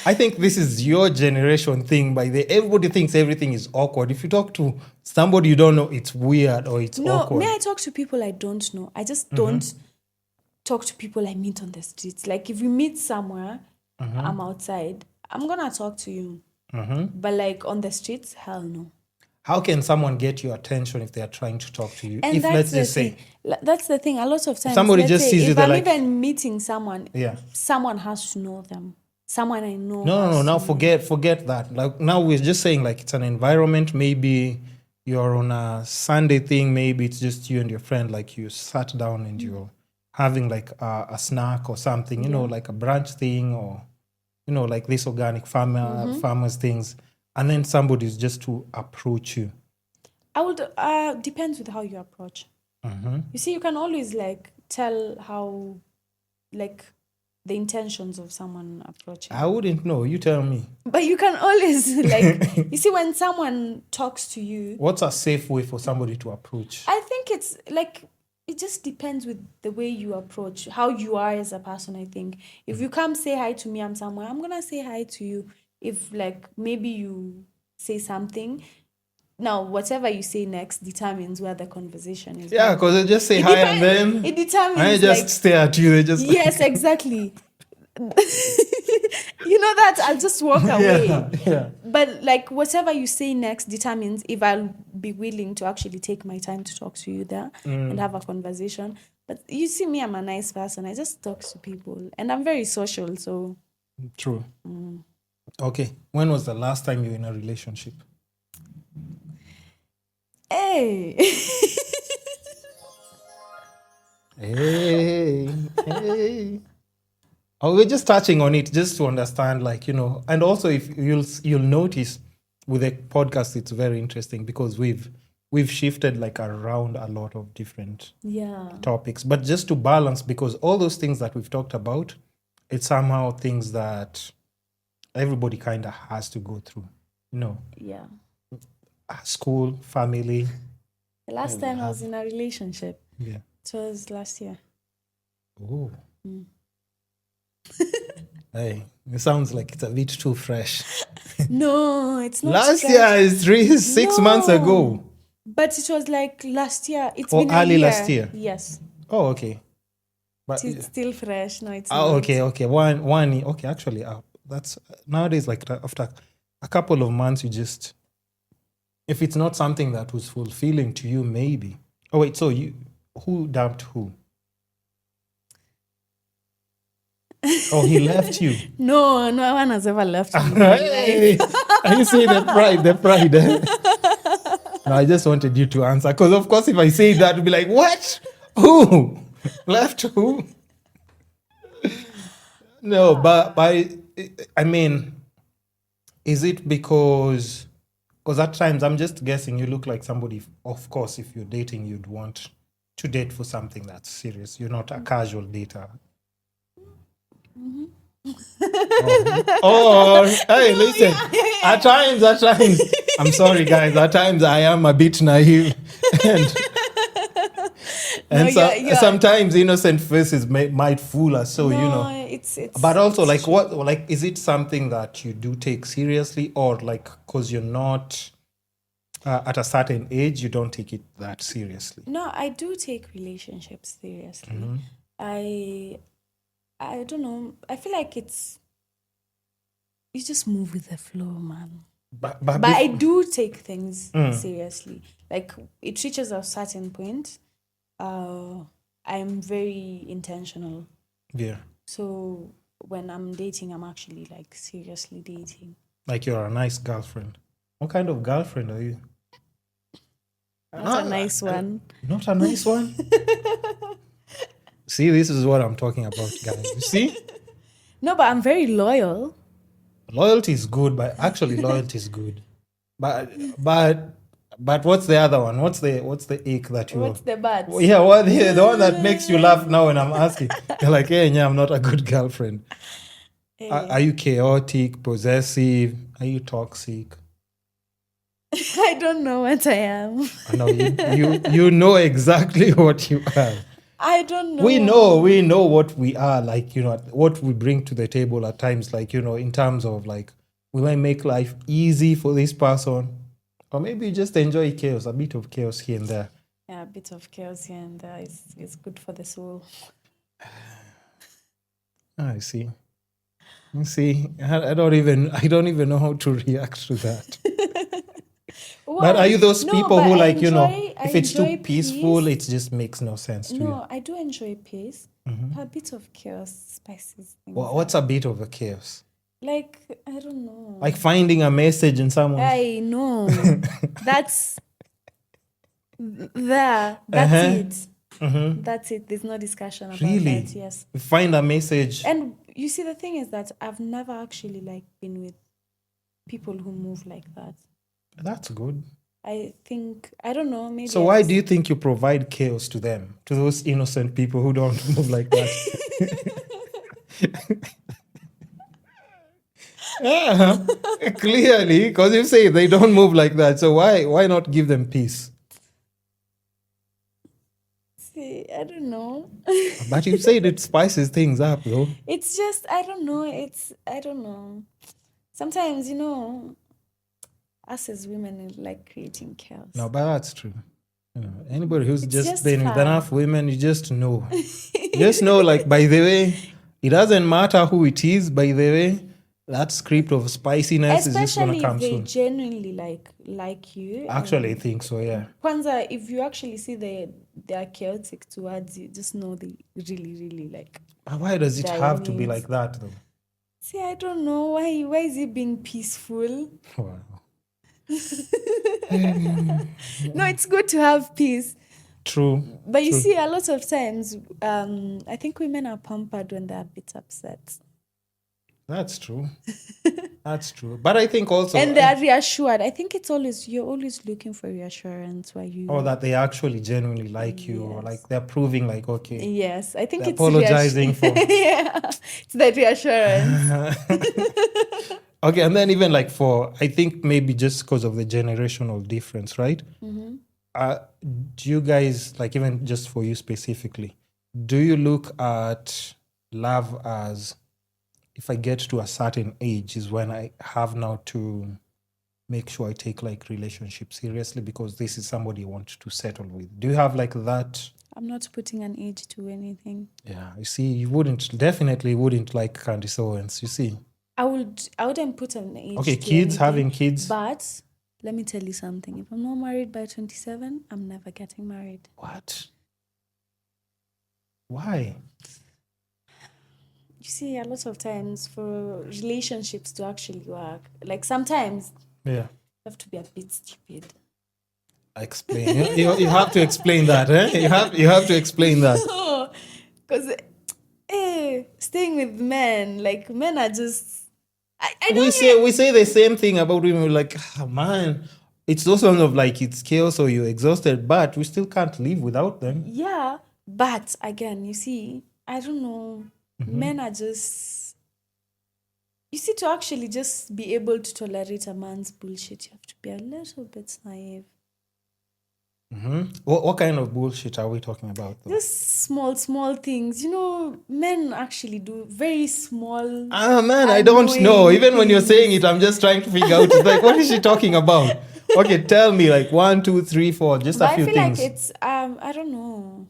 S1: I think this is your generation thing. Everybody thinks everything is awkward. If you talk to somebody you don't know, it's weird or it's awkward.
S4: No, may I talk to people I don't know? I just don't talk to people I meet on the streets. Like if we meet somewhere, I'm outside, I'm gonna talk to you. But like on the streets, hell no.
S1: How can someone get your attention if they are trying to talk to you?
S4: And
S1: If let's just
S4: thing.
S1: say
S4: That's the thing. A lot of times,
S1: somebody
S4: let's
S1: just
S4: say,
S1: sees you,
S4: if
S1: they're
S4: I'm
S1: like,
S4: even meeting someone,
S1: yeah.
S4: someone has to know them. Someone I know.
S1: No. Now forget that. Like now we're just saying like it's an environment. Maybe you're on a Sunday thing. Maybe it's just you and your friend. Like you sat down and you're having like a snack or something. You know, like a brunch thing or like this organic farmers things. And then somebody's just to approach you.
S4: I would depends with how you approach. You see, you can always like tell how like the intentions of someone approaching.
S1: I wouldn't know. You tell me.
S4: But you can always like you see when someone talks to you.
S1: What's a safe way for somebody to approach?
S4: I think it's like it just depends with the way you approach, how you are as a person. I think if you come say hi to me, I'm somewhere, I'm gonna say hi to you. If like maybe you say something, now whatever you say next determines where the conversation is.
S1: Yeah, because they just say hi and then
S4: it determines.
S1: I just stare at you. They just
S4: yes, exactly. You know that I'll just walk away.
S1: Yeah.
S4: But like whatever you say next determines if I'll be willing to actually take my time to talk to you there and have a conversation. But you see me, I'm a nice person. I just talk to people and I'm very social. So
S1: true. Okay. When was the last time you were in a relationship?
S4: Hey.
S1: Hey. Oh, we're just touching on it just to understand, like, and also if you'll notice with the podcast, it's very interesting because we've shifted like around a lot of different topics, but just to balance, because all those things that we've talked about, it's somehow things that everybody kind of has to go through,
S4: Yeah.
S1: School, family.
S4: The last time I was in a relationship.
S1: Yeah.
S4: It was last year.
S1: Oh. Hey, it sounds like it's a bit too fresh.
S4: No, it's not.
S1: Last
S4: fresh.
S1: year is 6 months
S4: No.
S1: ago.
S4: But it was like last year. It's
S1: Or
S4: been a
S1: early
S4: year.
S1: last year?
S4: Yes.
S1: Oh, okay. But
S4: It's still fresh. No, it's
S1: oh,
S4: not.
S1: okay. One. Okay, actually, that's nowadays. Like after a couple of months, you just, if it's not something that was fulfilling to you, maybe. Oh wait, so who dumped who? Oh, he left you.
S4: No one has ever left me.
S1: Hey, you see the pride. Eh? No, I just wanted you to answer because, of course, if I say that, you'll be like, "What? Who left who?" No, but I mean, is it because at times I'm just guessing you look like somebody. Of course, if you're dating, you'd want to date for something that's serious. You're not a casual dater. Oh, hey, listen. At times, I'm sorry, guys. At times, I am a bit naive, and sometimes innocent faces might fool us. So
S4: it's.
S1: But also,
S4: it's
S1: like,
S4: true.
S1: what? Like, is it something that you do take seriously, or like, because you're not at a certain age, you don't take it that seriously?
S4: No, I do take relationships seriously.
S1: Mm-hmm.
S4: I don't know. I feel like you just move with the flow, man.
S1: But
S4: I do take things seriously. Like it reaches a certain point. I'm very intentional.
S1: Yeah.
S4: So when I'm dating, I'm actually like seriously dating.
S1: Like you're a nice girlfriend. What kind of girlfriend are you?
S4: Not a nice one.
S1: Not a nice one? See, this is what I'm talking about, guys. You see?
S4: No, but I'm very loyal.
S1: Loyalty is good, but actually loyalty is good. But what's the other one? What's the ache that you?
S4: What's the bad?
S1: Yeah, the one that makes you laugh now when I'm asking. You're like, hey, yeah, I'm not a good girlfriend. Are you chaotic, possessive? Are you toxic?
S4: I don't know what I am.
S1: No, you know exactly what you are.
S4: I don't know.
S1: We know what we are, like, what we bring to the table at times, like, in terms of like, will I make life easy for this person? Or maybe you just enjoy chaos, a bit of chaos here and there.
S4: Yeah, a bit of chaos here and there is good for the soul.
S1: I see. You see, I don't even know how to react to that. But are you those people who like, if it's too peaceful, it just makes no sense to you?
S4: No, I do enjoy peace. A bit of chaos spices things.
S1: What's a bit of a chaos?
S4: Like, I don't know.
S1: Like finding a message in someone.
S4: I know. That's it. That's it. There's no discussion about
S1: Really?
S4: that. Yes.
S1: Find a message.
S4: And you see, the thing is that I've never actually like been with people who move like that.
S1: That's good.
S4: I think, I don't know, maybe.
S1: So why do you think you provide chaos to them, to those innocent people who don't move like that? Yeah, clearly, because you say they don't move like that. So why not give them peace?
S4: See, I don't know.
S1: But you said it spices things up, though.
S4: It's just, I don't know. I don't know. Sometimes, us as women like creating chaos.
S1: No, but that's true. Anybody who's
S4: It's
S1: just
S4: just
S1: been with
S4: fun.
S1: enough women, you just know. You just know, like, by the way, it doesn't matter who it is, by the way, that script of spiciness is just going
S4: Especially
S1: to come
S4: if they
S1: soon.
S4: genuinely like you.
S1: Actually, I think so, yeah.
S4: Kwanzaa, if you actually see they are chaotic towards you, just know they really, really like.
S1: But why does it
S4: Dire
S1: have to be
S4: needs.
S1: like that, though?
S4: See, I don't know why is he being peaceful?
S1: Wow.
S4: No, it's good to have peace.
S1: True.
S4: But you
S1: True.
S4: see, a lot of times, I think women are pampered when they're a bit upset.
S1: That's true. That's true. But I think also...
S4: And they are reassured. I think you're always looking for reassurance while you...
S1: Or that they actually genuinely like you, or
S4: Yes.
S1: like they're proving like, okay,
S4: Yes, I think
S1: they're
S4: it's
S1: apologizing for...
S4: Yeah, it's that reassurance.
S1: Okay, and then even like I think maybe just because of the generational difference, right? do you guys, like, even just for you specifically, do you look at love as, if I get to a certain age is when I have now to make sure I take like relationship seriously because this is somebody I want to settle with? Do you have like that?
S4: I'm not putting an age to anything.
S1: Yeah, you see, you definitely wouldn't like Candice Owens, you see.
S4: I wouldn't put an age.
S1: Okay,
S4: to
S1: kids,
S4: anything,
S1: having kids.
S4: But let me tell you something. If I'm not married by 27, I'm never getting married.
S1: What? Why?
S4: You see, a lot of times for relationships to actually work, like sometimes
S1: Yeah.
S4: you have to be a bit stupid.
S1: Explain. you have to explain that, eh? You have to explain that.
S4: Because staying with men, like men are just I don't
S1: We say the same thing about women. We're like, man, it's those ones of like it's chaos or you're exhausted, but we still can't live without them.
S4: Yeah, but again, you see, I don't know. Men are just, you see, to actually just be able to tolerate a man's bullshit, you have to be a little bit naive.
S1: What kind of bullshit are we talking about, though?
S4: Just small things. You know, men actually do very small.
S1: Man, I don't know. Even when you're saying it, I'm just trying to figure out. It's like, what is she talking about? Okay, tell me, like 1, 2, 3, 4, just
S4: But
S1: a few
S4: I feel
S1: things.
S4: like it's I don't know.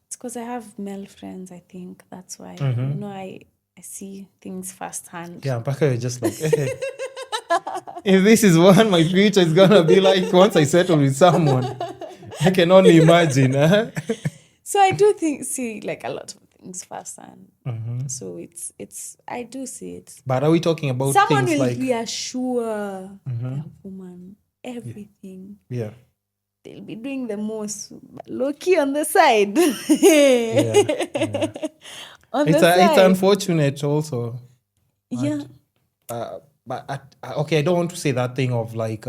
S4: It's because I have male friends. I think that's why. You know, I see things firsthand.
S1: Yeah, Mpaka you're just like, if this is what my future is gonna be like once I settle with someone, I can only imagine.
S4: So I do see like a lot of things firsthand. So it's I do see it.
S1: But are we talking about
S4: Someone
S1: things
S4: will
S1: like
S4: reassure a woman everything.
S1: Yeah.
S4: They'll be doing the most low key on the side. On the side.
S1: It's unfortunate also.
S4: Yeah.
S1: But okay, I don't want to say that thing of like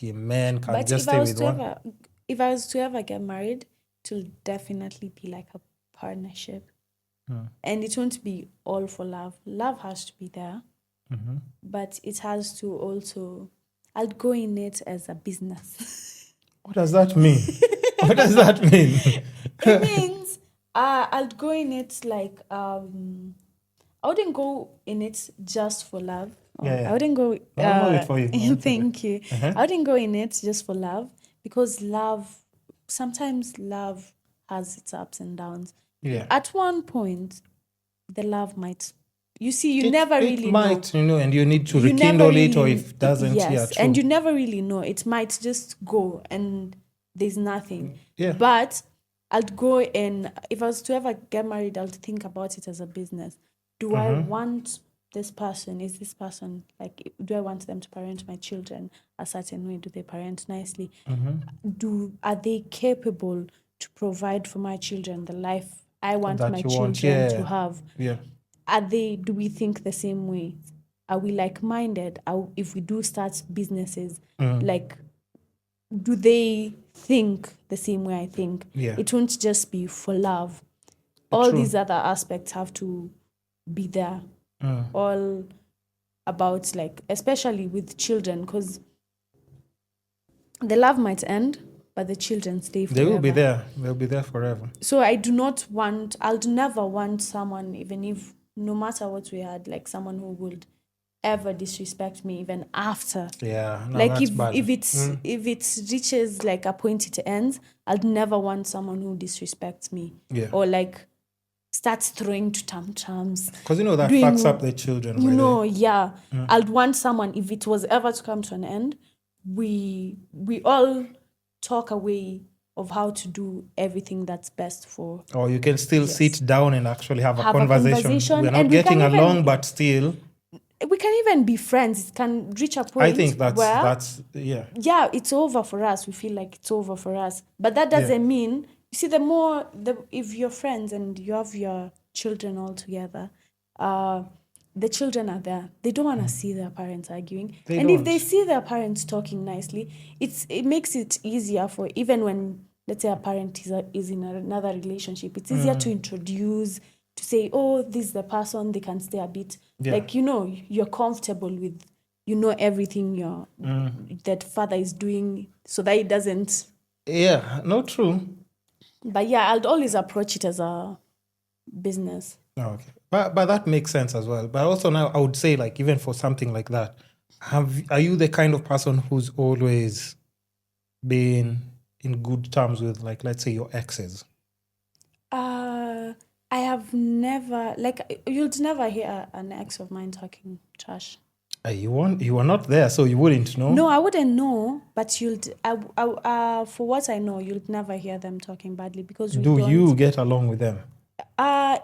S1: men can
S4: But
S1: just
S4: if
S1: stay
S4: I was
S1: with
S4: to
S1: one.
S4: if I was to ever get married, it will definitely be like a partnership. And it won't be all for love. Love has to be there. But it has to also, I'll go in it as a business.
S1: What does that mean? What does that mean?
S4: It means I'll go in it like I wouldn't go in it just for love.
S1: Yeah.
S4: I wouldn't go.
S1: I'll do it for you.
S4: Thank you. I wouldn't go in it just for love because sometimes love has its ups and downs.
S1: Yeah.
S4: At one point, the love might. You see, you never really
S1: might,
S4: know.
S1: and you need to
S4: You never
S1: rekindle it, or
S4: really-
S1: if it doesn't,
S4: yes,
S1: true.
S4: and you never really know. It might just go and there's nothing.
S1: Yeah.
S4: But I'd go and if I was to ever get married, I'll think about it as a business. Do I want this person? Is this person like? Do I want them to parent my children a certain way? Do they parent nicely? Are they capable to provide for my children the life I want
S1: That
S4: my
S1: you want,
S4: children to have?
S1: Yeah.
S4: Do we think the same way? Are we like-minded? If we do start businesses, like, do they think the same way I think?
S1: Yeah.
S4: It won't just be for love. All
S1: True.
S4: these other aspects have to be there. All about, like, especially with children, because the love might end, but the children stay forever.
S1: They will be there. They'll be there forever.
S4: So I'll never want someone, even if, no matter what we had, like someone who would ever disrespect me even after.
S1: Yeah. No,
S4: Like
S1: that's bad.
S4: if it reaches like a point it ends, I'd never want someone who disrespects me.
S1: Yeah.
S4: Or like starts throwing to tantrums.
S1: Because that
S4: doing-
S1: fucks up the children.
S4: Yeah. I'd want someone, if it was ever to come to an end, we all talk away of how to do everything that's best for.
S1: Or you can still sit down and actually have a
S4: Have a
S1: conversation.
S4: conversation,
S1: We're not
S4: and we
S1: getting
S4: can even-
S1: along, but still,
S4: We can even be friends. It can reach a point
S1: I think
S4: where
S1: yeah.
S4: it's over for us. We feel like it's over for us. But that doesn't mean, you see, if you're friends and you have your children all together, the children are there. They don't want to see their parents arguing. If they see their parents talking nicely, it makes it easier for, even when, let's say, a parent is in another relationship, it's easier to introduce, to say, oh, this is the person, they can stay a bit.
S1: Yeah.
S4: Like, you're comfortable with
S2: you know everything that father is doing, so that it doesn't.
S1: Yeah, no, true.
S2: But yeah, I'd always approach it as a business.
S1: Okay, but that makes sense as well. But also now, I would say, like, even for something like that, are you the kind of person who's always been in good terms with, like, let's say your exes?
S2: I have never, like, you'd never hear an ex of mine talking trash.
S1: You were not there, so you wouldn't know.
S2: No, I wouldn't know, but for what I know, you'll never hear them talking badly because we
S1: Do
S2: don't.
S1: you get along with them?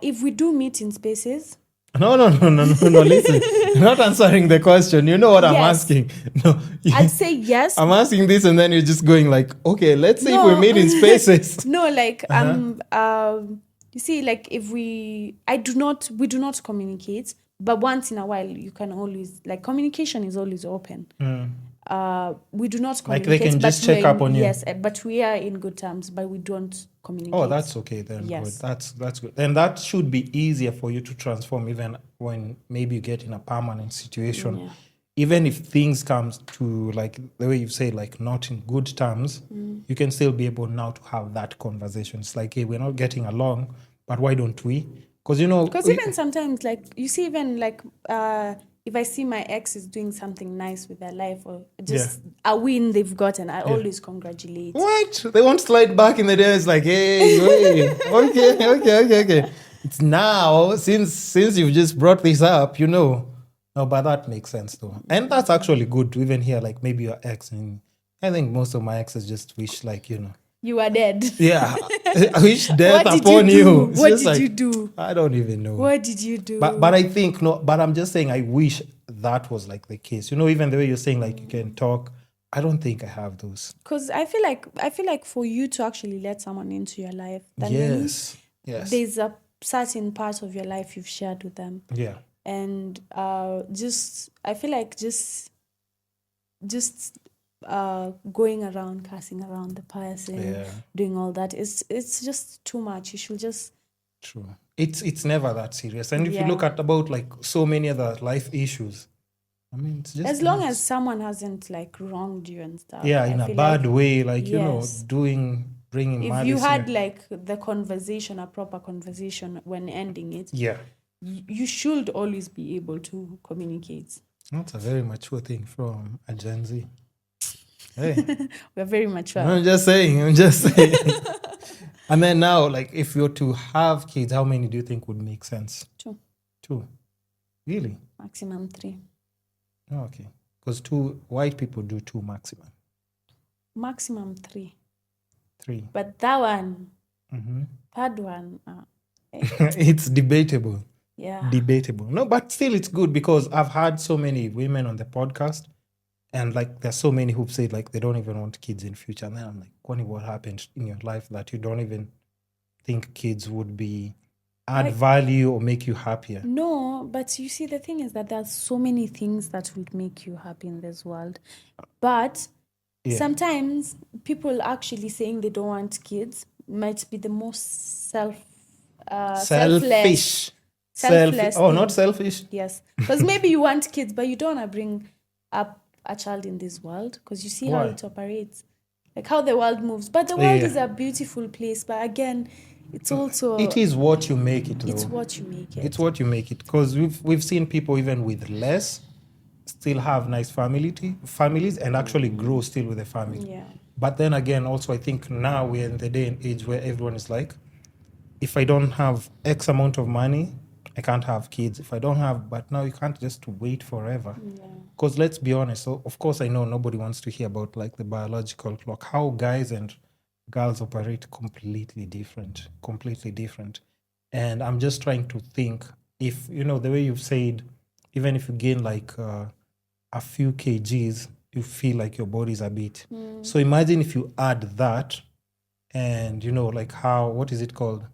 S2: If we do meet in spaces.
S1: No. Listen, you're not answering the question. You know what I'm
S2: Yes.
S1: asking. No,
S2: I'd say yes.
S1: I'm asking this, and then you're just going like, okay, let's say if we meet in spaces.
S2: No, like you see, like we do not communicate, but once in a while you can always, like, communication is always open. We do not communicate.
S1: Like they can just check up on you.
S2: Yes, but we are in good terms, but we don't communicate.
S1: Oh, that's okay then.
S2: Yes.
S1: Good. That's good. And that should be easier for you to transform, even when maybe you get in a permanent situation.
S2: Yeah.
S1: Even if things comes to, like, the way you say, like, not in good terms, you can still be able now to have that conversation. It's like, hey, we're not getting along, but why don't we? Because
S2: even sometimes, like, you see, even like if I see my ex is doing something nice with their life or just a win they've gotten, I always congratulate.
S1: What? They won't slide back in the day. It's like, hey, okay. It's now, since you've just brought this up, No, but that makes sense though. And that's actually good to even hear, like, maybe your ex. And I think most of my exes just wish, like,
S2: you are dead.
S1: Yeah. I wish death
S2: What did
S1: upon
S2: you
S1: you.
S2: do?
S1: It's
S2: What
S1: just
S2: did
S1: like,
S2: you do?
S1: I don't even know.
S2: What did you do?
S1: But I think, but I'm just saying, I wish that was like the case. Even the way you're saying, like, you can talk, I don't think I have those.
S2: Because I feel like for you to actually let someone into your life, that means there's a certain part of your life you've shared with them.
S1: Yeah.
S2: And I feel like just going around, cussing around the person, doing all that, it's just too much. You should just...
S1: True. It's never that serious. And if you look at about, like, so many other life issues, I mean, it's just...
S2: As long as someone hasn't, like, wronged you and stuff.
S1: Yeah, in a bad way, like, bringing
S2: if
S1: malice.
S2: you had, like, the conversation, a proper conversation when ending it, you should always be able to communicate.
S1: That's a very mature thing from a Gen Z. Hey.
S2: We're very mature.
S1: I'm just saying. And then now, like, if you're to have kids, how many do you think would make sense? 2. Really?
S2: Maximum 3.
S1: Oh, okay. Because 2 white people do 2 maximum.
S2: Maximum 3.
S1: 3.
S2: But that one, third one,
S1: it's debatable.
S2: Yeah.
S1: Debatable. No, but still it's good because I've had so many women on the podcast, and, like, there's so many who've said, like, they don't even want kids in future. And then I'm like, Connie, what happened in your life that you don't even think kids would add value or make you happier?
S2: No, but you see, the thing is that there's so many things that would make you happy in this world. But sometimes people actually saying they don't want kids might be the most selfless. Selfless.
S1: Oh, not selfish?
S2: Yes. Because maybe you want kids, but you don't want to bring up a child in this world because you see how it operates, like how the world moves. But the world is a beautiful place. But again, it's also...
S1: It is what you make it, though.
S2: It's what you make it.
S1: It's what you make it. Because we've seen people even with less still have nice families and actually grow still with a family.
S2: Yeah.
S1: But then again, also, I think now we're in the day and age where everyone is like, if I don't have X amount of money, I can't have kids. If I don't have, but now you can't just wait forever. Because let's be honest, so of course I know nobody wants to hear about, like, the biological clock, how guys and girls operate completely different. And I'm just trying to think if, the way you've said, even if you gain, like, a few kgs, you feel like your body's a bit. So imagine if you add that and, like what is it called?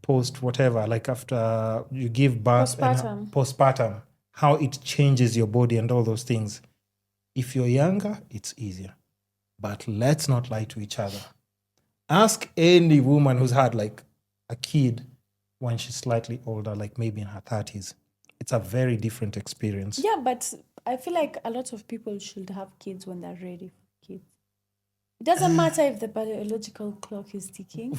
S1: Post whatever, like after you give birth, postpartum, how it changes your body and all those things. If you're younger, it's easier. But let's not lie to each other. Ask any woman who's had, like, a kid when she's slightly older, like maybe in her 30s. it's a very different experience.
S4: Yeah, but I feel like a lot of people should have kids when they're ready for kids. It doesn't matter if the biological clock is ticking.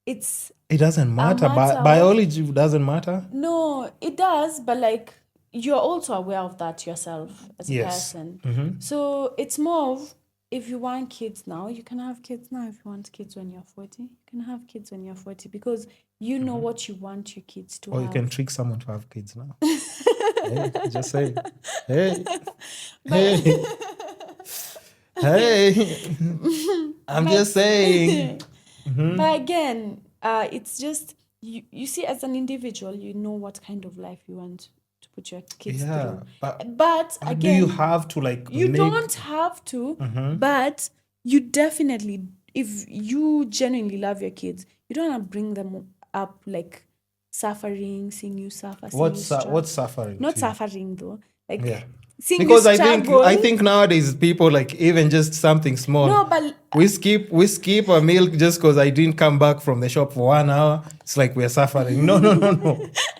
S1: It doesn't matter.
S4: matter of-
S1: Biology doesn't matter.
S4: No, it does, but like you're also aware of that yourself as a
S1: Yes.
S4: person. So it's more of, if you want kids now, you can have kids now. If you want kids when you're 40, you can have kids when you're 40 because you know what you want your kids to
S1: Or
S4: have.
S1: you can trick someone to have kids now. Hey, just say, hey, hey, hey. I'm just saying.
S4: But again, it's just, you see, as an individual, you know what kind of life you want to put your kids through. But again,
S1: do you have to like
S4: you don't have to, but you definitely, if you genuinely love your kids, you don't want to bring them up like suffering, seeing you suffer.
S1: What's suffering?
S4: Not
S1: to you?
S4: suffering though. Like
S1: Yeah.
S4: seeing
S1: Because
S4: you
S1: I
S4: struggle.
S1: think nowadays people like even just something small.
S4: No, but
S1: we skip a meal just because I didn't come back from the shop for 1 hour. It's like we're suffering. No.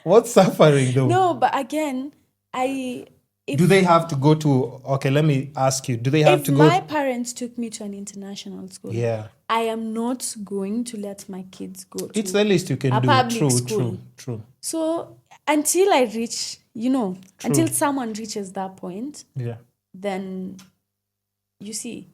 S1: What's suffering though?
S4: no, but again,
S1: Do they have to go to? Okay, let me ask you. Do they have
S4: if
S1: to go?
S4: my parents took me to an international school,
S1: Yeah.
S4: I am not going to let my kids go to
S1: It's the least you can
S4: a
S1: do.
S4: public school.
S1: True.
S4: So until I reach, until someone reaches that point,
S1: Yeah.
S4: then you see,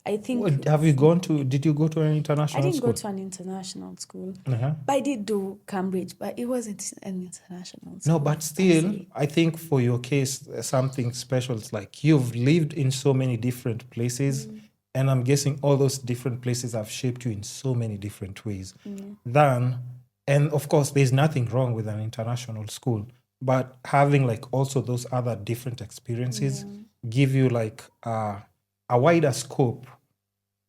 S4: I think
S1: Did you go to an international
S4: I didn't
S1: school?
S4: go to an international school.
S1: Uh-huh.
S4: But I did do Cambridge, but it wasn't an international school.
S1: No, but still, I think for your case, something special is like you've lived in so many different places, and I'm guessing all those different places have shaped you in so many different ways. And of course, there's nothing wrong with an international school, but having like also those other different experiences give you like a wider scope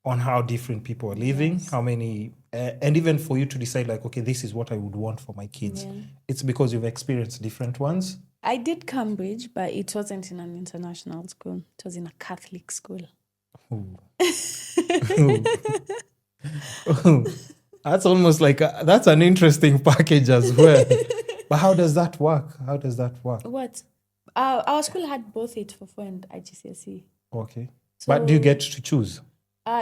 S1: on how different people are living, how many, and even for you to decide like, okay, this is what I would want for my kids.
S4: Yeah.
S1: It's because you've experienced different ones.
S4: I did Cambridge, but it wasn't in an international school. It was in a Catholic school.
S1: That's almost like, that's an interesting package as well. But how does that work?
S4: What? Our school had both 844 and IGCSE.
S1: Okay.
S4: So,
S1: But do you get to choose?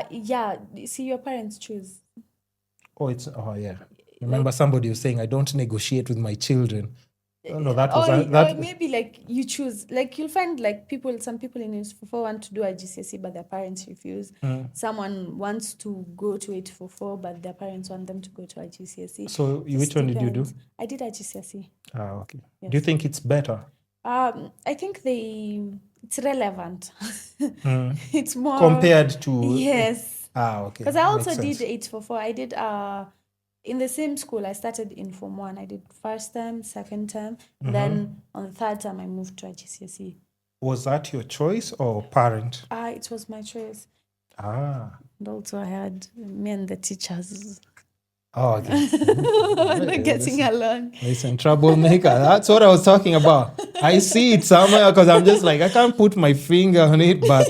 S4: Yeah. See, your parents choose.
S1: Yeah. Remember somebody was saying, I don't negotiate with my children. No, that was
S4: Or maybe like you choose, like you'll find like some people in 844 want to do a GCSE but their parents refuse. Someone wants to go to 844 but their parents want them to go to a GCSE.
S1: So which one did you do?
S4: I did a GCSE.
S1: Okay.
S4: Yes.
S1: Do you think it's better?
S4: I think it's relevant. It's more
S1: compared to
S4: yes.
S1: Okay.
S4: Because I also
S1: Makes
S4: did
S1: sense.
S4: 844. I did in the same school. I started in Form 1. I did first term, second term. Then on the third term, I moved to a GCSE.
S1: Was that your choice or parent?
S4: It was my choice.
S1: And
S4: also I had me and the teachers
S1: okay.
S4: not getting along.
S1: Listen, troublemaker. That's what I was talking about. I see it somewhere because I'm just like, I can't put my finger on it, but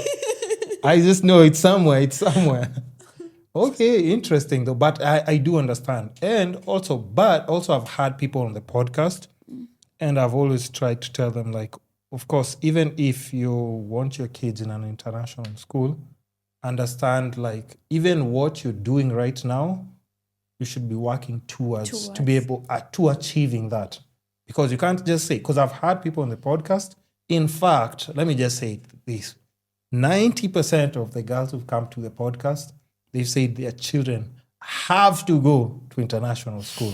S1: I just know it's somewhere. Okay, interesting though. But I do understand. And also I've had people on the podcast and I've always tried to tell them like, of course, even if you want your kids in an international school, understand like even what you're doing right now, you should be working towards to be able to achieving that. Because you can't just say, because I've had people on the podcast. In fact, let me just say this. 90% of the girls who've come to the podcast, they've said their children have to go to international school.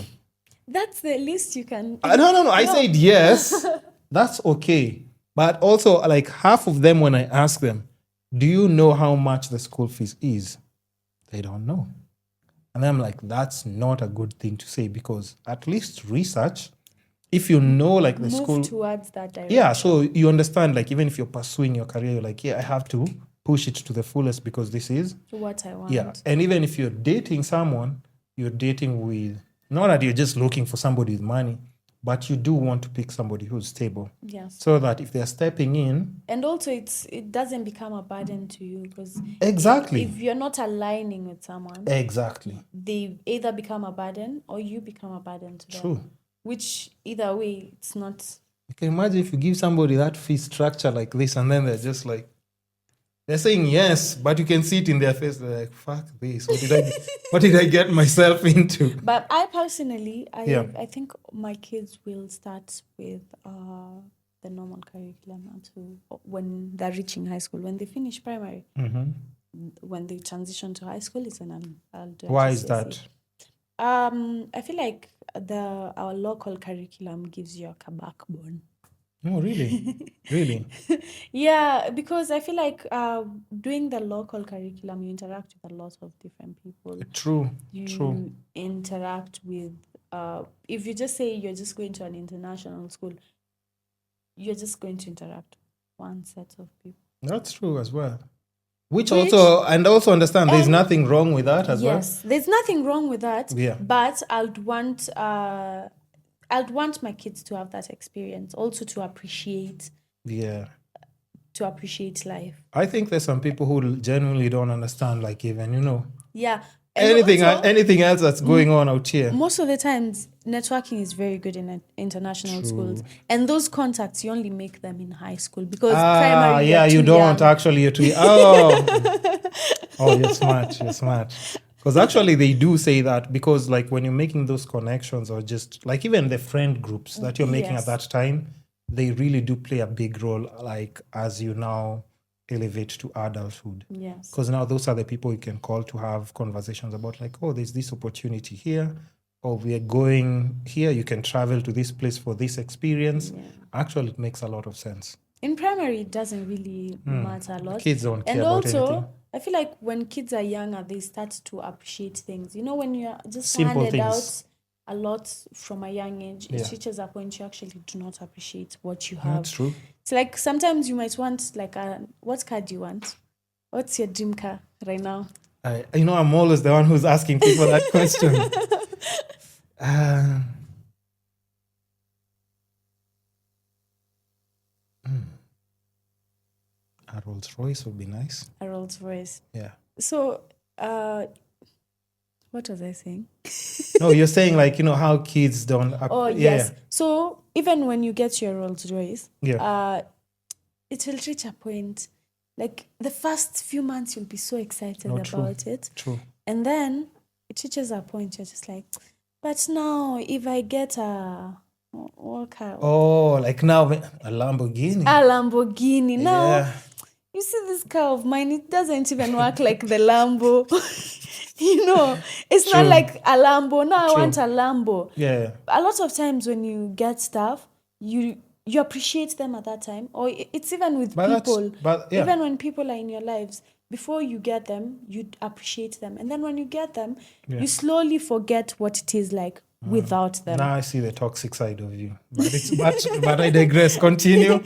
S4: That's the least you can.
S1: No. I said yes. That's okay. But also, like half of them, when I ask them, do you know how much the school fees is? They don't know. And I'm like, that's not a good thing to say because at least research, if you know like the
S4: move
S1: school.
S4: towards that direction.
S1: Yeah, so you understand like even if you're pursuing your career, you're like, yeah, I have to push it to the fullest because this is
S4: what I want.
S1: Yeah, and even if you're dating someone, you're dating with, not that you're just looking for somebody with money, but you do want to pick somebody who's stable.
S4: Yes.
S1: So that if they're stepping in.
S4: And also it doesn't become a burden to you because
S1: Exactly.
S4: if you're not aligning with someone.
S1: Exactly.
S4: They either become a burden or you become a burden to them.
S1: True.
S4: Which either way, it's not
S1: You can imagine if you give somebody that fee structure like this, and then they're just like, they're saying yes, but you can see it in their face. They're like, "Fuck this! What did I get myself into?"
S4: But I personally,
S1: Yeah.
S4: I think my kids will start with the normal curriculum until when they're reaching high school. When they finish primary, when they transition to high school, it's when I'll do.
S1: Why is
S4: GCSE.
S1: that?
S4: I feel like our local curriculum gives you a backbone.
S1: Oh, really? Really?
S4: Yeah, because I feel like doing the local curriculum, you interact with a lot of different people.
S1: True.
S4: You
S1: True.
S4: interact with, if you just say you're just going to an international school, you're just going to interact with one set of people.
S1: That's true as well. Which also understand there's nothing wrong with that as well.
S4: Yes, there's nothing wrong with that.
S1: Yeah.
S4: But I'd want my kids to have that experience, also to appreciate.
S1: Yeah.
S4: To appreciate life.
S1: I think there's some people who genuinely don't understand, like even,
S4: Yeah. And
S1: anything else that's going on out here.
S4: Most of the times, networking is very good in international schools. And those contacts, you only make them in high school because primary,
S1: you don't
S4: young.
S1: actually. You're too you're smart. You're smart. Because actually they do say that because like when you're making those connections or just like even the friend groups that you're making at that time, they really do play a big role like as you now elevate to adulthood.
S4: Yes.
S1: Because now those are the people you can call to have conversations about like, oh, there's this opportunity here, or we are going here, you can travel to this place for this experience. Yeah. Actually, it makes a lot of sense.
S4: In primary, it doesn't really matter a lot.
S1: Kids don't care
S4: and
S1: about
S4: also,
S1: anything.
S4: I feel like when kids are younger, they start to appreciate things. When you're just
S1: simple
S4: handed
S1: things.
S4: Out a lot from a young age, it reaches a point you actually do not appreciate what you have.
S1: That's true.
S4: It's like sometimes you might want like what car do you want? What's your dream car right now?
S1: I'm always the one who's asking people that question. A Rolls Royce would be nice.
S4: A Rolls Royce.
S1: Yeah.
S4: So, what was I saying?
S1: No, you're saying like, how kids don't...
S4: yes. So, even when you get your Rolls Royce, it will reach a point, like the first few months you'll be so excited about it.
S1: True.
S4: And then it reaches a point you're just like, but now if I get what car?
S1: Oh, like now a Lamborghini.
S4: A Lamborghini. Now, you see this car of mine, it doesn't even work like the Lambo. It's not like a Lambo. No, I want a Lambo.
S1: Yeah.
S4: A lot of times when you get stuff, you appreciate them at that time. Or it's even with people. Even when people are in your lives, before you get them, you appreciate them. And then when you get them, you slowly forget what it is like without them.
S1: Now I see the toxic side of you. But I digress. Continue.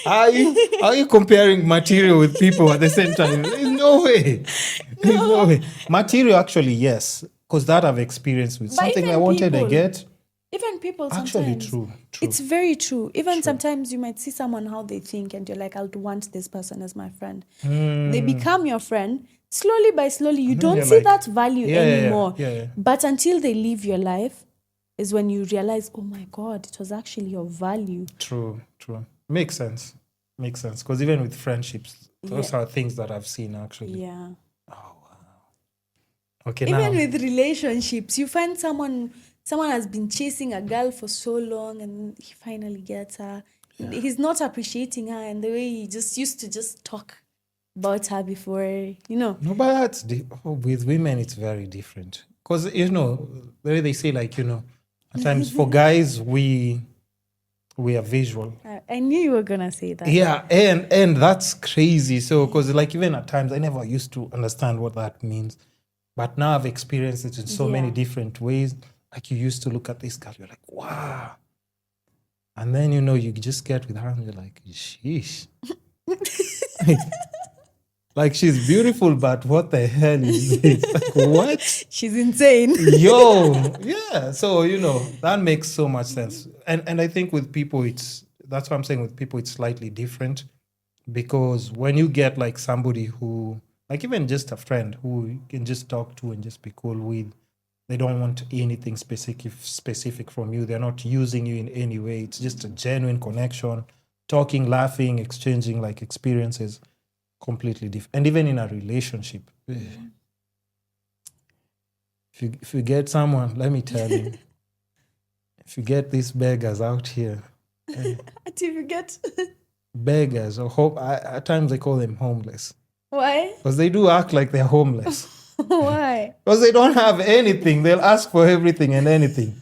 S1: Are you comparing material with people at the same time? There's no way. No way. Material, actually, yes. Because that I've experienced with. Something I wanted, I get.
S4: Even people sometimes.
S1: Actually, true.
S4: It's very true. Even sometimes you might see someone, how they think, and you're like, I'll want this person as my friend. They become your friend. Slowly by slowly, you don't see that value anymore.
S1: Yeah.
S4: But until they leave your life is when you realize, oh my God, it was actually your value.
S1: True. Makes sense. Because even with friendships, those are things that I've seen actually.
S4: Yeah.
S1: Oh, wow. Okay,
S4: even with relationships, you find someone has been chasing a girl for so long and he finally gets her. Yeah. He's not appreciating her and the way he just used to just talk about her before,
S1: No, but with women, it's very different. Because, the way they say, like, at times for guys, we are visual.
S4: I knew you were going to say that.
S1: Yeah, and that's crazy. So, because, like, even at times, I never used to understand what that means. But now I've experienced it in so many different ways. Like, you used to look at this girl, you're like, wow. And then, you just get with her and you're like, sheesh. Like, she's beautiful, but what the hell is this? Like, what?
S4: She's insane.
S1: Yo, yeah. So, that makes so much sense. And I think with people, that's what I'm saying with people, it's slightly different. Because when you get, like, somebody who, like, even just a friend who you can just talk to and just be cool with, They don't want anything specific from you. They're not using you in any way. It's just a genuine connection, talking, laughing, exchanging like experiences, completely different. And even in a relationship, if you get someone, let me tell you, if you get these beggars out here,
S4: If you get
S1: beggars, or at times I call them homeless,
S4: why?
S1: because they do act like they're homeless.
S4: Why?
S1: Because they don't have anything. They'll ask for everything and anything.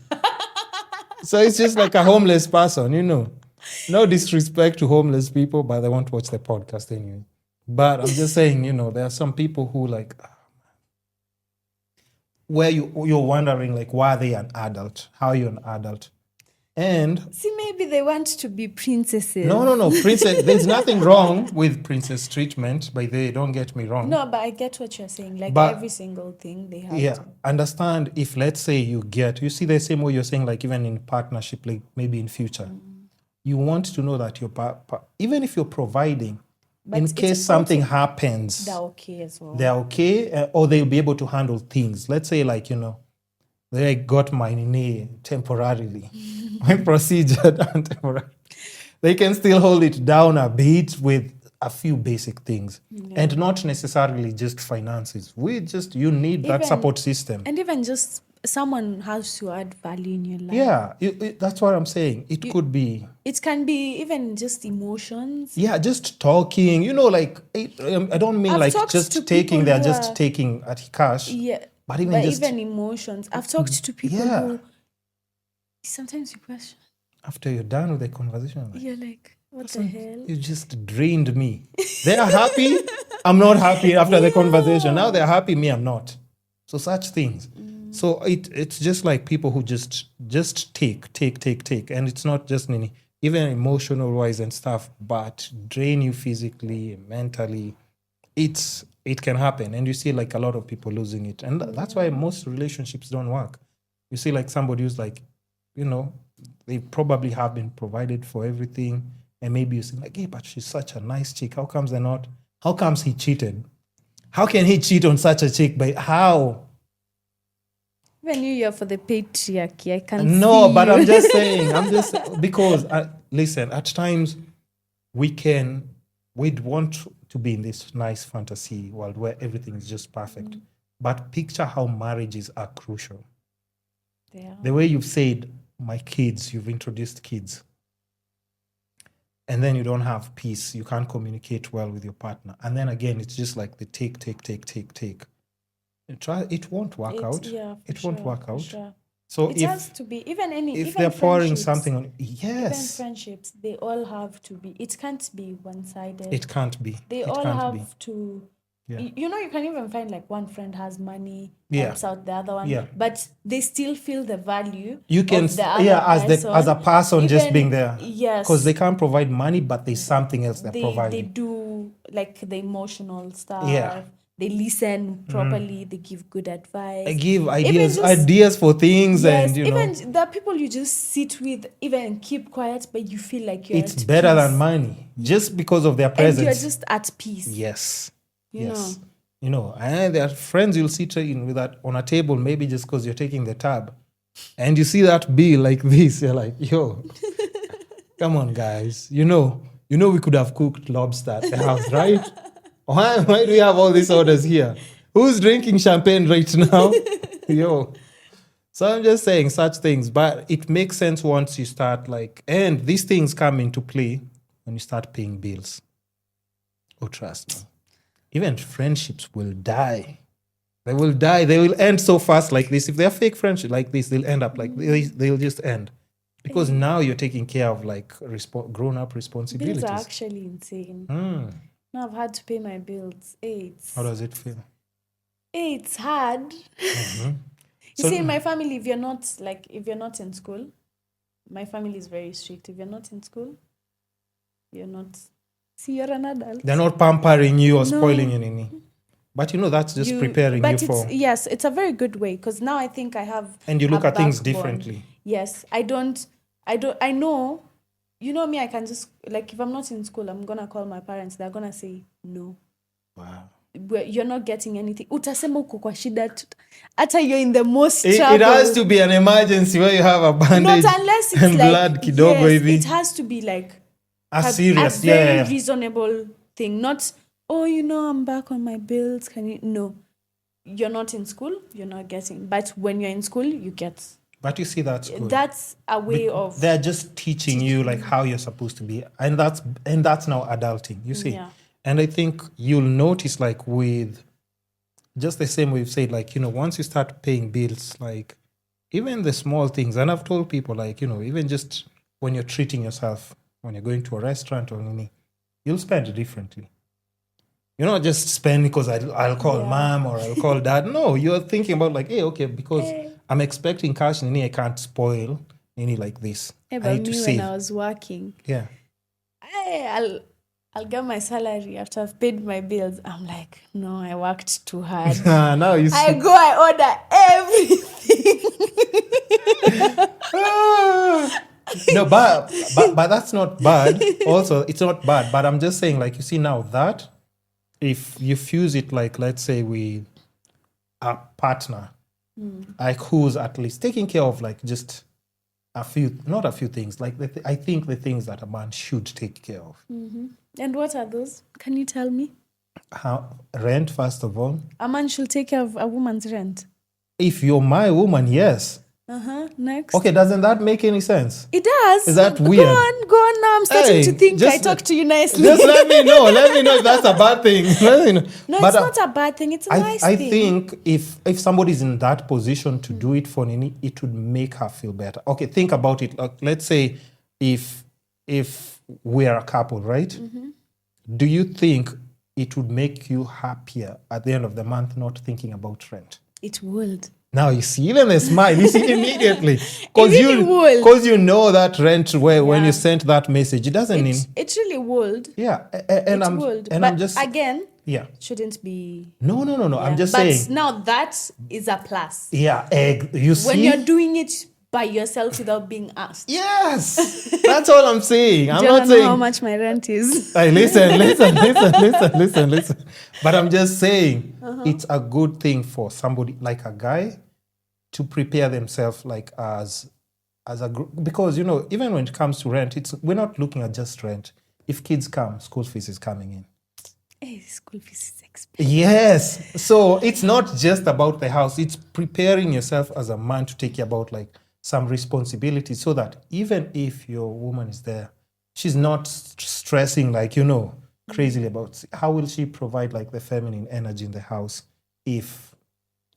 S1: So it's just like a homeless person, you know. No disrespect to homeless people, but they won't watch the podcast anyway. But I'm just saying, you know, there are some people who like, where you're wondering like, why are they an adult? How are you an adult? And
S4: See, maybe they want to be princesses.
S1: no, princess. There's nothing wrong with princess treatment, by the way. Don't get me wrong.
S4: No, but I get what you're saying. Like
S1: But-
S4: every single thing they have.
S1: Yeah,
S4: to.
S1: understand if let's say you see the same way you're saying, like even in partnership, like maybe in future, you want to know that even if you're providing,
S4: But
S1: in
S4: it's
S1: case something happens,
S4: They're okay as well.
S1: they're okay, or they'll be able to handle things. Let's say like, you know, they got my knee temporarily, my procedure done temporarily. They can still hold it down a bit with a few basic things, and not necessarily just finances. You need that
S4: Even-
S1: support system.
S4: And even just someone has to add value in your life.
S1: Yeah, that's what I'm saying. It could be,
S4: It can be even just emotions.
S1: yeah, just talking, you know, like, I don't mean
S4: I've
S1: like
S4: talked to
S1: just
S4: people
S1: taking, they're
S4: who
S1: just
S4: are-
S1: taking at cash.
S4: Yeah.
S1: But even just-
S4: even emotions. I've talked to people
S1: Yeah.
S4: who sometimes you question.
S1: After you're done with the conversation, like,
S4: You're like, what the hell?
S1: you just drained me. They are happy. I'm not happy after the conversation. Now they're happy, me, I'm not. So such things. So it's just like people who just take. And it's not just even emotional wise and stuff, but drain you physically, mentally. It can happen. And you see like a lot of people losing it. And that's why most relationships don't work. You see like somebody who's like, you know, they probably have been provided for everything. And maybe you say like, hey, but she's such a nice chick. How comes they're not? How comes he cheated? How can he cheat on such a chick? But how?
S4: When you're for the patriarchy, I can't
S1: No,
S4: see
S1: but
S4: you.
S1: I'm just saying, because listen, at times we'd want to be in this nice fantasy world where everything is just perfect. But picture how marriages are crucial.
S4: Yeah.
S1: The way you've said, my kids, you've introduced kids. And then you don't have peace. You can't communicate well with your partner. And then again, it's just like the take. It won't work out.
S4: Yeah,
S1: It won't
S4: sure,
S1: work
S4: for
S1: out.
S4: sure.
S1: So
S4: It has to be even
S1: if
S4: even
S1: they're pouring
S4: friendships,
S1: something on,
S4: even
S1: yes,
S4: friendships, they all have to be. It can't be one-sided.
S1: it can't be.
S4: They
S1: It
S4: all
S1: can't
S4: have
S1: be.
S4: to.
S1: Yeah.
S4: You know, you can even find like one friend has money,
S1: Yeah.
S4: helps out the other one,
S1: Yeah.
S4: but they still feel the value.
S1: You can,
S4: of the other
S1: as a person just
S4: Even-
S1: being there.
S4: Yes,
S1: Because they can't provide money, but there's something else they're
S4: they
S1: providing.
S4: do like the emotional stuff.
S1: Yeah.
S4: They listen properly. They give good advice.
S1: I give
S4: Even just-
S1: ideas for things,
S4: Yes,
S1: and you know,
S4: even there are people you just sit with, even keep quiet, but you feel like you're
S1: it's
S4: at
S1: better
S4: peace.
S1: than money just because of their
S4: And you're
S1: presence.
S4: just at peace.
S1: Yes.
S4: You
S1: yes.
S4: know.
S1: You know, and there are friends you'll sit in with that on a table, maybe just because you're taking the tab, and you see that bill like this, you're like, yo, come on, guys. You know, we could have cooked lobster at the house, right? Why do we have all these orders here? Who's drinking champagne right now? Yo. So I'm just saying such things, but it makes sense once you start like, and these things come into play when you start paying bills. Oh, trust me. Even friendships will die. They will die. They will end so fast like this. If they're fake friendship like this, they'll end up like they'll just end. Because now you're taking care of like grown-up responsibilities.
S4: Bills are actually insane. Now I've had to pay my bills.
S1: How does it feel?
S4: It's hard. You
S1: So-
S4: see, in my family, if you're not in school, my family is very strict. If you're not in school, you're not. See, you're an adult.
S1: They're not pampering you or
S4: No.
S1: spoiling you, Nini. But you know, that's just preparing
S4: but
S1: you for...
S4: Yes, it's a very good way because now I think I have.
S1: And you look
S4: a
S1: at things
S4: backbone.
S1: differently.
S4: Yes, I know. You know me, I can just, like, if I'm not in school, I'm going to call my parents. They're going to say no.
S1: Wow.
S4: where you're not getting anything, utasema uko kwa shida hata you're in the most
S1: It
S4: trouble.
S1: has to be an emergency where you have a bandage
S4: Not unless it's
S1: and
S4: like,
S1: blood kidogo
S4: yes,
S1: hivi.
S4: it has to be like
S1: A serious,
S4: a very
S1: yeah.
S4: reasonable thing. Not, oh, I'm back on my bills. Can you? No. You're not in school, you're not getting. But when you're in school, you get.
S1: But you see, that's good.
S4: That's a way of.
S1: They're just teaching you like how you're supposed to be, and that's now adulting. You see,
S4: Yeah.
S1: and I think you'll notice like with just the same we've said, like once you start paying bills, like even the small things, and I've told people like even just when you're treating yourself, when you're going to a restaurant or anything, you'll spend differently. You're not just spending because I'll call mom or I'll call dad. No, you're thinking about like, hey, okay, because I'm expecting cash and I can't spoil any like this.
S4: Hey,
S1: I
S4: but
S1: need to
S4: me
S1: save.
S4: when I was working,
S1: Yeah.
S4: I'll get my salary after I've paid my bills. I'm like, no, I worked too hard.
S1: Now you see.
S4: I order everything.
S1: No, but that's not bad. Also, it's not bad. But I'm just saying, like, you see now that if you fuse it, like, let's say with a partner, like who's at least taking care of like just not a few things, like I think the things that a man should take care of.
S4: And what are those? Can you tell me?
S1: Rent, first of all.
S4: A man should take care of a woman's rent.
S1: If you're my woman, yes.
S4: Next.
S1: Okay, doesn't that make any sense?
S4: It does.
S1: Is that weird?
S4: Go on now. I'm starting to think I talk to you nicely.
S1: Just let me know. Let me know if that's a bad thing. Let me know.
S4: No,
S1: But,
S4: it's not a bad thing. It's a nice thing.
S1: I think if somebody's in that position to do it for Nini, it would make her feel better. Okay, think about it. Like, let's say if we're a couple, right? Do you think it would make you happier at the end of the month not thinking about rent?
S4: It would.
S1: Now you see, even a smile, you see immediately.
S4: really would.
S1: Because you know that rent when you sent that message. It doesn't mean...
S4: It really would.
S1: Yeah. And
S4: It
S1: I'm
S4: would.
S1: and
S4: But
S1: I'm just...
S4: again,
S1: Yeah.
S4: shouldn't be...
S1: No.
S4: Yeah.
S1: I'm just
S4: but
S1: saying.
S4: now that is a plus.
S1: Yeah. You see?
S4: When you're doing it by yourself without being asked.
S1: Yes. That's all I'm saying. I'm
S4: Do you
S1: not
S4: wanna know
S1: saying...
S4: how much my rent is?
S1: Hey, listen. But I'm just saying it's a good thing for somebody like a guy to prepare themselves like as a group, because even when it comes to rent, we're not looking at just rent. If kids come, school fees is coming in.
S4: Hey, school fees is expensive.
S1: Yes, so it's not just about the house. It's preparing yourself as a man to take about like some responsibility, so that even if your woman is there, she's not stressing like crazily about how will she provide like the feminine energy in the house if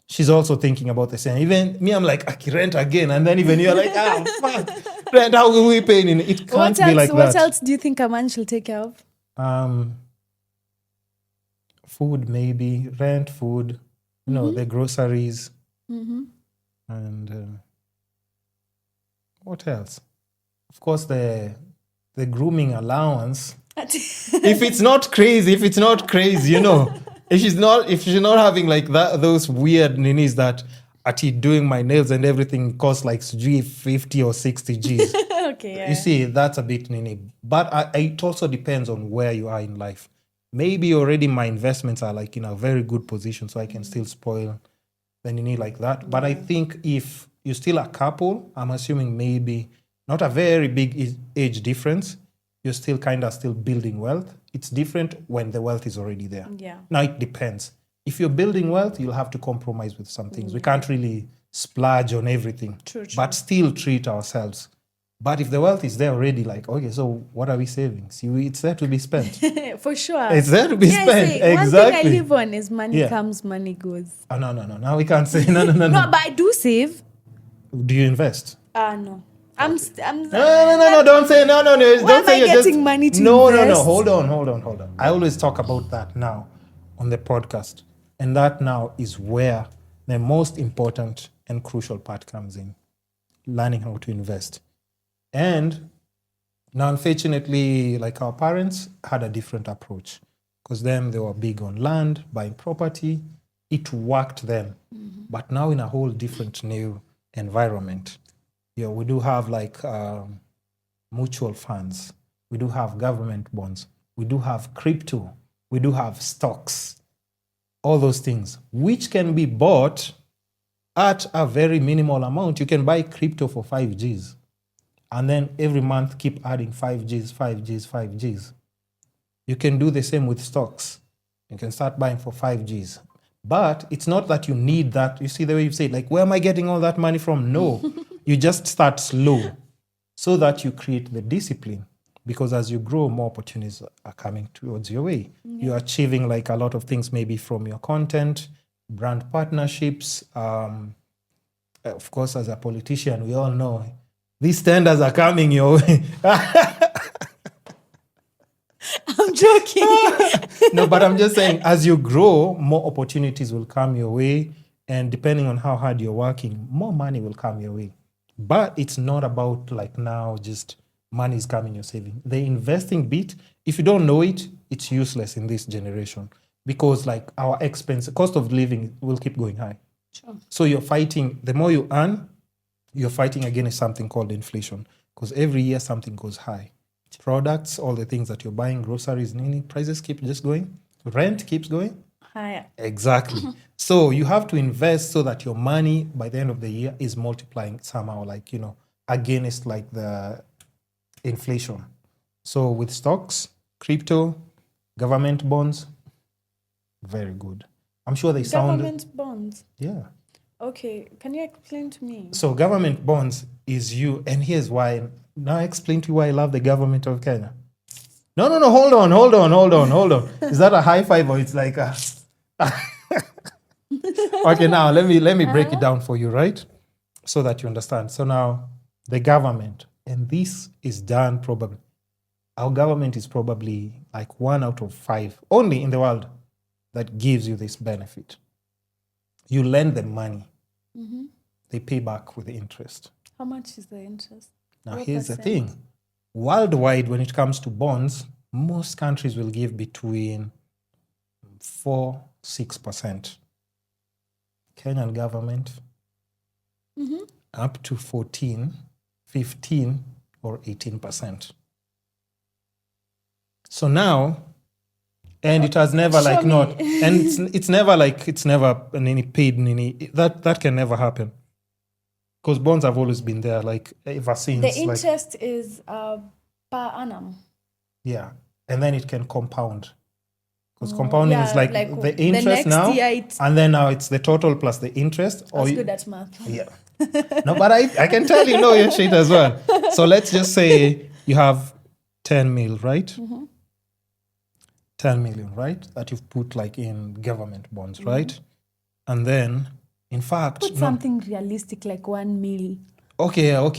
S1: she's also thinking about the same. Even me, I'm like, rent again. And then even you're like, fuck, rent, how will we pay? It can't be like that.
S4: What else do you think a man should take care of?
S1: Food, maybe. Rent, food, the groceries. And what else? Of course, the grooming allowance. If it's not crazy, if she's not having like that, those weird ninis that doing my nails and everything costs like 50 or 60 G's.
S4: Okay, yeah.
S1: You see, that's a bit nini. But it also depends on where you are in life. Maybe already my investments are like in a very good position, so I can still spoil the nini like that. But I think if you're still a couple, I'm assuming maybe not a very big age difference. You're still still building wealth. It's different when the wealth is already there.
S4: Yeah.
S1: Now it depends. If you're building wealth, you'll have to compromise with some things. We can't really splurge on everything,
S4: True.
S1: but still treat ourselves. But if the wealth is there already, like, okay, so what are we saving? See, it's there to be spent.
S4: For sure.
S1: It's there to be spent.
S4: See,
S1: Exactly.
S4: One thing I live on is money
S1: Yeah.
S4: comes, money goes.
S1: Oh, no. Now we can't say no.
S4: No, but I do save.
S1: Do you invest?
S4: No. I'm
S1: No, don't say no.
S4: Why
S1: Don't
S4: am
S1: say
S4: I
S1: you're
S4: getting
S1: just...
S4: money to
S1: No.
S4: invest?
S1: Hold on. I always talk about that now on the podcast. And that now is where the most important and crucial part comes in. Learning how to invest. And now, unfortunately, like our parents had a different approach, because then they were big on land, buying property. It worked then. But now in a whole different new environment. We do have like mutual funds. We do have government bonds. We do have crypto. We do have stocks. all those things, which can be bought at a very minimal amount. You can buy crypto for 5 Gs and then every month keep adding 5 Gs, 5 Gs, 5 Gs. You can do the same with stocks. You can start buying for 5 Gs. But it's not that you need that. You see the way you say it, like, where am I getting all that money from? No, you just start slow so that you create the discipline. Because as you grow, more opportunities are coming towards your way. Yeah. You're achieving like a lot of things, maybe from your content, brand partnerships. Of course, as a politician, we all know these tenders are coming your way.
S2: I'm joking.
S1: No, but I'm just saying, as you grow, more opportunities will come your way. And depending on how hard you're working, more money will come your way. But it's not about like now just money is coming, you're saving. The investing bit, if you don't know it, it's useless in this generation because like our expense, cost of living will keep going high. Sure. So you're fighting, the more you earn, you're fighting against something called inflation because every year something goes high. Products, all the things that you're buying, groceries, prices keep just going. Rent keeps going
S2: higher.
S1: Exactly. So you have to invest so that your money by the end of the year is multiplying somehow, like, you know, against like the inflation. So with stocks, crypto, government bonds, very good. I'm sure they sound...
S4: Government bonds?
S1: Yeah.
S4: Okay, can you explain to me?
S1: So government bonds is you, and here's why. Now I explain to you why I love the government of Kenya. No, hold on. Is that a high five or it's like a... Okay, now let me break it down for you, right? So that you understand. So now the government, and this is done probably, our government is probably like 1 out of 5 only in the world that gives you this benefit. You lend them money. Mm-hmm. They pay back with the interest.
S4: How much is the interest?
S1: Now, here's the thing. Worldwide, when it comes to bonds, most countries will give between 4-6%. Kenyan government, up to 14, 15, or 18%. So now, and it has never like not, and it's never like, it's never any paid, that can never happen. Because bonds have always been there, like ever since.
S4: The interest is per annum.
S1: Yeah, and then it can compound. Because compounding is like the interest
S4: the
S1: now,
S4: year
S1: and then now it's the total plus the interest.
S4: I was good at math.
S1: Yeah. No, but I can tell you know your shit as well. So let's just say you have 10 mil, right? Mm-hmm. 10 million, right? That you've put like in government bonds, right? And then, in fact...
S4: Put something realistic like 1 mil.
S1: Okay. No.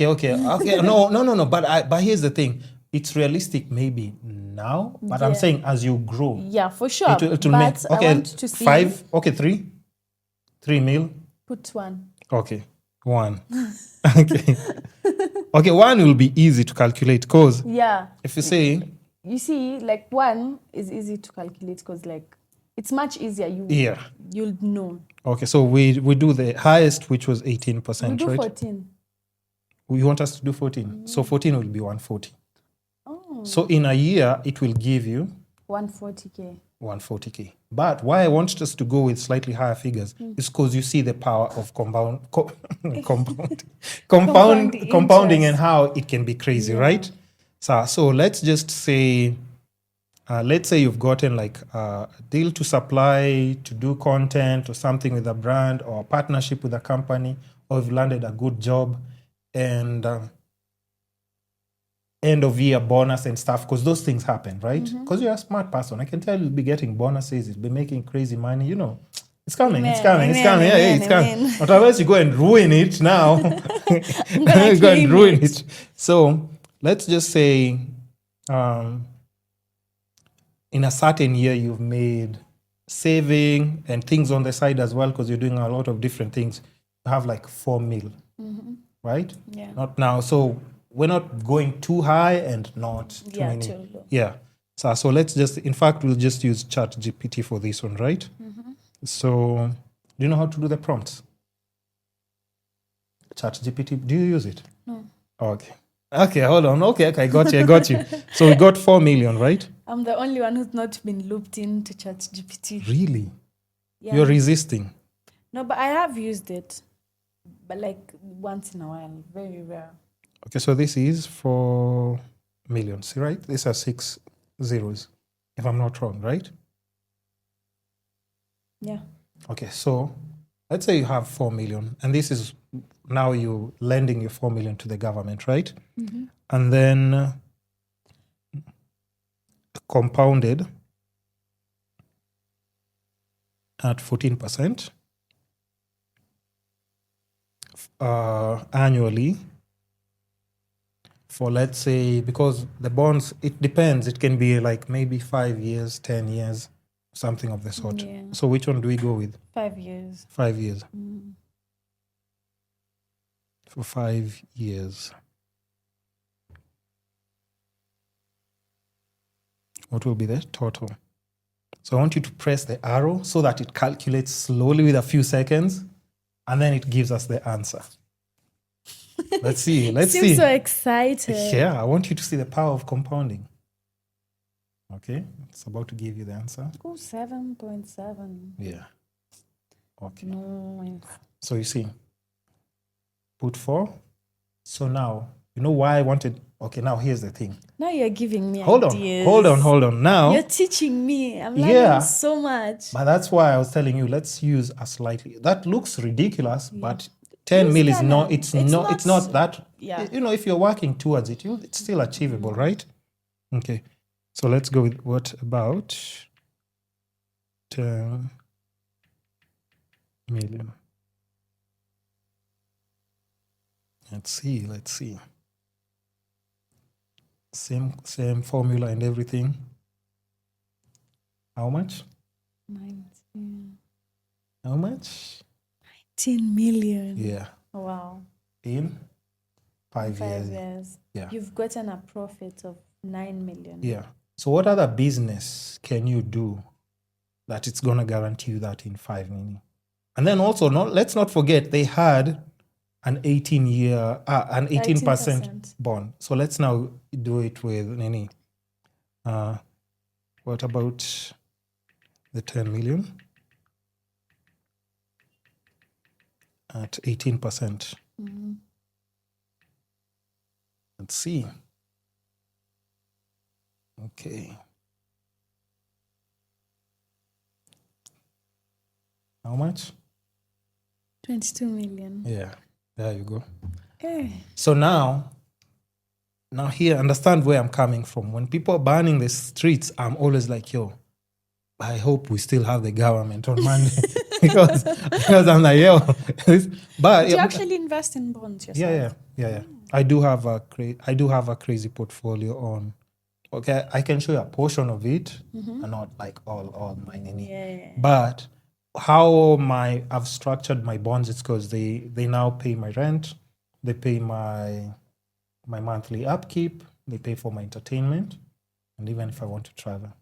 S1: But here's the thing. It's realistic maybe now, but I'm saying as you grow.
S4: Yeah, for sure.
S1: It'll make, okay,
S4: I want to see
S1: 5, okay, 3 mil.
S4: Put 1.
S1: Okay, 1. Okay. Okay, 1 will be easy to calculate because if you say...
S4: You see, like 1 is easy to calculate because like it's much easier. You'll know.
S1: Okay, so we do the highest, which was 18%,
S4: we'll do
S1: right?
S4: 14.
S1: You want us to do 14? So 14 will be 140. Oh. So in a year, it will give you
S4: 140K.
S1: 140K. But why I want us to go with slightly higher figures is because you see the power of compounding and how it can be crazy, right? So let's just say, let's say you've gotten like a deal to supply, to do content or something with a brand or a partnership with a company, or you've landed a good job and end of year bonus and stuff, because those things happen, right? Because you're a smart person. I can tell you'll be getting bonuses, you'll be making crazy money, you know. It's coming. It's coming. But otherwise you go and ruin it now. You go and ruin it. So let's just say in a certain year you've made saving and things on the side as well, because you're doing a lot of different things. You have like 4 mil, right?
S4: Yeah.
S1: Not now. So we're not going too high and not too many.
S4: Too low.
S1: Yeah. So let's just, in fact, we'll just use ChatGPT for this one, right? So do you know how to do the prompts? ChatGPT, do you use it?
S4: No.
S1: Okay, hold on. Okay, I got you. So we got 4 million, right?
S4: I'm the only one who's not been looped into ChatGPT.
S1: Really?
S4: Yeah.
S1: You're resisting.
S4: No, but I have used it, but like once in a while, very rare.
S1: Okay, so this is 4 millions, right? These are 6 zeros, if I'm not wrong, right?
S4: Yeah.
S1: Okay, so let's say you have 4 million, and this is now you lending your 4 million to the government, right?
S4: Mm-hmm.
S1: And then compounded at 14% annually for, let's say, because the bonds, it depends, it can be like maybe 5 years, 10 years, something of the sort.
S4: Yeah.
S1: So which one do we go with?
S4: 5 years.
S1: 5 years.
S4: Mm.
S1: For 5 years. What will be the total? So I want you to press the arrow so that it calculates slowly with a few seconds, and then it gives us the answer. Let's see. Let's
S4: Seems
S1: see.
S4: so excited.
S1: Yeah, I want you to see the power of compounding. Okay, it's about to give you the answer.
S4: Oh, 7.7.
S1: Yeah. Okay.
S4: Nice.
S1: So you see, put 4. So now, you know why I wanted. Okay, now here's the thing.
S4: Now you're giving me
S1: Hold
S4: ideas.
S1: on. Now,
S4: You're teaching me. I'm learning
S1: Yeah.
S4: so much.
S1: but that's why I was telling you, let's use a slightly. That looks ridiculous,
S4: Yeah.
S1: but 10
S4: It's
S1: mil is
S4: kinda-
S1: not. It's not that.
S4: Yeah.
S1: You know, if you're working towards it, it's still achievable, right? Okay. So let's go with what about 10 million? Let's see. Same formula and everything. How much?
S4: 19
S1: How much?
S4: million.
S1: Yeah.
S4: Wow.
S1: In 5
S4: 5
S1: years.
S4: years.
S1: Yeah.
S4: You've gotten a profit of 9 million.
S1: Yeah. So what other business can you do that it's gonna guarantee you that in 5 million? And then also, let's not forget they had an 18-year, an 18%
S4: 18%.
S1: bond. So let's now do it with Nini. What about the 10 million at 18%?
S4: Mhm.
S1: Let's see. Okay. How much?
S4: 22 million.
S1: Yeah, there you go.
S4: Eh.
S1: So now here, understand where I'm coming from. When people are burning the streets, I'm always like, yo, I hope we still have the government on Monday because I'm like, yo, but
S4: Do you actually invest in bonds yourself?
S1: yeah. I do have a crazy portfolio on. Okay, I can show you a portion of it, and not like all mine.
S4: Yeah.
S1: But how I've structured my bonds is because they now pay my rent, they pay my monthly upkeep, they pay for my entertainment, and even if I want to travel.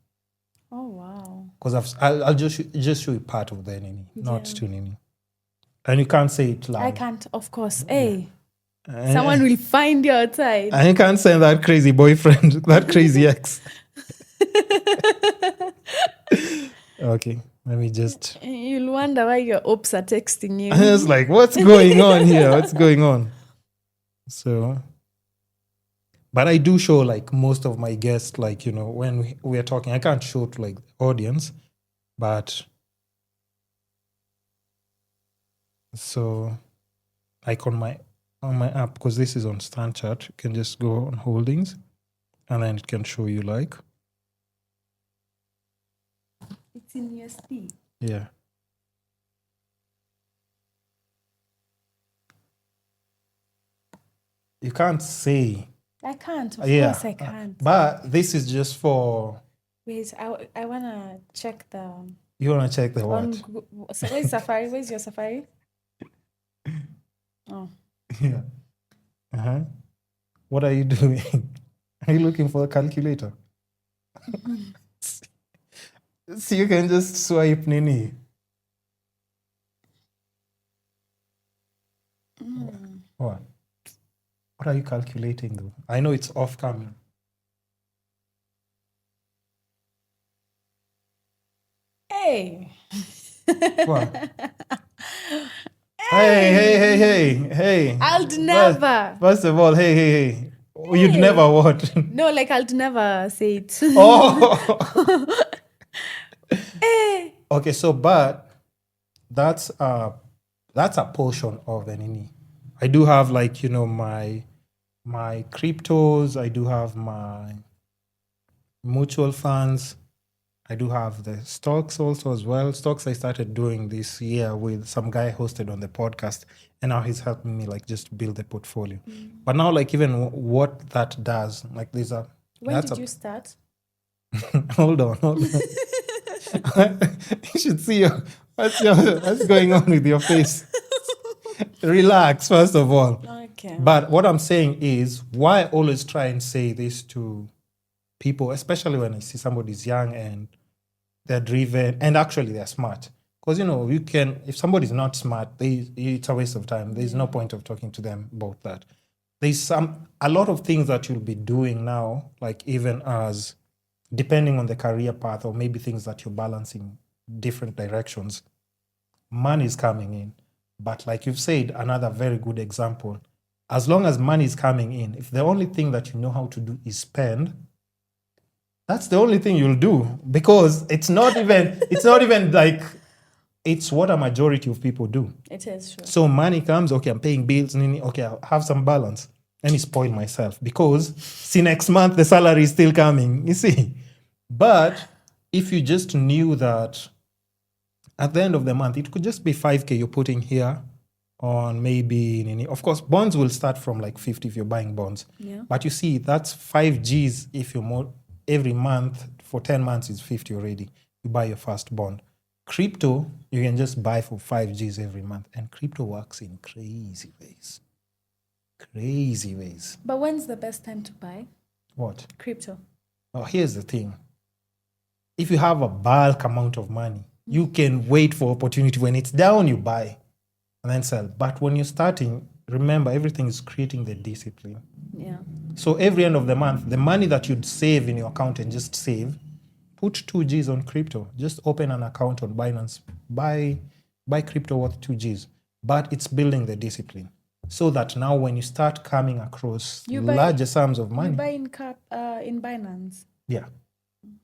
S4: Oh, wow.
S1: Because I'll just show you part of the Nini, not
S4: Yeah.
S1: to Nini. And you can't say it loud.
S4: I can't, of course. Hey,
S1: And-
S4: someone will find you outside.
S1: And you can't send that crazy boyfriend, that crazy ex. Okay, let me just.
S4: You'll wonder why your ops are texting you.
S1: I was like, what's going on here? What's going on? So, but I do show like most of my guests, like, you know, when we are talking, I can't show to like the audience, but so like on my app, because this is on Stand Chart, you can just go on holdings and then it can show you like,
S4: It's in USD.
S1: yeah. You can't say.
S4: I can't. Of course I can't.
S1: But this is just for.
S4: Wait, I want to check the...
S1: You want to check the what?
S4: So where's Safari? Where's your Safari? Oh.
S1: Yeah. Uh-huh. What are you doing? Are you looking for a calculator? So you can just swipe Nini. What? What are you calculating though? I know it's off camera.
S4: Hey.
S1: What? Hey.
S4: I'd never.
S1: First of all, hey. You'd never what?
S4: No, like I'd never say it.
S1: Oh.
S4: Hey.
S1: Okay, so but that's a portion of an ini. I do have like, you know, my cryptos, I do have my mutual funds, I do have the stocks also as well. Stocks I started doing this year with some guy hosted on the podcast, and now he's helping me like just build the portfolio. But now like even what that does, like there's a
S4: When did you start?
S1: hold on. You should see what's going on with your face. Relax, first of all.
S4: Okay.
S1: But what I'm saying is, why I always try and say this to people, especially when I see somebody's young and they're driven and actually they're smart. Because, you know, you can, if somebody's not smart, it's a waste of time. There's no point of talking to them about that. There's a lot of things that you'll be doing now, like even as, depending on the career path or maybe things that you're balancing different directions, money is coming in. But like you've said, another very good example, as long as money is coming in, if the only thing that you know how to do is spend, that's the only thing you'll do, because it's not even like, it's what a majority of people do.
S4: It is true.
S1: So money comes, okay, I'm paying bills, okay, I'll have some balance. Let me spoil myself, because see, next month the salary is still coming, you see. But if you just knew that at the end of the month, it could just be 5K you're putting here on maybe, of course, bonds will start from like 50 if you're buying bonds.
S4: Yeah.
S1: But you see, that's 5 Gs if you're more, every month for 10 months is 50 already. You buy your first bond. Crypto, you can just buy for 5 Gs every month. And crypto works in crazy ways. Crazy ways.
S4: But when's the best time to buy
S1: What?
S4: crypto?
S1: Oh, here's the thing. If you have a bulk amount of money, you can wait for opportunity. When it's down, you buy and then sell. But when you're starting, remember, everything is creating the discipline.
S4: Yeah.
S1: So every end of the month, the money that you'd save in your account and just save, put 2 Gs on crypto. Just open an account on Binance. Buy crypto worth 2 Gs. But it's building the discipline. So that now when you start coming across larger sums of money.
S4: You buy in Binance?
S1: Yeah.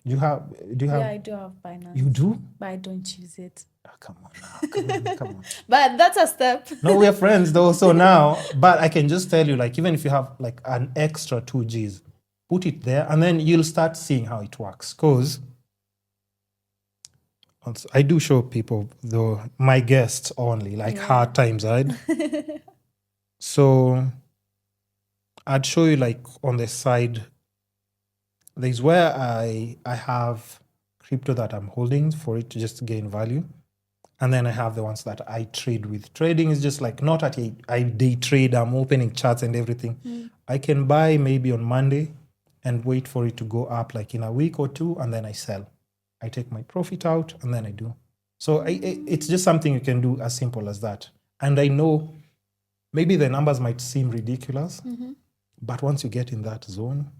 S1: Do you have?
S4: Yeah, I do have Binance.
S1: You do?
S4: But I don't use it.
S1: Oh, come on now. Come on.
S4: But that's a step.
S1: No, we're friends though. So now, but I can just tell you, like, even if you have like an extra 2 Gs, put it there and then you'll start seeing how it works. Because I do show people, though, my guests only, like hard times, right? So I'd show you like on the side, there's where I have crypto that I'm holding for it to just gain value. And then I have the ones that I trade with. Trading is just like, not at I day trade, I'm opening charts and everything. I can buy maybe on Monday and wait for it to go up like in a week or two, and then I sell. I take my profit out and then I do. So it's just something you can do as simple as that. And I know maybe the numbers might seem ridiculous, but once you get in that zone.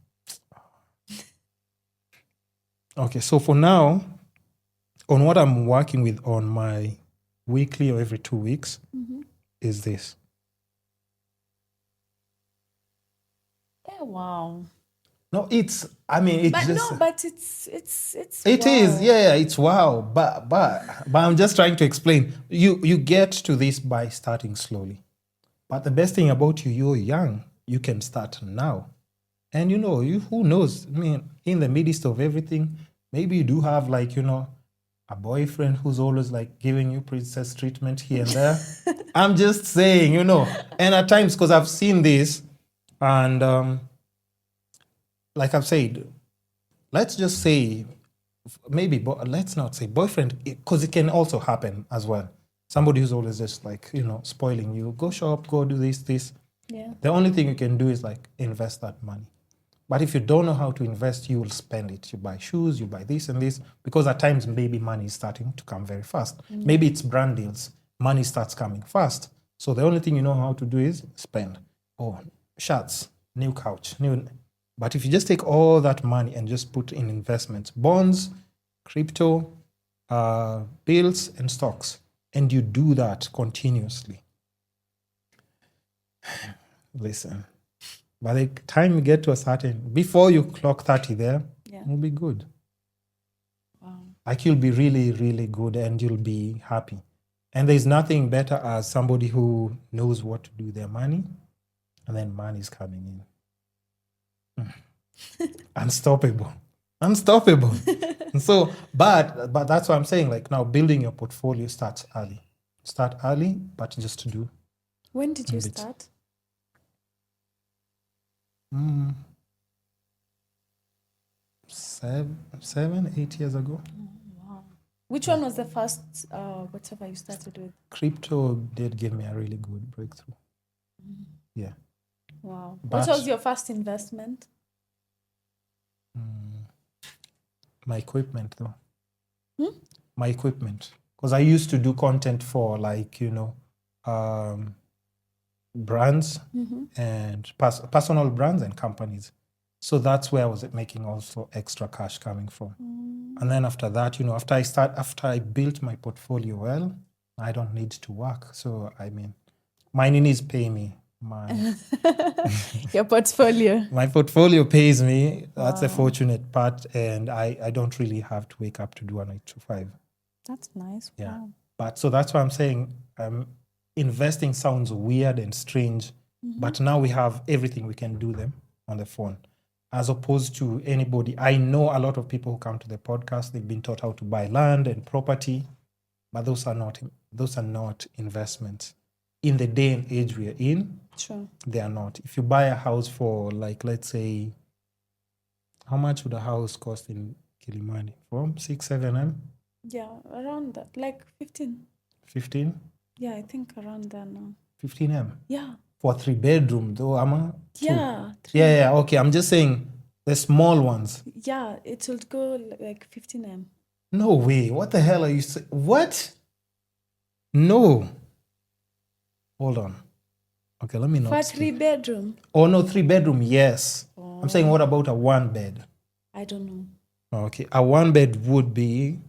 S1: Okay, so for now, on what I'm working with on my weekly or every 2 weeks is this.
S4: Yeah, wow.
S1: No, it's just...
S4: but it's
S1: It
S4: wow.
S1: is, yeah, it's wow. But I'm just trying to explain. You get to this by starting slowly. But the best thing about you're young. You can start now. And who knows? I mean, in the midst of everything, maybe you do have like, a boyfriend who's always like giving you princess treatment here and there. I'm just saying, and at times, because I've seen this, and like I've said, let's just say, let's not say boyfriend, because it can also happen as well. Somebody who's always just like, spoiling you. Go shop, go do this.
S4: Yeah.
S1: The only thing you can do is like invest that money. But if you don't know how to invest, you will spend it. You buy shoes, you buy this and this, because at times maybe money is starting to come very fast. Maybe it's brand deals. Money starts coming fast. So the only thing you know how to do is spend. Oh, shirts, new couch, But if you just take all that money and just put in investments, bonds, crypto, bills and stocks, and you do that continuously, listen, by the time you get to a certain, before you clock 30 there,
S4: Yeah.
S1: you'll be good.
S4: Wow.
S1: Like you'll be really, really good and you'll be happy. And there's nothing better as somebody who knows what to do with their money, and then money is coming in. Unstoppable. And so, but that's what I'm saying. Like now, building your portfolio starts early. Start early, but just to do.
S4: When did you
S1: Bits.
S4: start?
S1: 7, 8 years ago.
S4: Wow. Which one was the first whatever you started with?
S1: Crypto did give me a really good breakthrough. Yeah.
S4: Wow.
S1: But-
S4: What was your first investment?
S1: My equipment, though. My equipment. Because I used to do content for, like, brands and personal brands and companies. So that's where I was making also extra cash coming from. And then after that, after I built my portfolio well, I don't need to work. So, I mean, my ninis pay me.
S4: Your portfolio.
S1: My portfolio pays me. That's a fortunate part. And I don't really have to wake up to do a 9 to 5.
S4: That's nice.
S1: Yeah.
S4: Wow.
S1: But so that's why I'm saying investing sounds weird and strange, but now we have everything we can do them on the phone, as opposed to anybody. I know a lot of people who come to the podcast, they've been taught how to buy land and property, but those are not investments. In the day and age we are in,
S4: Sure.
S1: they are not. If you buy a house for, like, let's say, how much would a house cost in Kilimani? From 6-7 M?
S4: Yeah, around that. Like 15.
S1: 15?
S4: Yeah, I think around there now.
S1: 15 M?
S4: Yeah.
S1: For 3-bedroom, though, Ama?
S4: Yeah.
S1: Yeah, okay. I'm just saying the small ones.
S4: Yeah, it will go like 15 M.
S1: No way. What the hell are you saying? What? No. Hold on. Okay, let me not.
S4: For a
S1: speak.
S4: 3-bedroom.
S1: Oh, no, 3-bedroom, yes. I'm saying, what about a 1-bed?
S4: I don't know.
S1: Okay, a 1-bed would be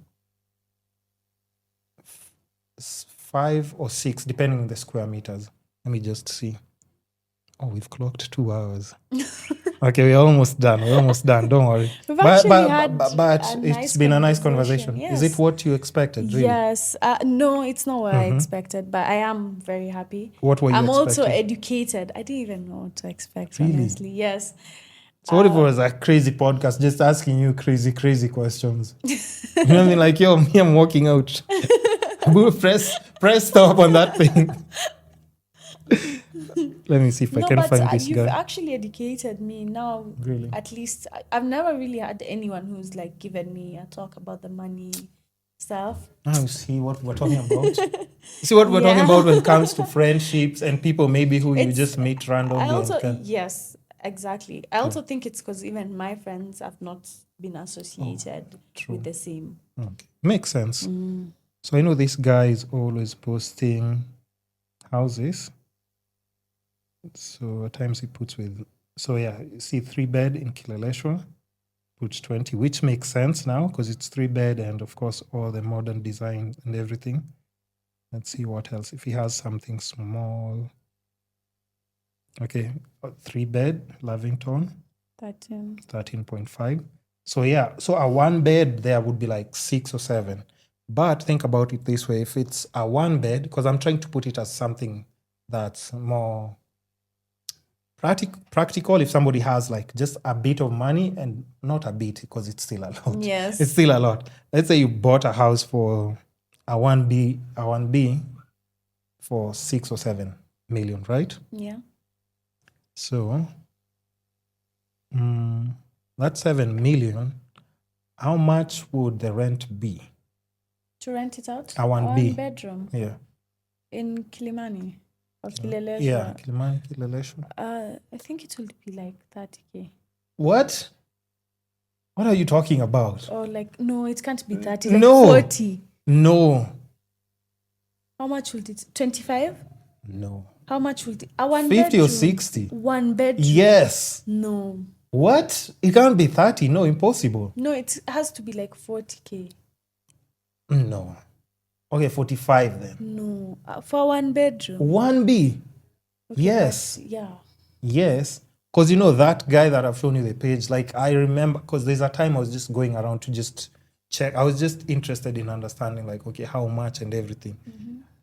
S1: 5 or 6, depending on the square meters. Let me just see. Oh, we've clocked 2 hours. Okay, we're almost done. Don't worry.
S4: We've actually had
S1: but
S4: a
S1: it's
S4: nice
S1: been a nice conversation.
S4: conversation,
S1: Is
S4: yes.
S1: it what you expected, really?
S4: Yes. No, it's not what I expected, but I am very happy.
S1: What were you
S4: I'm also
S1: expecting?
S4: educated. I didn't even know what to expect,
S1: Really?
S4: honestly. Yes.
S1: So what if it was a crazy podcast just asking you crazy questions? You know what I mean? Like, yo, me, I'm walking out. press stop on that thing. Let me see if I can find this
S4: you've
S1: guy.
S4: actually educated me now.
S1: Really?
S4: At least I've never really had anyone who's like given me a talk about the money stuff.
S1: Now you see what we're talking about. See what we're talking about when it comes to friendships and people maybe who you just meet randomly.
S4: I also
S1: and
S4: yes, exactly. I also think it's because even my friends have not been associated
S1: true.
S4: with the same.
S1: Okay. Makes sense. So I know this guy is always posting houses. So at times he puts with, so yeah, you see 3-bed in Kileleshwa, puts 20, which makes sense now because it's 3-bed and of course all the modern design and everything. Let's see what else. If he has something small. Okay, 3-bed, Lavington, 13.5. So yeah, so a 1-bed there would be like 6 or 7. But think about it this way. If it's a 1-bed, because I'm trying to put it as something that's more practical, if somebody has like just a bit of money, and not a bit because it's still a lot.
S4: Yes.
S1: It's still a lot. Let's say you bought a house for a 1B for 6 or 7 million, right?
S4: Yeah.
S1: So that's 7 million. How much would the rent be?
S4: To rent it out?
S1: A 1B.
S4: 1 bedroom
S1: Yeah.
S4: in Kilimani or Kileleshwa.
S1: Yeah, Kilimani, Kileleshwa.
S4: I think it will be like 30K.
S1: What? What are you talking about?
S4: Or like, no, it can't be 30. Like
S1: No.
S4: 40.
S1: No.
S4: How much will it? 25?
S1: No.
S4: How much will it? A 1
S1: 50
S4: bedroom?
S1: or 60?
S4: 1 bedroom?
S1: Yes.
S4: No.
S1: What? It can't be 30. No, impossible.
S4: No, it has to be like 40K.
S1: No. Okay, 45 then.
S4: No, for 1 bedroom.
S1: 1B.
S4: Okay,
S1: Yes.
S4: but yeah.
S1: Yes. Because you know that guy that I've shown you the page, like I remember, because there's a time I was just going around to just check. I was just interested in understanding, like, okay, how much and everything.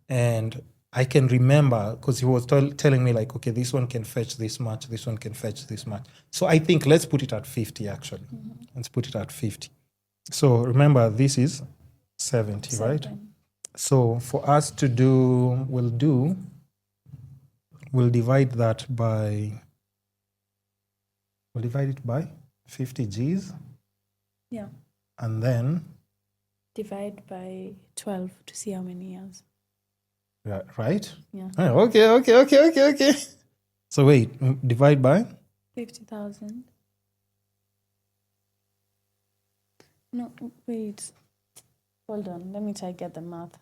S1: And I can remember because he was telling me, like, okay, this one can fetch this much, this one can fetch this much. So I think let's put it at 50, actually. Let's put it at 50. So remember, this is 70, right?
S4: 7.
S1: So for us to do, we'll divide that by, we'll divide it by 50 Gs.
S4: Yeah.
S1: And then,
S4: Divide by 12 to see how many years.
S1: right?
S4: Yeah.
S1: Oh, okay. So wait, divide by?
S4: 50,000. No, wait. Hold on. Let me try to get the math.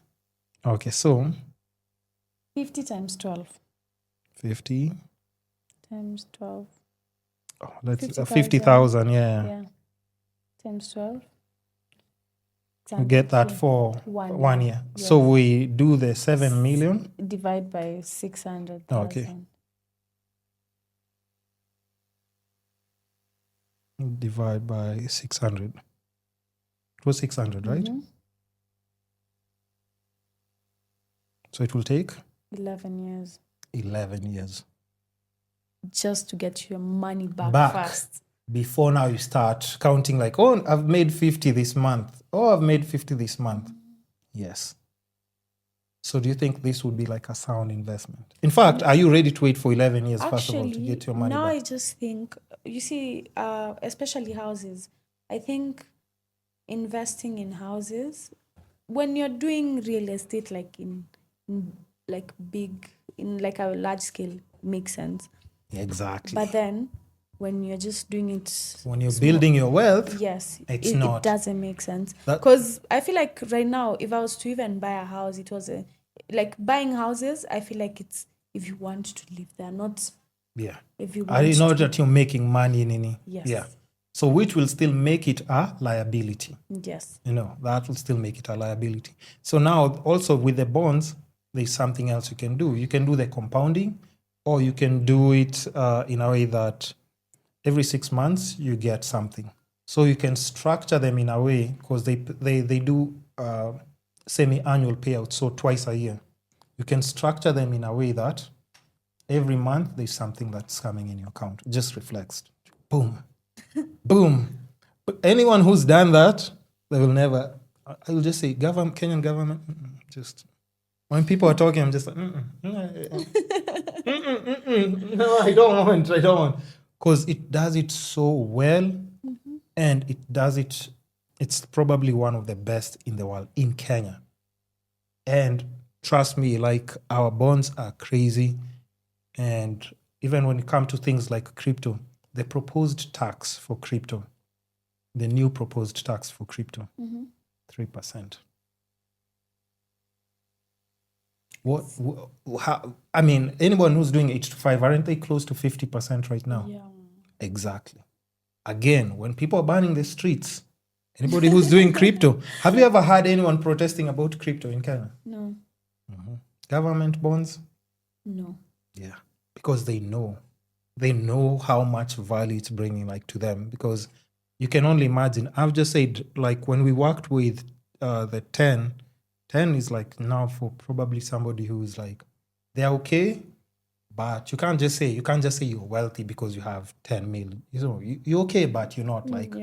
S1: Okay, so
S4: 50 times 12.
S1: 50.
S4: Times 12.
S1: Oh, let's
S4: 50,000.
S1: 50,000, yeah.
S4: Yeah. Times 12.
S1: We get that for 1 year. So
S4: Yes.
S1: we do the 7 million.
S4: Divide by 600,000.
S1: Okay. Divide by 600. It was 600, right?
S4: Mhm.
S1: So it will take
S4: 11 years.
S1: 11 years.
S4: Just to get your money back fast.
S1: Before now you start counting like, oh, I've made 50 this month. Oh, I've made 50 this month. Yes. So do you think this would be like a sound investment? In fact, are you ready to wait for 11 years, first of all, to get your money
S4: now
S1: back?
S4: I just think, you see, especially houses, I think investing in houses, when you're doing real estate, like in like big, in like a large scale, makes sense.
S1: Exactly.
S4: But then when you're just doing it,
S1: when you're building your wealth,
S4: yes,
S1: it's
S4: it
S1: not.
S4: It doesn't make sense. Because I feel like right now, if I was to even buy a house, it was like buying houses. I feel like it's if you want to live there, not if you want.
S1: I know that you're making money in any.
S4: Yes.
S1: Yeah. So which will still make it a liability.
S4: Yes.
S1: You know, that will still make it a liability. So now also with the bonds, there's something else you can do. You can do the compounding, or you can do it in a way that every 6 months you get something. So you can structure them in a way, because they do semi-annual payouts, so twice a year. You can structure them in a way that every month there's something that's coming in your account. It just reflects. Boom. Boom. But anyone who's done that, they will never, I will just say, Kenyan government, just, when people are talking, I'm just like, no, I don't want. Because it does it so well, and it's probably one of the best in the world, in Kenya. And trust me, like, our bonds are crazy. And even when it comes to things like crypto, the proposed tax for crypto, the new proposed tax for crypto, 3%. I mean, anyone who's doing H25, aren't they close to 50% right now?
S4: Yeah.
S1: Exactly. Again, when people are banning the streets, anybody who's doing crypto, have you ever heard anyone protesting about crypto in Kenya?
S4: No.
S1: Government bonds?
S4: No.
S1: Yeah, because they know how much value it's bringing, like, to them. Because you can only imagine. I've just said, like, when we worked with the 10 is like now for probably somebody who's like, they're okay, but you can't just say you're wealthy because you have 10 million. You know, you're okay, but you're not, like,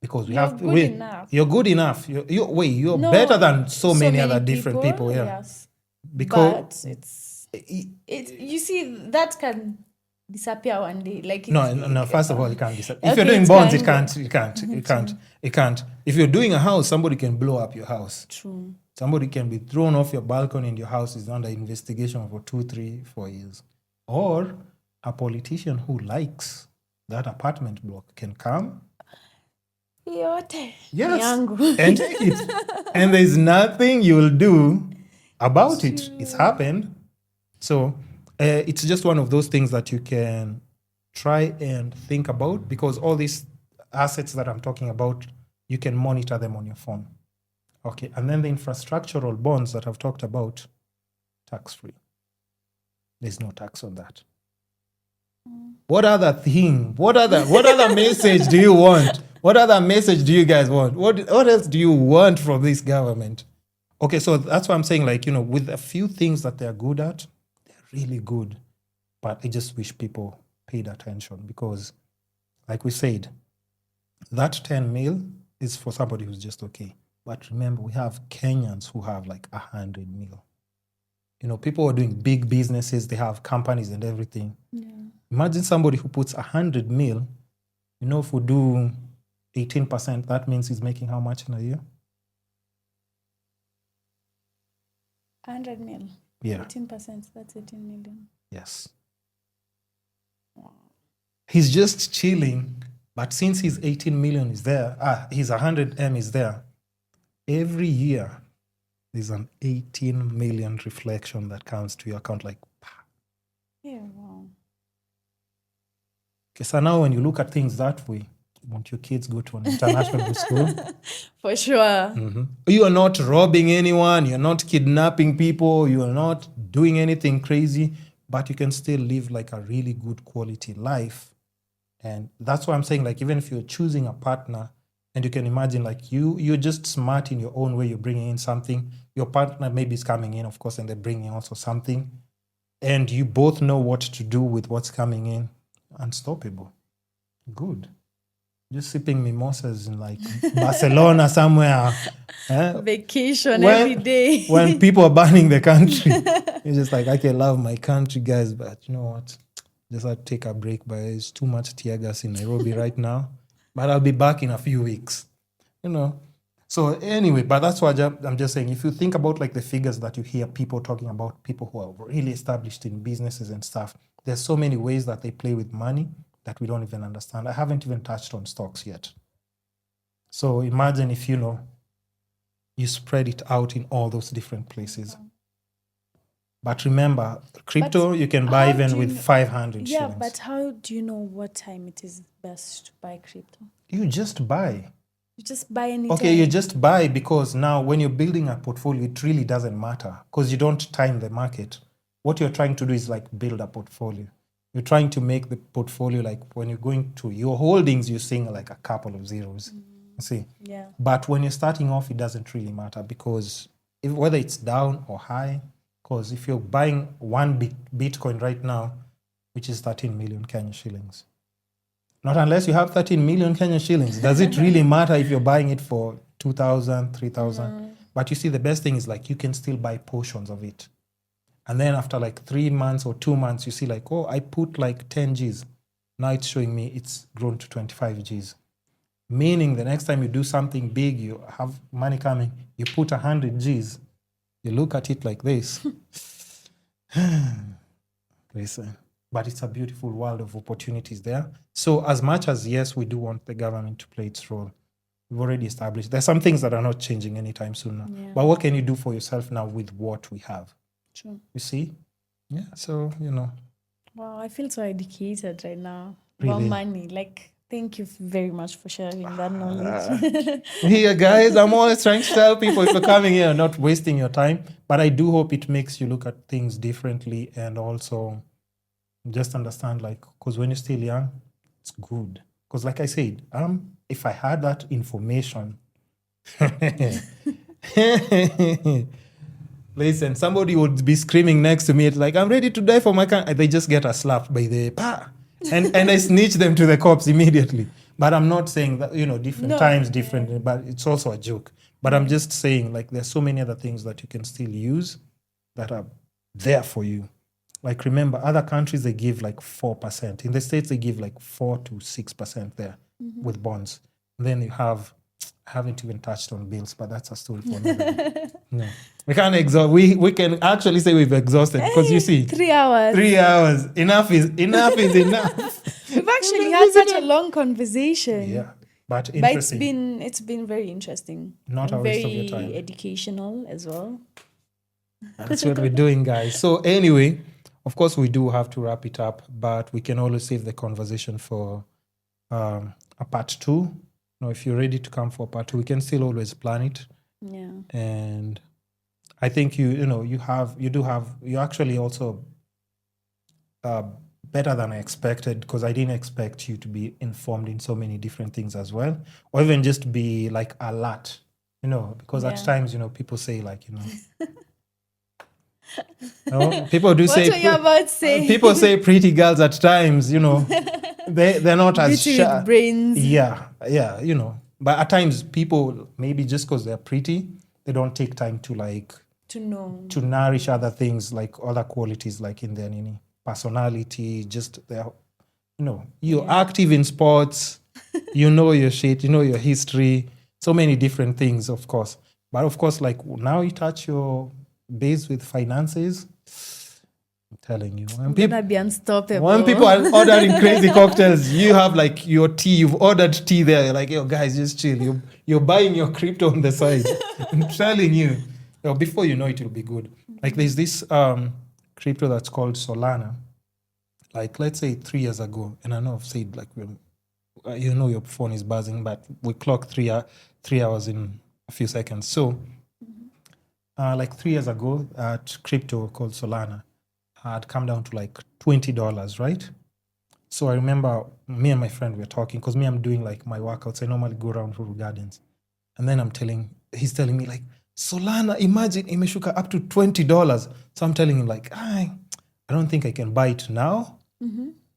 S1: because
S4: You're good enough.
S1: You're better than so many other different people. Yeah.
S4: Yes.
S1: Because
S4: but it's you see, that can disappear one day. Like,
S1: no. First of all, it can't disappear. If
S4: Okay,
S1: you're doing
S4: it
S1: bonds,
S4: can.
S1: it can't. If you're doing a house, somebody can blow up your house.
S4: True.
S1: Somebody can be thrown off your balcony and your house is under investigation for 2, 3, 4 years. Or a politician who likes that apartment block can come.
S4: Yote.
S1: Yes.
S4: Yangu.
S1: And take it. And there's nothing you'll do about it. It's happened. So it's just one of those things that you can try and think about, because all these assets that I'm talking about, you can monitor them on your phone. Okay, and then the infrastructural bonds that I've talked about, tax-free. There's no tax on that. What other thing? What other message do you want? What other message do you guys want? What else do you want from this government? Okay, so that's why I'm saying, like, with a few things that they're good at, they're really good. But I just wish people paid attention because, like we said, that 10 mil is for somebody who's just okay. But remember, we have Kenyans who have like 100 mil. People are doing big businesses, they have companies and everything.
S4: Yeah.
S1: Imagine somebody who puts 100 mil, if we do 18%, that means he's making how much in a year?
S4: 100 mil.
S1: Yeah.
S4: 18%, that's 18 million.
S1: Yes. Wow. He's just chilling, but since his 18 million is there, his 100M is there, every year there's an 18 million reflection that comes to your account like,
S4: yeah, wow.
S1: Okay, so now when you look at things that way, won't your kids go to an international school?
S4: For sure.
S1: Mm-hmm. You are not robbing anyone, you're not kidnapping people, you are not doing anything crazy, but you can still live like a really good quality life. And that's why I'm saying, like, even if you're choosing a partner, and you can imagine, like, you're just smart in your own way, you're bringing in something, your partner maybe is coming in, of course, and they're bringing also something, and you both know what to do with what's coming in. Unstoppable. Good. Just sipping mimosas in like Barcelona somewhere.
S4: Vacation every day.
S1: When people are banning the country. You're just like, I can love my country, guys, but you know what? Just have to take a break, but it's too much tear gas in Nairobi right now. But I'll be back in a few weeks. So anyway, but that's why I'm just saying, if you think about like the figures that you hear people talking about, people who are really established in businesses and stuff, there's so many ways that they play with money that we don't even understand. I haven't even touched on stocks yet. So imagine if, you spread it out in all those different places. But remember, crypto, you can buy even with 500
S4: yeah,
S1: shillings.
S4: but how do you know what time it is best to buy crypto?
S1: You just buy.
S4: You just buy anytime.
S1: Okay, you just buy because now when you're building a portfolio, it really doesn't matter because you don't time the market. What you're trying to do is like build a portfolio. You're trying to make the portfolio like when you're going to your holdings, you're seeing like a couple of zeros. See?
S4: Yeah.
S1: But when you're starting off, it doesn't really matter because whether it's down or high, because if you're buying one Bitcoin right now, which is 13 million Kenyan shillings, not unless you have 13 million Kenyan shillings, does it really matter if you're buying it for 2,000, 3,000? But you see, the best thing is like you can still buy portions of it. And then after like 3 months or 2 months, you see like, oh, I put like 10 Gs. Now it's showing me it's grown to 25 Gs. Meaning the next time you do something big, you have money coming, you put 100 Gs, you look at it like this. Listen, but it's a beautiful world of opportunities there. So as much as, yes, we do want the government to play its role, we've already established there's some things that are not changing anytime soon now.
S4: Yeah.
S1: But what can you do for yourself now with what we have?
S4: True.
S1: You see? Yeah, so,
S4: Wow, I feel so educated right now.
S1: Really?
S4: About money. Like, thank you very much for sharing that knowledge.
S1: Here, guys, I'm always trying to tell people if you're coming here, not wasting your time. But I do hope it makes you look at things differently and also just understand, like, because when you're still young, it's good. Because like I said, if I had that information, listen, somebody would be screaming next to me, it's like, I'm ready to die for my country. They just get a slap by the pa. And I snitch them to the cops immediately. But I'm not saying that, different times, different, but it's also a joke. But I'm just saying, like, there's so many other things that you can still use that are there for you. Like, remember, other countries, they give like 4%. In the States, they give like 4 to 6% there with bonds. And then you have, I haven't even touched on bills, but that's a story for another day. No. We can't exhaust. We can actually say we've exhausted because you see,
S4: 3 hours.
S1: 3 hours. Enough is enough.
S4: We've actually had such a long conversation.
S1: Yeah, but
S4: But
S1: interesting.
S4: it's been very interesting.
S1: Not
S4: and
S1: a waste of
S4: very
S1: your time.
S4: educational as well.
S1: That's what we're doing, guys. So anyway, of course, we do have to wrap it up, but we can always save the conversation for a part 2. If you're ready to come for part 2, we can still always plan it.
S4: Yeah.
S1: And I think you're actually also better than I expected, because I didn't expect you to be informed in so many different things as well, or even just be like alert, because at
S4: Yeah.
S1: times, people say like, people do
S4: What
S1: say,
S4: were you about to say?
S1: people say pretty girls at times, they're not as
S4: Beauty
S1: shy.
S4: with brains.
S1: Yeah, but at times people, maybe just because they're pretty, they don't take time to like
S4: To know.
S1: to nourish other things, like other qualities, like in their personality, just their, you're active in sports, your shit, your history, so many different things, of course. But of course, like now you touch your base with finances. I'm telling you,
S4: I'm gonna be unstoppable.
S1: when people are ordering crazy cocktails, you have like your tea, you've ordered tea there. You're like, yo, guys, just chill. You're buying your crypto on the side. I'm telling you. Before you know it will be good. Like there's this crypto that's called Solana. Like let's say 3 years ago, and I know I've said like your phone is buzzing, but we clock 3 hours in a few seconds. So like 3 years ago, at crypto called Solana had come down to like $20, right? So I remember me and my friend were talking, because I'm doing like my workouts. I normally go around Rural Gardens, and then he's telling me like, Solana, imagine imeshuka up to $20. So I'm telling him like, I don't think I can buy it now.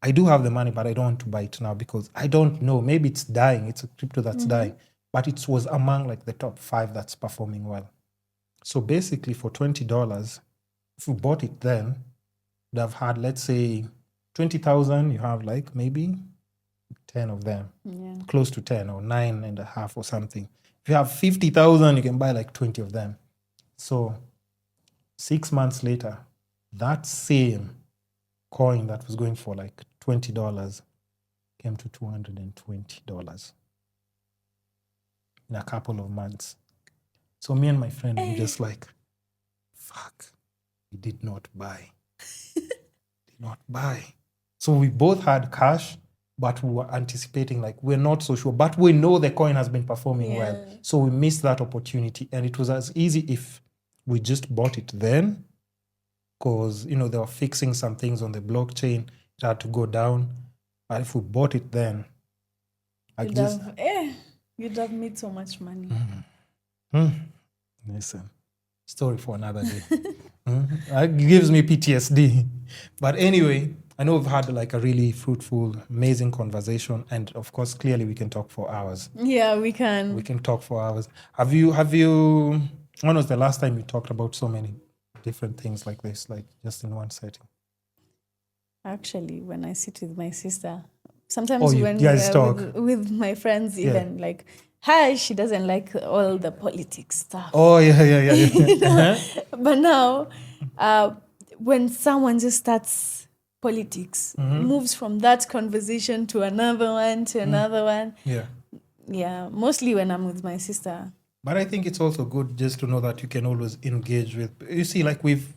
S1: I do have the money, but I don't want to buy it now because I don't know. Maybe it's dying. It's a crypto that's dying. But it was among like the top 5 that's performing well. So basically for $20, if you bought it then, you'd have had, let's say, 20,000, you have like maybe 10 of them.
S4: Yeah.
S1: Close to 10 or 9.5 or something. If you have 50,000, you can buy like 20 of them. So 6 months later, that same coin that was going for like $20 came to $220 in a couple of months. So me and my friend were just like, fuck, we did not buy. Did not buy. So we both had cash, but we were anticipating, like, we're not so sure, but we know the coin has been performing well. So we missed that opportunity. And it was as easy if we just bought it then, because, they were fixing some things on the blockchain. It had to go down. But if we bought it then,
S4: you'd have made so much money.
S1: Listen, story for another day. It gives me PTSD. But anyway, I know we've had like a really fruitful, amazing conversation, and of course, clearly we can talk for hours.
S4: Yeah, we can.
S1: We can talk for hours. Have you? When was the last time you talked about so many different things like this, like just in one setting?
S4: Actually, when I sit with my sister, sometimes
S1: you
S4: when
S1: guys talk
S4: with my friends, even like, she doesn't like all the politics stuff.
S1: Oh yeah.
S4: But now, when someone just starts politics, moves from that conversation to another one. Yeah, mostly when I'm with my sister.
S1: But I think it's also good just to know that you can always engage with. You see, like we've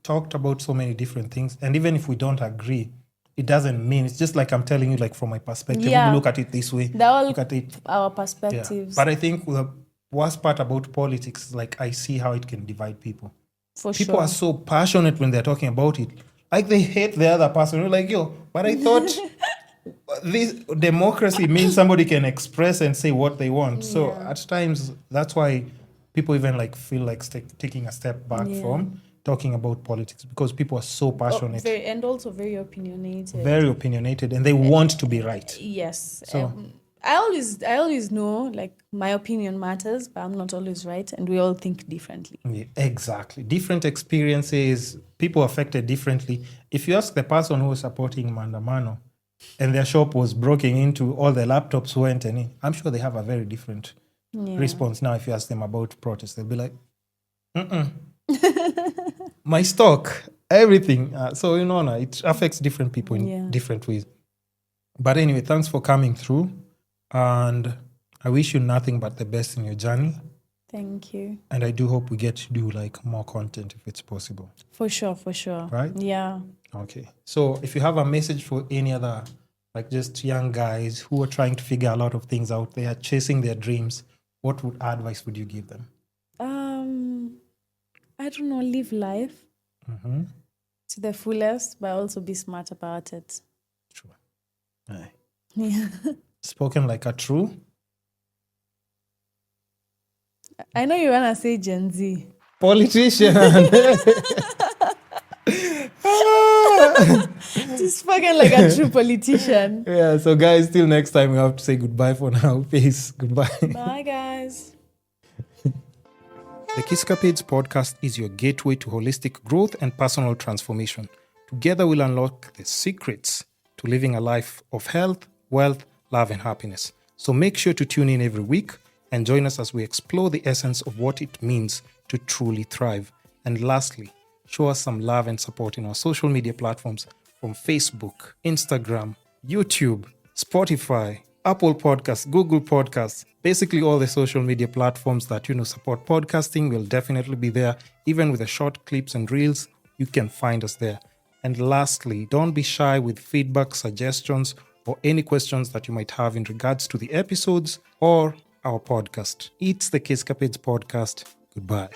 S1: talked about so many different things, and even if we don't agree, it doesn't mean, it's just like I'm telling you, like from my perspective, we look at it this way.
S4: Look
S1: at it.
S4: Our perspectives.
S1: Yeah. But I think the worst part about politics is like I see how it can divide people. People are so passionate when they're talking about it. Like they hate the other person. You're like, yo, but I thought this democracy means somebody can express and say what they want. So at times, that's why people even like feel like taking a step back from talking about politics, because people are so passionate.
S4: And also very opinionated.
S1: Very opinionated, and they want to be right.
S4: Yes.
S1: So
S4: I always know, like, my opinion matters, but I'm not always right, and we all think differently.
S1: Yeah, exactly. Different experiences, people affected differently. If you ask the person who was supporting Maandamano and their shop was broken into, all the laptops went and I'm sure they have a very different response now. If you ask them about protests, they'll be like, my stock, everything. So, it affects different people in different ways. But anyway, thanks for coming through. And I wish you nothing but the best in your journey.
S4: Thank you.
S1: And I do hope we get to do like more content if it's possible.
S4: For sure.
S1: Right?
S4: Yeah.
S1: Okay. So if you have a message for any other, like just young guys who are trying to figure a lot of things out, they are chasing their dreams, what advice would you give them?
S4: I don't know, live life
S1: Mm-hmm.
S4: to the fullest, but also be smart about it.
S1: True. Aye.
S4: Yeah.
S1: Spoken like a true.
S4: I know you want to say Gen Z.
S1: Politician.
S4: Just spoken like a true politician.
S1: Yeah, so guys, till next time, we have to say goodbye for now. Peace. Goodbye.
S4: Bye, guys.
S1: The Kisscapades podcast is your gateway to holistic growth and personal transformation. Together, we'll unlock the secrets to living a life of health, wealth, love, and happiness. So make sure to tune in every week and join us as we explore the essence of what it means to truly thrive. And lastly, show us some love and support in our social media platforms from Facebook, Instagram, YouTube, Spotify, Apple Podcasts, Google Podcasts, basically all the social media platforms that, support podcasting will definitely be there. Even with the short clips and reels, you can find us there. And lastly, don't be shy with feedback, suggestions, or any questions that you might have in regards to the episodes or our podcast. It's the Kisscapades Podcast. Goodbye.